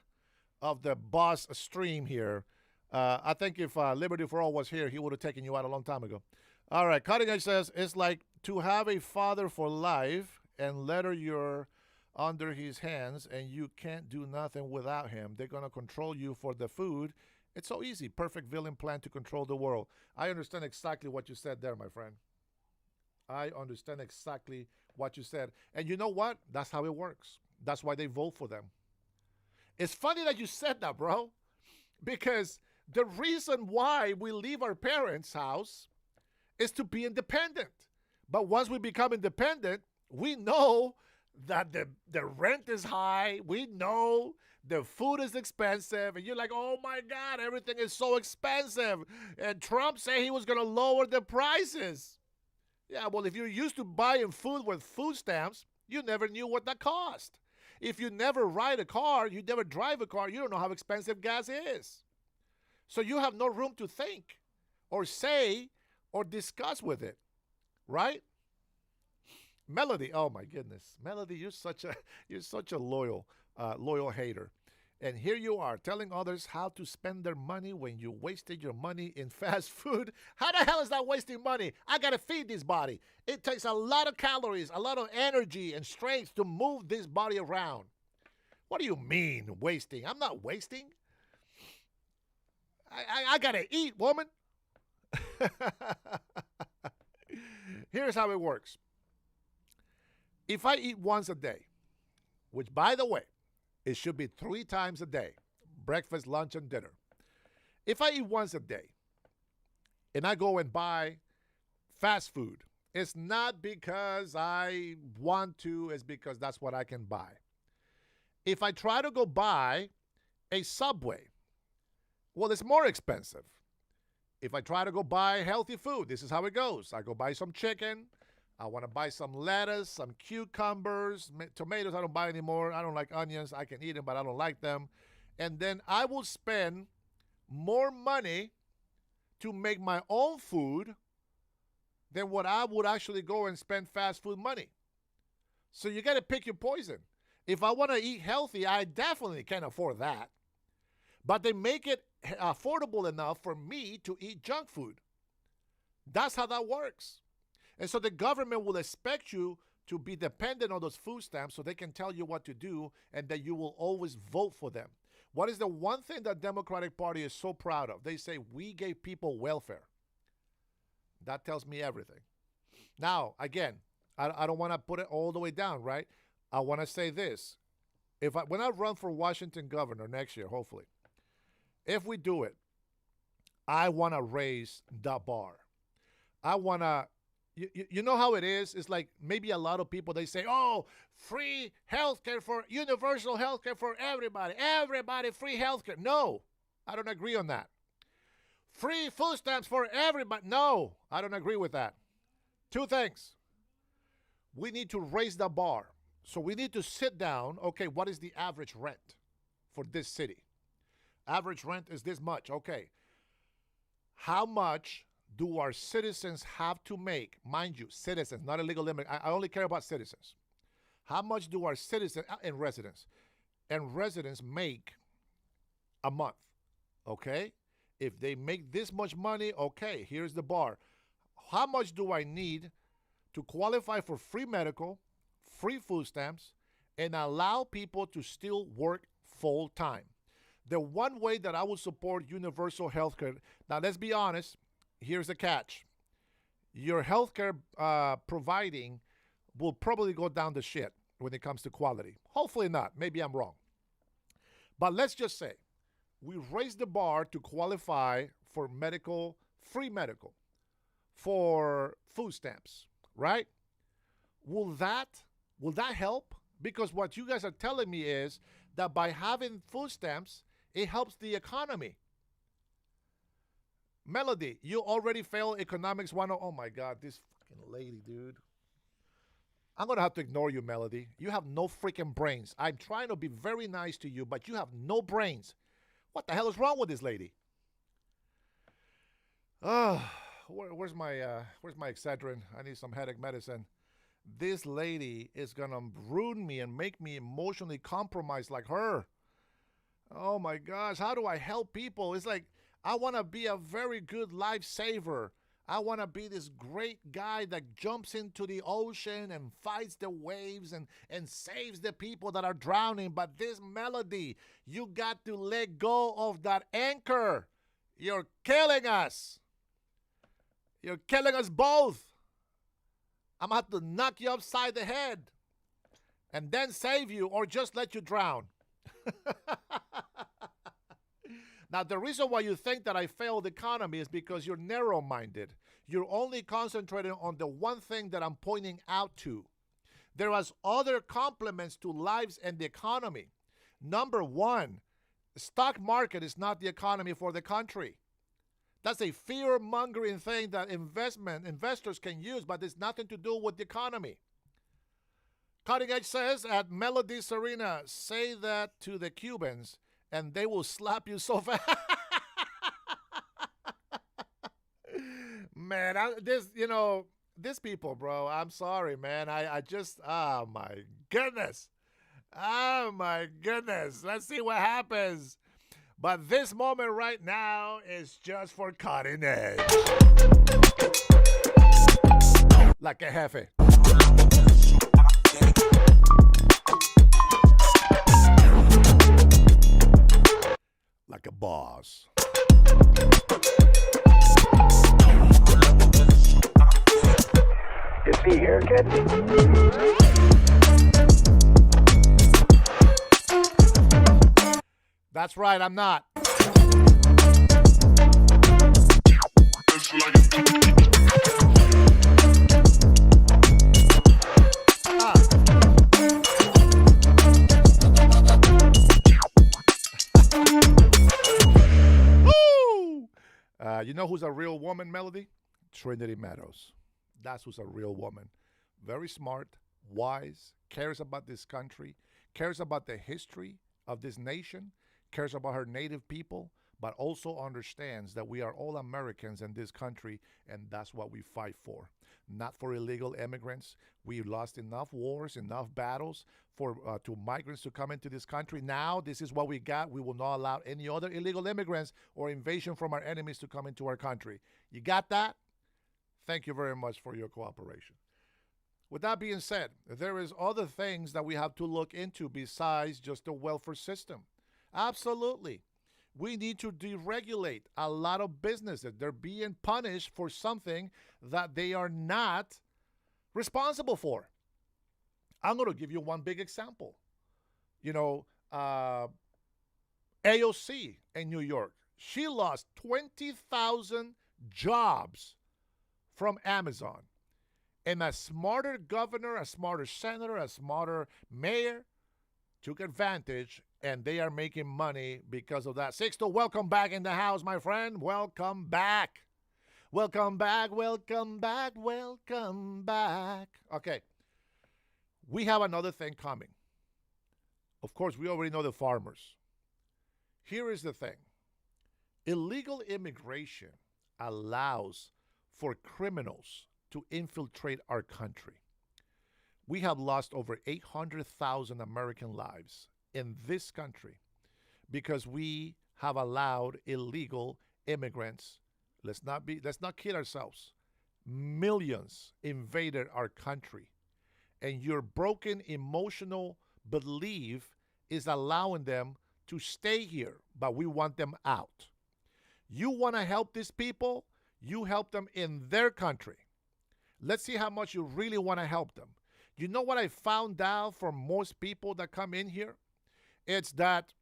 boss stream here. I think if Liberty for All was here, he would have taken you out a long time ago. All right, cutting edge says it's like to have a father for life and later you're under his hands and you can't do nothing without him. They're gonna control you for the food. It's so easy. Perfect villain plan to control the world. I understand exactly what you said there, my friend. I understand exactly what you said. And you know what? That's how it works. That's why they vote for them. It's funny that you said that, bro, because the reason why we leave our parents' house is to be independent. But once we become independent, we know that the rent is high. We know the food is expensive. And you're like, oh, my God, everything is so expensive. And Trump said he was going to lower the prices. Yeah, well, if you're used to buying food with food stamps, you never knew what that cost. If you never ride a car, you never drive a car, you don't know how expensive gas is. So you have no room to think or say or discuss with it, right? Melody, oh my goodness. Melody, you're such a loyal hater. And here you are telling others how to spend their money when you wasted your money in fast food. How the hell is that wasting money? I got to feed this body. It takes a lot of calories, a lot of energy and strength to move this body around. What do you mean wasting? I'm not wasting. I got to eat, woman. Here's how it works. If I eat once a day, which, by the way, it should be 3 times a day, breakfast, lunch, and dinner. If I eat once a day and I go and buy fast food, it's not because I want to, it's because that's what I can buy. If I try to go buy a Subway, well, it's more expensive. If I try to go buy healthy food, this is how it goes. I go buy some chicken. I want to buy some lettuce, some cucumbers, tomatoes I don't buy anymore. I don't like onions. I can eat them, but I don't like them. And then I will spend more money to make my own food than what I would actually go and spend fast food money. So you got to pick your poison. If I want to eat healthy, I definitely can't afford that. But they make it affordable enough for me to eat junk food. That's how that works. And so the government will expect you to be dependent on those food stamps so they can tell you what to do and that you will always vote for them. What is the one thing that Democratic Party is so proud of? They say, we gave people welfare. That tells me everything. Now, again, I don't want to put it all the way down, right? I want to say this. When I run for Washington governor next year, hopefully, if we do it, I want to raise the bar. I want to, you know how it is? It's like maybe a lot of people, they say, oh, free healthcare universal healthcare for everybody. Everybody, free healthcare. No, I don't agree on that. Free food stamps for everybody. No, I don't agree with that. Two things. We need to raise the bar. So we need to sit down. Okay, what is the average rent for this city? Average rent is this much. Okay. How much do our citizens have to make? Mind you, citizens, not illegal immigrants. I only care about citizens. How much do our citizens and residents make a month? Okay. If they make this much money, okay, here's the bar. How much do I need to qualify for free medical, free food stamps, and allow people to still work full time? The one way that I would support universal health care, now let's be honest, here's the catch. Your health care providing will probably go down the shit when it comes to quality. Hopefully not. Maybe I'm wrong. But let's just say we raise the bar to qualify for medical, free medical, for food stamps, right? Will that help? Because what you guys are telling me is that by having food stamps, it helps the economy. Melody, you already failed economics 101. Oh my God, this fucking lady, dude. I'm going to have to ignore you, Melody. You have no freaking brains. I'm trying to be very nice to you, but you have no brains. What the hell is wrong with this lady? Where's my Excedrin? I need some headache medicine. This lady is going to ruin me and make me emotionally compromised like her. Oh my gosh, how do I help people? It's like, I want to be a very good lifesaver. I want to be this great guy that jumps into the ocean and fights the waves and saves the people that are drowning. But this Melody, you got to let go of that anchor. You're killing us. You're killing us both. I'm going to have to knock you upside the head and then save you or just let you drown. Now, the reason why you think that I failed the economy is because you're narrow-minded. You're only concentrating on the one thing that I'm pointing out to. There are other complements to lives and the economy. Number one, the stock market is not the economy for the country. That's a fear-mongering thing that investors can use, but it's nothing to do with the economy. Cutting Edge says at Melody Serena, say that to the Cubans, and they will slap you so fast. Man, this people, bro, I'm sorry, man. I just, oh my goodness. Oh my goodness. Let's see what happens. But this moment right now is just for Cutting Edge. Like a jefe. Like a boss. Is he here, kid? That's right, I'm not. You know who's a real woman, Melody? Trinity Meadows. That's who's a real woman. Very smart, wise, cares about this country, cares about the history of this nation, cares about her native people, but also understands that we are all Americans in this country, and that's what we fight for. Not for illegal immigrants. We lost enough wars, enough battles for to migrants to come into this country. Now, this is what we got. We will not allow any other illegal immigrants or invasion from our enemies to come into our country. You got that? thank you very much for your cooperation. With that being said, there is other things that we have to look into besides just the welfare system. Absolutely. We need to deregulate a lot of businesses. They're being punished for something that they are not responsible for. I'm going to give you one big example. You know, AOC in New York, she lost 20,000 jobs from Amazon. And a smarter governor, a smarter senator, a smarter mayor took advantage, and they are making money because of that. Sixto, welcome back in the house, my friend. Welcome back. Welcome back, welcome back, welcome back. Okay. We have another thing coming. Of course, we already know the farmers. Here is the thing. Illegal immigration allows for criminals to infiltrate our country. We have lost over 800,000 American lives in this country because we have allowed illegal immigrants. Let's not kid ourselves. Millions invaded our country, and your broken emotional belief is allowing them to stay here, but we want them out. You want to help these people? You help them in their country. Let's see how much you really want to help them. You know what I found out from most people that come in here? It's that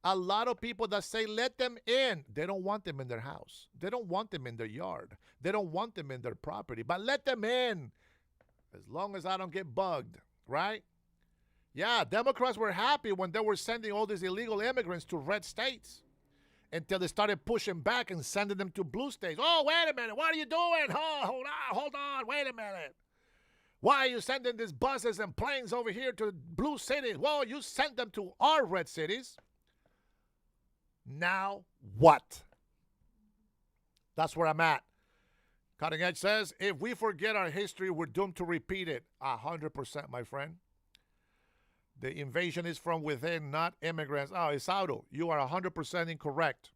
a lot of people that say, let them in, they don't want them in their house. They don't want them in their yard. They don't want them in their property, but let them in as long as I don't get bugged, right? Yeah, Democrats were happy when they were sending all these illegal immigrants to red states until they started pushing back and sending them to blue states. Oh, wait a minute. What are you doing? Oh, hold on. Wait a minute. Why are you sending these buses and planes over here to blue cities? Well, you sent them to our red cities. Now what? That's where I'm at. Cutting Edge says, if we forget our history, we're doomed to repeat it. 100%, my friend. The invasion is from within, not immigrants. Oh, Isauro, you are 100% incorrect.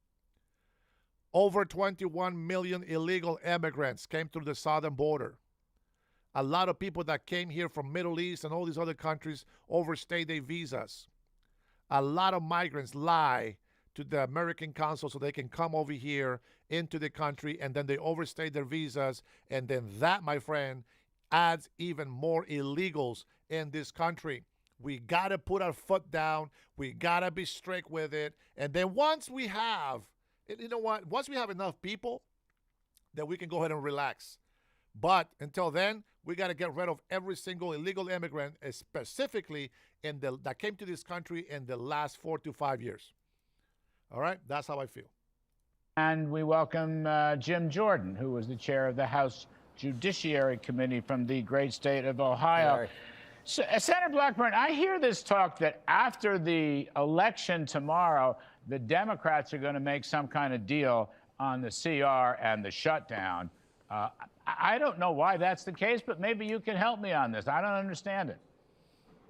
Over 21 million illegal immigrants came through the southern border. A lot of people that came here from Middle East and all these other countries overstayed their visas. A lot of migrants lie to the American consul so they can come over here into the country, and then they overstay their visas, and then that, my friend, adds even more illegals in this country. We got to put our foot down. We got to be strict with it. And then once we have, you know what, once we have enough people, then we can go ahead and relax. But until then, we got to get rid of every single illegal immigrant, specifically that came to this country in the last 4 to 5 years. All right? That's how I feel. And we welcome Jim Jordan, who was the chair of the House Judiciary Committee from the great state of Ohio. So, Senator Blackburn, I hear this talk that after the election tomorrow, the Democrats are going to make some kind of deal on the CR and the shutdown. I don't know why that's the case, but maybe you can help me on this. I don't understand it.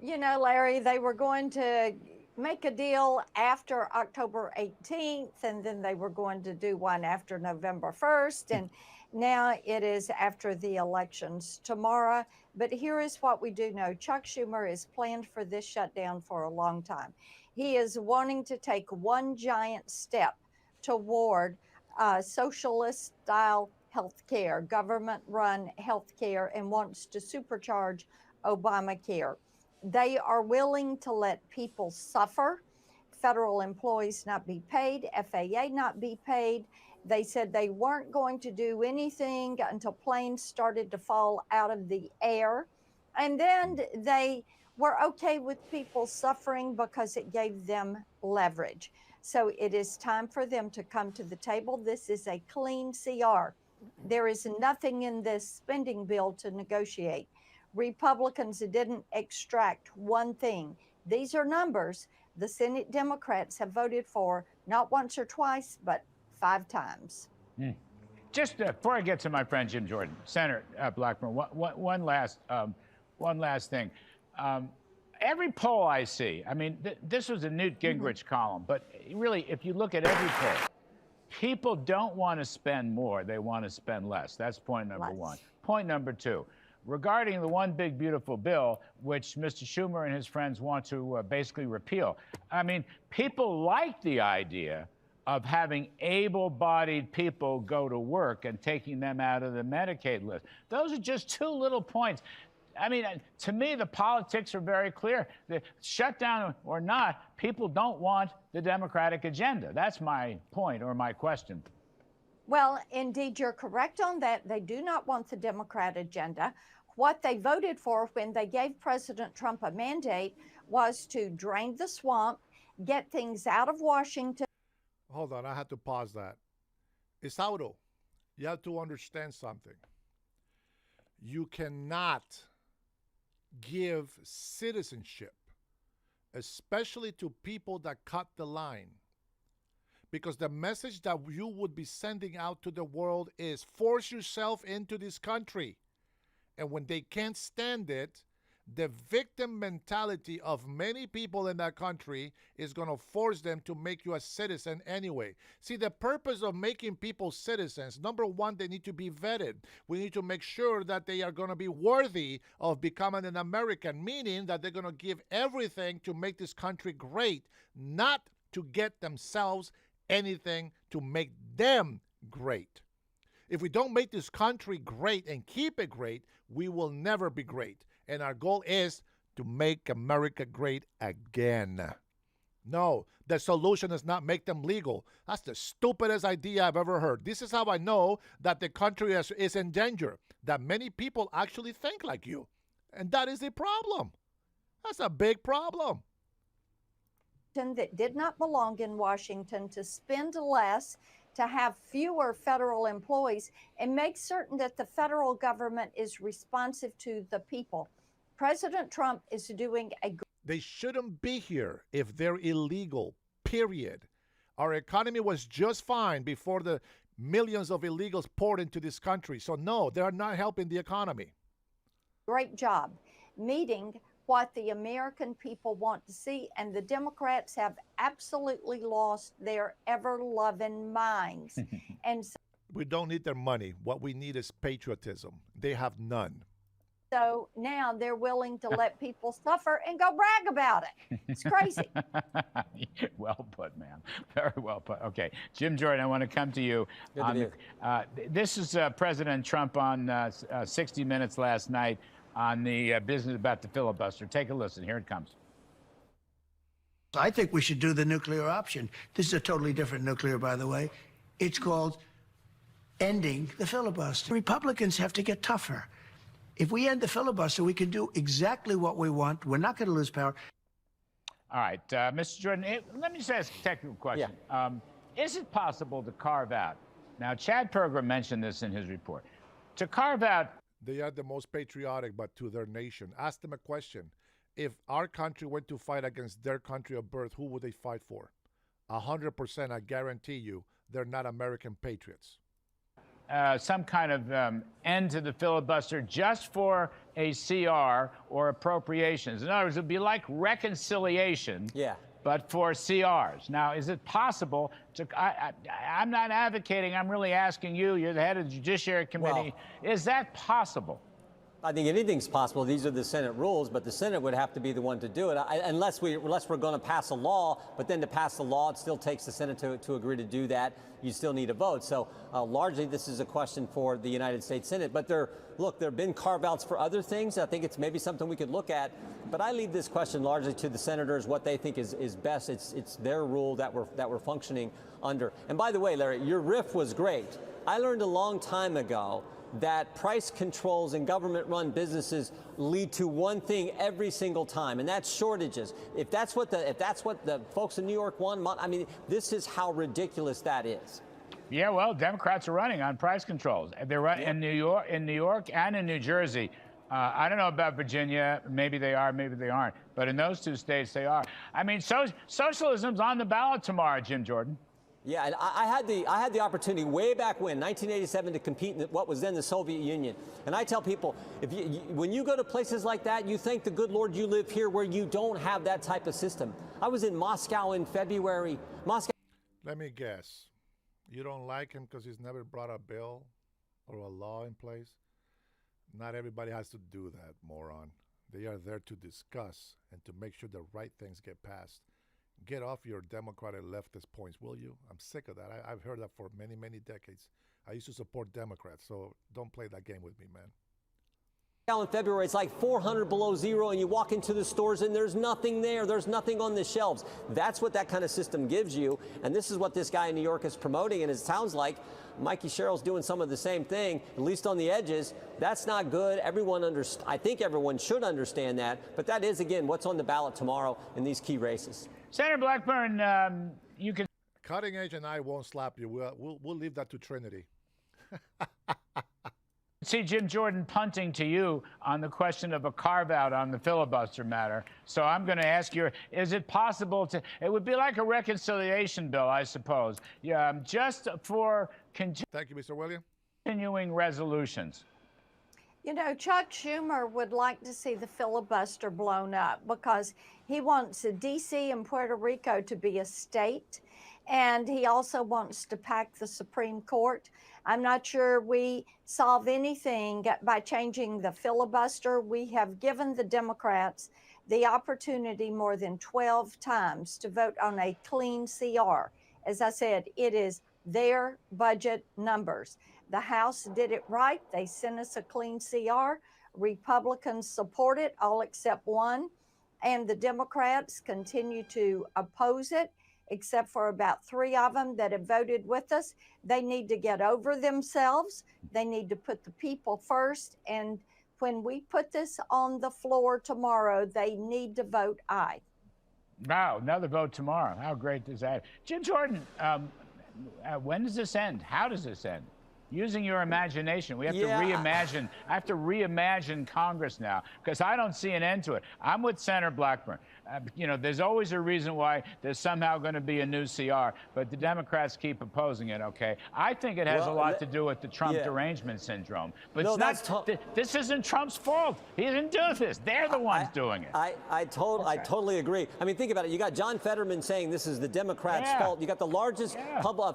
You know, Larry, they were going to make a deal after October 18th, and then they were going to do one after November 1st, and now it is after the elections tomorrow. But here is what we do know. Chuck Schumer has planned for this shutdown for a long time. He is wanting to take one giant step toward socialist-style health care, government-run health care, and wants to supercharge Obamacare. They are willing to let people suffer, federal employees not be paid, FAA not be paid. They said they weren't going to do anything until planes started to fall out of the air. And then they were okay with people suffering because it gave them leverage. So it is time for them to come to the table. This is a clean CR. There is nothing in this spending bill to negotiate. Republicans didn't extract one thing. These are numbers the Senate Democrats have voted for not once or twice, but 5 times. Just before I get to my friend Jim Jordan, Senator Blackburn, one last thing. Every poll I see, I mean, this was a Newt Gingrich column, but really, if you look at every poll, People don't want to spend more. They want to spend less. That's point number one. Point number two, regarding the one big beautiful bill, which Mr. Schumer and his friends want to basically repeal. I mean, people like the idea of having able-bodied people go to work and taking them out of the Medicaid list. Those are just two little points. I mean, to me, the politics are very clear. The shutdown or not, people don't want the Democratic agenda. That's my point or my question. Well, indeed, you're correct on that. They do not want the Democrat agenda. What they voted for when they gave President Trump a mandate was to drain the swamp, get things out of Washington. Hold on, I had to pause that. Isauro, you have to understand something. You cannot give citizenship, especially to people that cut the line, because the message that you would be sending out to the world is force yourself into this country. And when they can't stand it, the victim mentality of many people in that country is going to force them to make you a citizen anyway. See, the purpose of making people citizens, number one, they need to be vetted. We need to make sure that they are going to be worthy of becoming an American, meaning that they're going to give everything to make this country great, not to get themselves anything to make them great. If we don't make this country great and keep it great, we will never be great. And our goal is to make America great again. No, the solution is not make them legal. That's the stupidest idea I've ever heard. This is how I know that the country is in danger, that many people actually think like you. And that is a problem. That's a big problem. That did not belong in Washington, to spend less, to have fewer federal employees, and make certain that the federal government is responsive to the people. President Trump is doing a... They shouldn't be here if they're illegal, period. Our economy was just fine before the millions of illegals poured into this country. So no, they're not helping the economy. Great job meeting what the American people want to see, and the Democrats have absolutely lost their ever-loving minds. And so, we don't need their money. What we need is patriotism. They have none. So now they're willing to let people suffer and go brag about it. It's crazy. Well put, ma'am. Very well put. Okay, Jim Jordan, I want to come to you. This is President Trump on 60 Minutes last night on the business about the filibuster. Take a listen. Here it comes. I think we should do the nuclear option. This is a totally different nuclear, by the way. It's called ending the filibuster. Republicans have to get tougher. If we end the filibuster, we can do exactly what we want. We're not going to lose power. All right, Mr. Jordan, let me just ask a technical question. Yeah. Is it possible to carve out, now Chad Pergram mentioned this in his report, to carve out... They are the most patriotic, but to their nation. Ask them a question. If our country went to fight against their country of birth, who would they fight for? 100%, I guarantee you, they're not American patriots. Some kind of end to the filibuster just for a CR or appropriations. In other words, it would be like reconciliation, but for CRs. Now, is it possible to... I'm not advocating, I'm really asking you, you're the head of the Judiciary Committee. Well, is that possible? I think anything's possible. These are the Senate rules, but the Senate would have to be the one to do it, unless we're going to pass a law. But then to pass the law, it still takes the Senate to agree to do that. You still need a vote. So largely, this is a question for the United States Senate. But there have been carve-outs for other things. I think it's maybe something we could look at. But I leave this question largely to the senators, what they think is best. It's their rule that we're functioning under. And by the way, Larry, your riff was great. I learned a long time ago that price controls in government-run businesses lead to one thing every single time, and that's shortages. If that's what the folks in New York want, I mean, this is how ridiculous that is. Yeah, well, Democrats are running on price controls. They're running in New York and in New Jersey. I don't know about Virginia. Maybe they are, maybe they aren't. But in those two states, they are. I mean, socialism's on the ballot tomorrow, Jim Jordan. Yeah, and I had the opportunity way back when, 1987, to compete in what was then the Soviet Union. And I tell people, when you go to places like that, you thank the good Lord you live here where you don't have that type of system. I was in Moscow in February. Let me guess. You don't like him because he's never brought a bill or a law in place? Not everybody has to do that, moron. They are there to discuss and to make sure the right things get passed. Get off your Democratic leftist points, will you? I'm sick of that. I've heard that for many, many decades. I used to support Democrats, so don't play that game with me, man. Now in February, it's like 400 below zero, and you walk into the stores and there's nothing there. There's nothing on the shelves. That's what that kind of system gives you. And this is what this guy in New York is promoting. And it sounds like Mikey Sherrill's doing some of the same thing, at least on the edges. That's not good. I think everyone should understand that. But that is, again, what's on the ballot tomorrow in these key races. Senator Blackburn, you can. Cutting Edge and I won't slap you. We'll leave that to Trinity. See Jim Jordan punting to you on the question of a carve-out on the filibuster matter. So I'm going to ask you, is it possible to, it would be like a reconciliation bill, I suppose, just for Thank you, Mr. William. Continuing resolutions. You know, Chuck Schumer would like to see the filibuster blown up because he wants D.C. and Puerto Rico to be a state, and he also wants to pack the Supreme Court. I'm not sure we solve anything by changing the filibuster. We have given the Democrats the opportunity more than 12 times to vote on a clean CR. As I said, it is their budget numbers. The House did it right. They sent us a clean CR. Republicans support it, all except one. And the Democrats continue to oppose it, except for about 3 of them that have voted with us. They need to get over themselves. They need to put the people first. And when we put this on the floor tomorrow, they need to vote aye. Wow, another vote tomorrow. How great is that? Jim Jordan, when does this end? How does this end? Using your imagination. We have to reimagine. I have to reimagine Congress now because I don't see an end to it. I'm with Senator Blackburn. You know, there's always a reason why there's somehow going to be a new CR, but the Democrats keep opposing it, okay? I think it has a lot to do with the Trump derangement syndrome. But no, it's not, this isn't Trump's fault. He didn't do this. They're the ones doing it. I totally agree. I mean, think about it. You got John Fetterman saying this is the Democrats' fault. You got the largest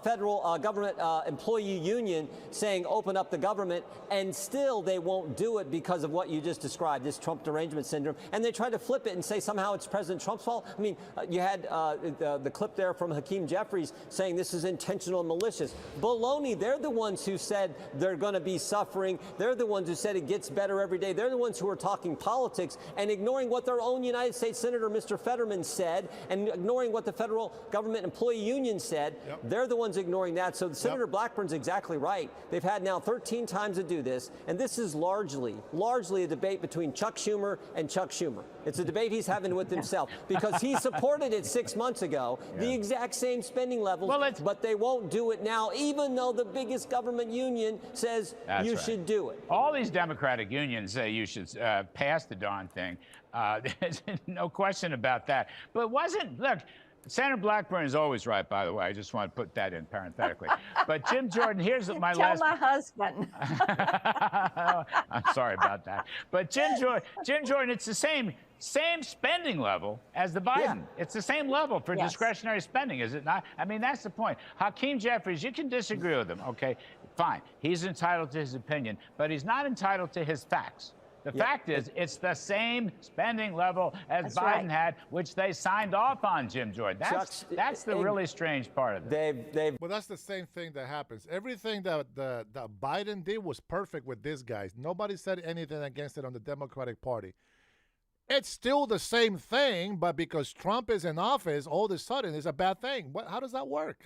federal government employee union saying open up the government, and still they won't do it because of what you just described, this Trump derangement syndrome. And they try to flip it and say somehow it's President Trump's fault. I mean, you had the clip there from Hakeem Jeffries saying this is intentional and malicious. Baloney, they're the ones who said they're going to be suffering. They're the ones who said it gets better every day. They're the ones who are talking politics and ignoring what their own United States Senator, Mr. Fetterman, said, and ignoring what the federal government employee union said. They're the ones ignoring that. So Senator Blackburn's exactly right. They've had now 13 times to do this, and this is largely a debate between Chuck Schumer and Chuck Schumer. It's a debate he's having with himself because he supported it 6 months ago, the exact same spending levels, but they won't do it now, even though the biggest government union says you should do it. All these Democratic unions say you should pass the darn thing. There's no question about that. But look, Senator Blackburn is always right, by the way. I just want to put that in parenthetically. But Jim Jordan, here's my last... Tell my husband. I'm sorry about that. But Jim Jordan, it's the same spending level as the Biden. It's the same level for discretionary spending, is it not? I mean, that's the point. Hakeem Jeffries, you can disagree with him, okay? Fine. He's entitled to his opinion, but he's not entitled to his facts. The fact is, it's the same spending level as Biden had, which they signed off on, Jim Jordan. That's the really strange part of it. Well, that's the same thing that happens. Everything that Biden did was perfect with these guys. Nobody said anything against it on the Democratic Party. It's still the same thing, but because Trump is in office, all of a sudden it's a bad thing. How does that work?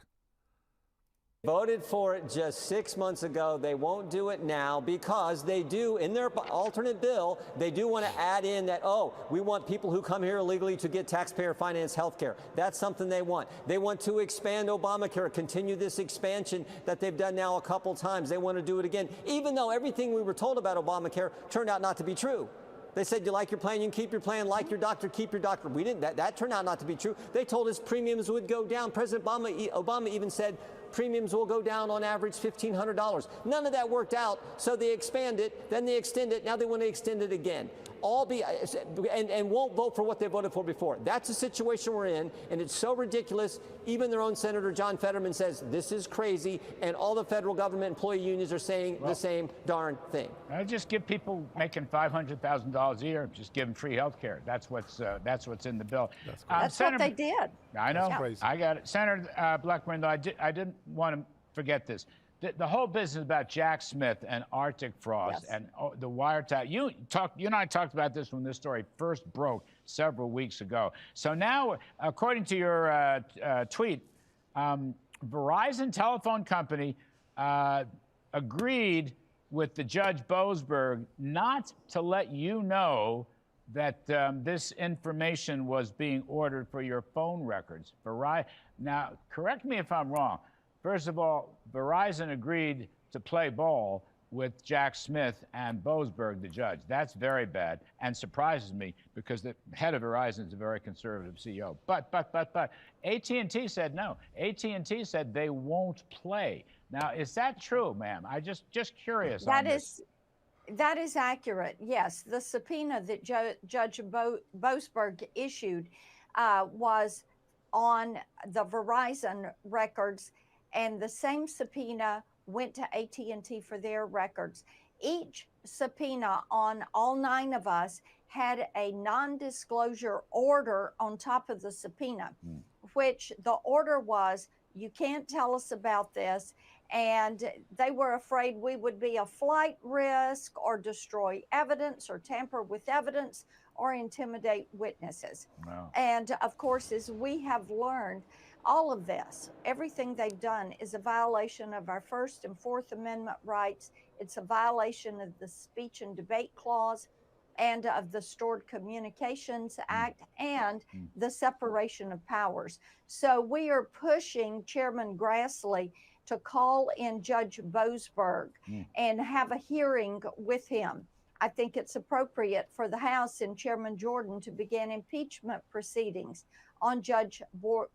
Voted for it just 6 months ago. They won't do it now because they do, in their alternate bill, they do want to add in that, we want people who come here illegally to get taxpayer-financed health care. That's something they want. They want to expand Obamacare, continue this expansion that they've done now a couple times. They want to do it again, even though everything we were told about Obamacare turned out not to be true. They said, you like your plan, you can keep your plan, like your doctor, keep your doctor. We didn't. That turned out not to be true. They told us premiums would go down. President Obama even said premiums will go down on average $1,500. None of that worked out, so they expand it, then they extend it, now they want to extend it again. all be and won't vote for what they voted for before. That's the situation we're in, and it's so ridiculous. Even their own Senator John Fetterman says this is crazy, and all the federal government employee unions are saying the same darn thing. I just give people making $500,000 a year, just give them free health care. That's what's in the bill. That's what they did. I know. Crazy. I got it. Senator Blackburn, though, I didn't want to forget this. The whole business about Jack Smith and Arctic Frost and the wiretap. You and I talked about this when this story first broke several weeks ago. So now, according to your tweet, Verizon Telephone Company agreed with the Judge Boasberg not to let you know that this information was being ordered for your phone records. Now, correct me if I'm wrong. First of all, Verizon agreed to play ball with Jack Smith and Boasberg, the judge. That's very bad and surprises me because the head of Verizon is a very conservative CEO. But AT&T said no. AT&T said they won't play. Now, is that true, ma'am? I just curious on this. That is accurate, yes. The subpoena that Judge Boasberg issued was on the Verizon records, and the same subpoena went to AT&T for their records. Each subpoena on all 9 of us had a non-disclosure order on top of the subpoena, which the order was, you can't tell us about this, and they were afraid we would be a flight risk or destroy evidence or tamper with evidence or intimidate witnesses. Wow. And of course, as we have learned, all of this, everything they've done is a violation of our First and Fourth Amendment rights. It's a violation of the Speech and Debate Clause and of the Stored Communications Act and the separation of powers. So we are pushing Chairman Grassley to call in Judge Boasberg and have a hearing with him. I think it's appropriate for the House and Chairman Jordan to begin impeachment proceedings on Judge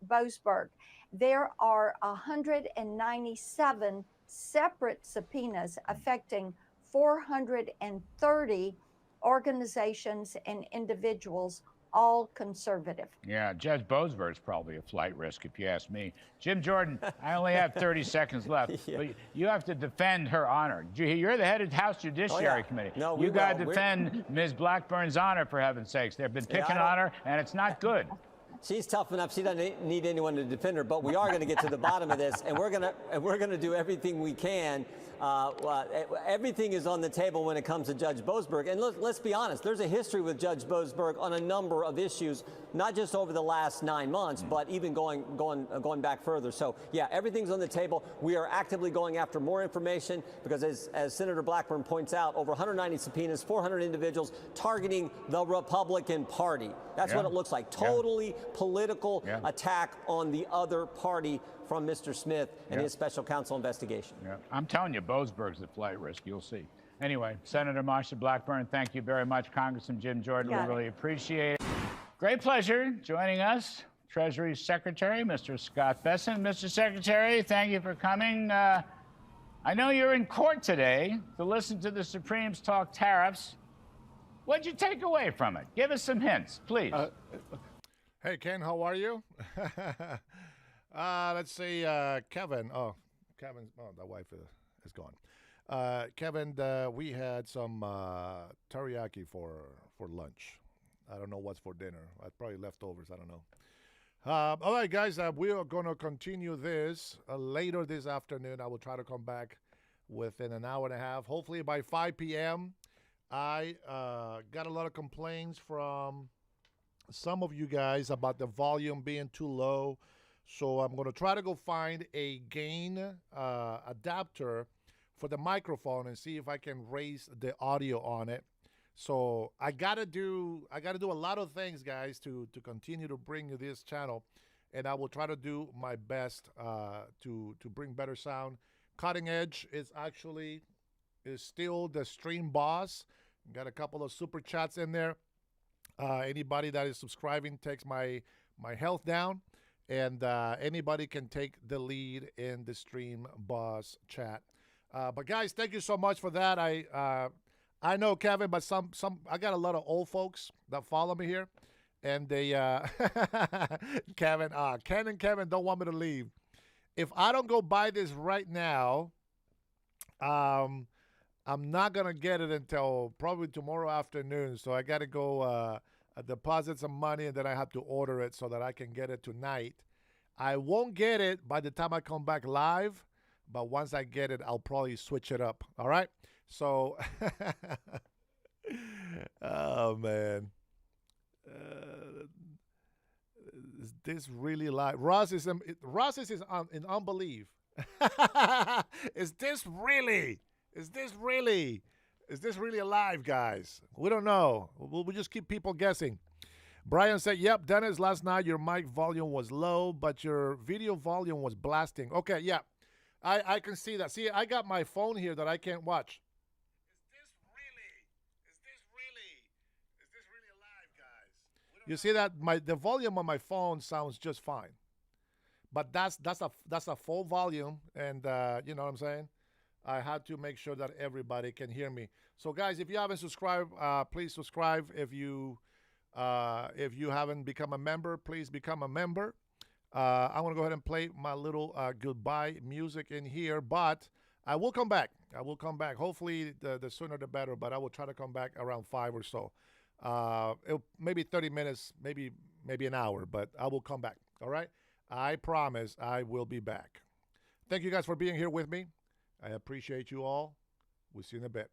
Boasberg. There are 197 separate subpoenas affecting 430 organizations and individuals, all conservative. Yeah, Judge Boasberg's probably a flight risk, if you ask me. Jim Jordan, I only have 30 seconds left. But you have to defend her honor. You're the head of the House Judiciary Committee. No, you got to defend Ms. Blackburn's honor, for heaven's sakes. They've been picking on her, and it's not good. She's tough enough. She doesn't need anyone to defend her. But we are going to get to the bottom of this, and we're going to do everything we can. Everything is on the table when it comes to Judge Boasberg. And let's be honest, there's a history with Judge Boasberg on a number of issues, not just over the last 9 months, but even going back further. So, yeah, everything's on the table. We are actively going after more information because, as Senator Blackburn points out, over 190 subpoenas, 400 individuals targeting the Republican Party. That's what it looks like. Totally political attack on the other party from Mr. Smith and his special counsel investigation. I'm telling you, Boasberg's the flight risk. You'll see. Anyway, Senator Marsha Blackburn, thank you very much. Congressman Jim Jordan, we really appreciate it. Great pleasure joining us. Treasury Secretary, Mr. Scott Bessent. Mr. Secretary, thank you for coming. I know you're in court today to listen to the Supremes talk tariffs. What'd you take away from it? Give us some hints, please. Hey, Ken, how are you? Let's see, Kevin. Oh, the wife is gone. Kevin, we had some teriyaki for lunch. I don't know what's for dinner. Probably leftovers. I don't know. All right, guys, we are going to continue this later this afternoon. I will try to come back within an hour and a half, hopefully by 5 p.m. I got a lot of complaints from some of you guys about the volume being too low. So I'm going to try to go find a gain adapter for the microphone and see if I can raise the audio on it. So I gotta do a lot of things, guys, to continue to bring you this channel, and I will try to do my best to bring better sound. Cutting Edge is still the stream boss. Got a couple of super chats in there. Anybody that is subscribing takes my health down. And anybody can take the lead in the Stream Boss chat. But guys, thank you so much for that. I know, Kevin, but some I got a lot of old folks that follow me here, and they Kevin, Ken and Kevin don't want me to leave. If I don't go buy this right now, I'm not gonna get it until probably tomorrow afternoon. So I got to go deposit some money, and then I have to order it so that I can get it tonight. I won't get it by the time I come back live, but once I get it, I'll probably switch it up. All right. So, oh man, is this really live? Ross is in unbelief. Is this really? Is this really? Is this really alive, guys? We don't know. We'll just keep people guessing. Brian said, yep, Dennis, last night your mic volume was low, but your video volume was blasting. Okay, yeah. I can see that. See, I got my phone here that I can't watch. You see that the volume on my phone sounds just fine, but that's a full volume, and you know what I'm saying. I had to make sure that everybody can hear me. So, guys, if you haven't subscribed, please subscribe. If you haven't become a member, please become a member. I'm gonna go ahead and play my little goodbye music in here, but I will come back. I will come back. Hopefully, the sooner the better. But I will try to come back around 5 or so. Maybe 30 minutes, maybe an hour, but I will come back. All right. I promise I will be back. Thank you guys for being here with me. I appreciate you all. We'll see you in a bit.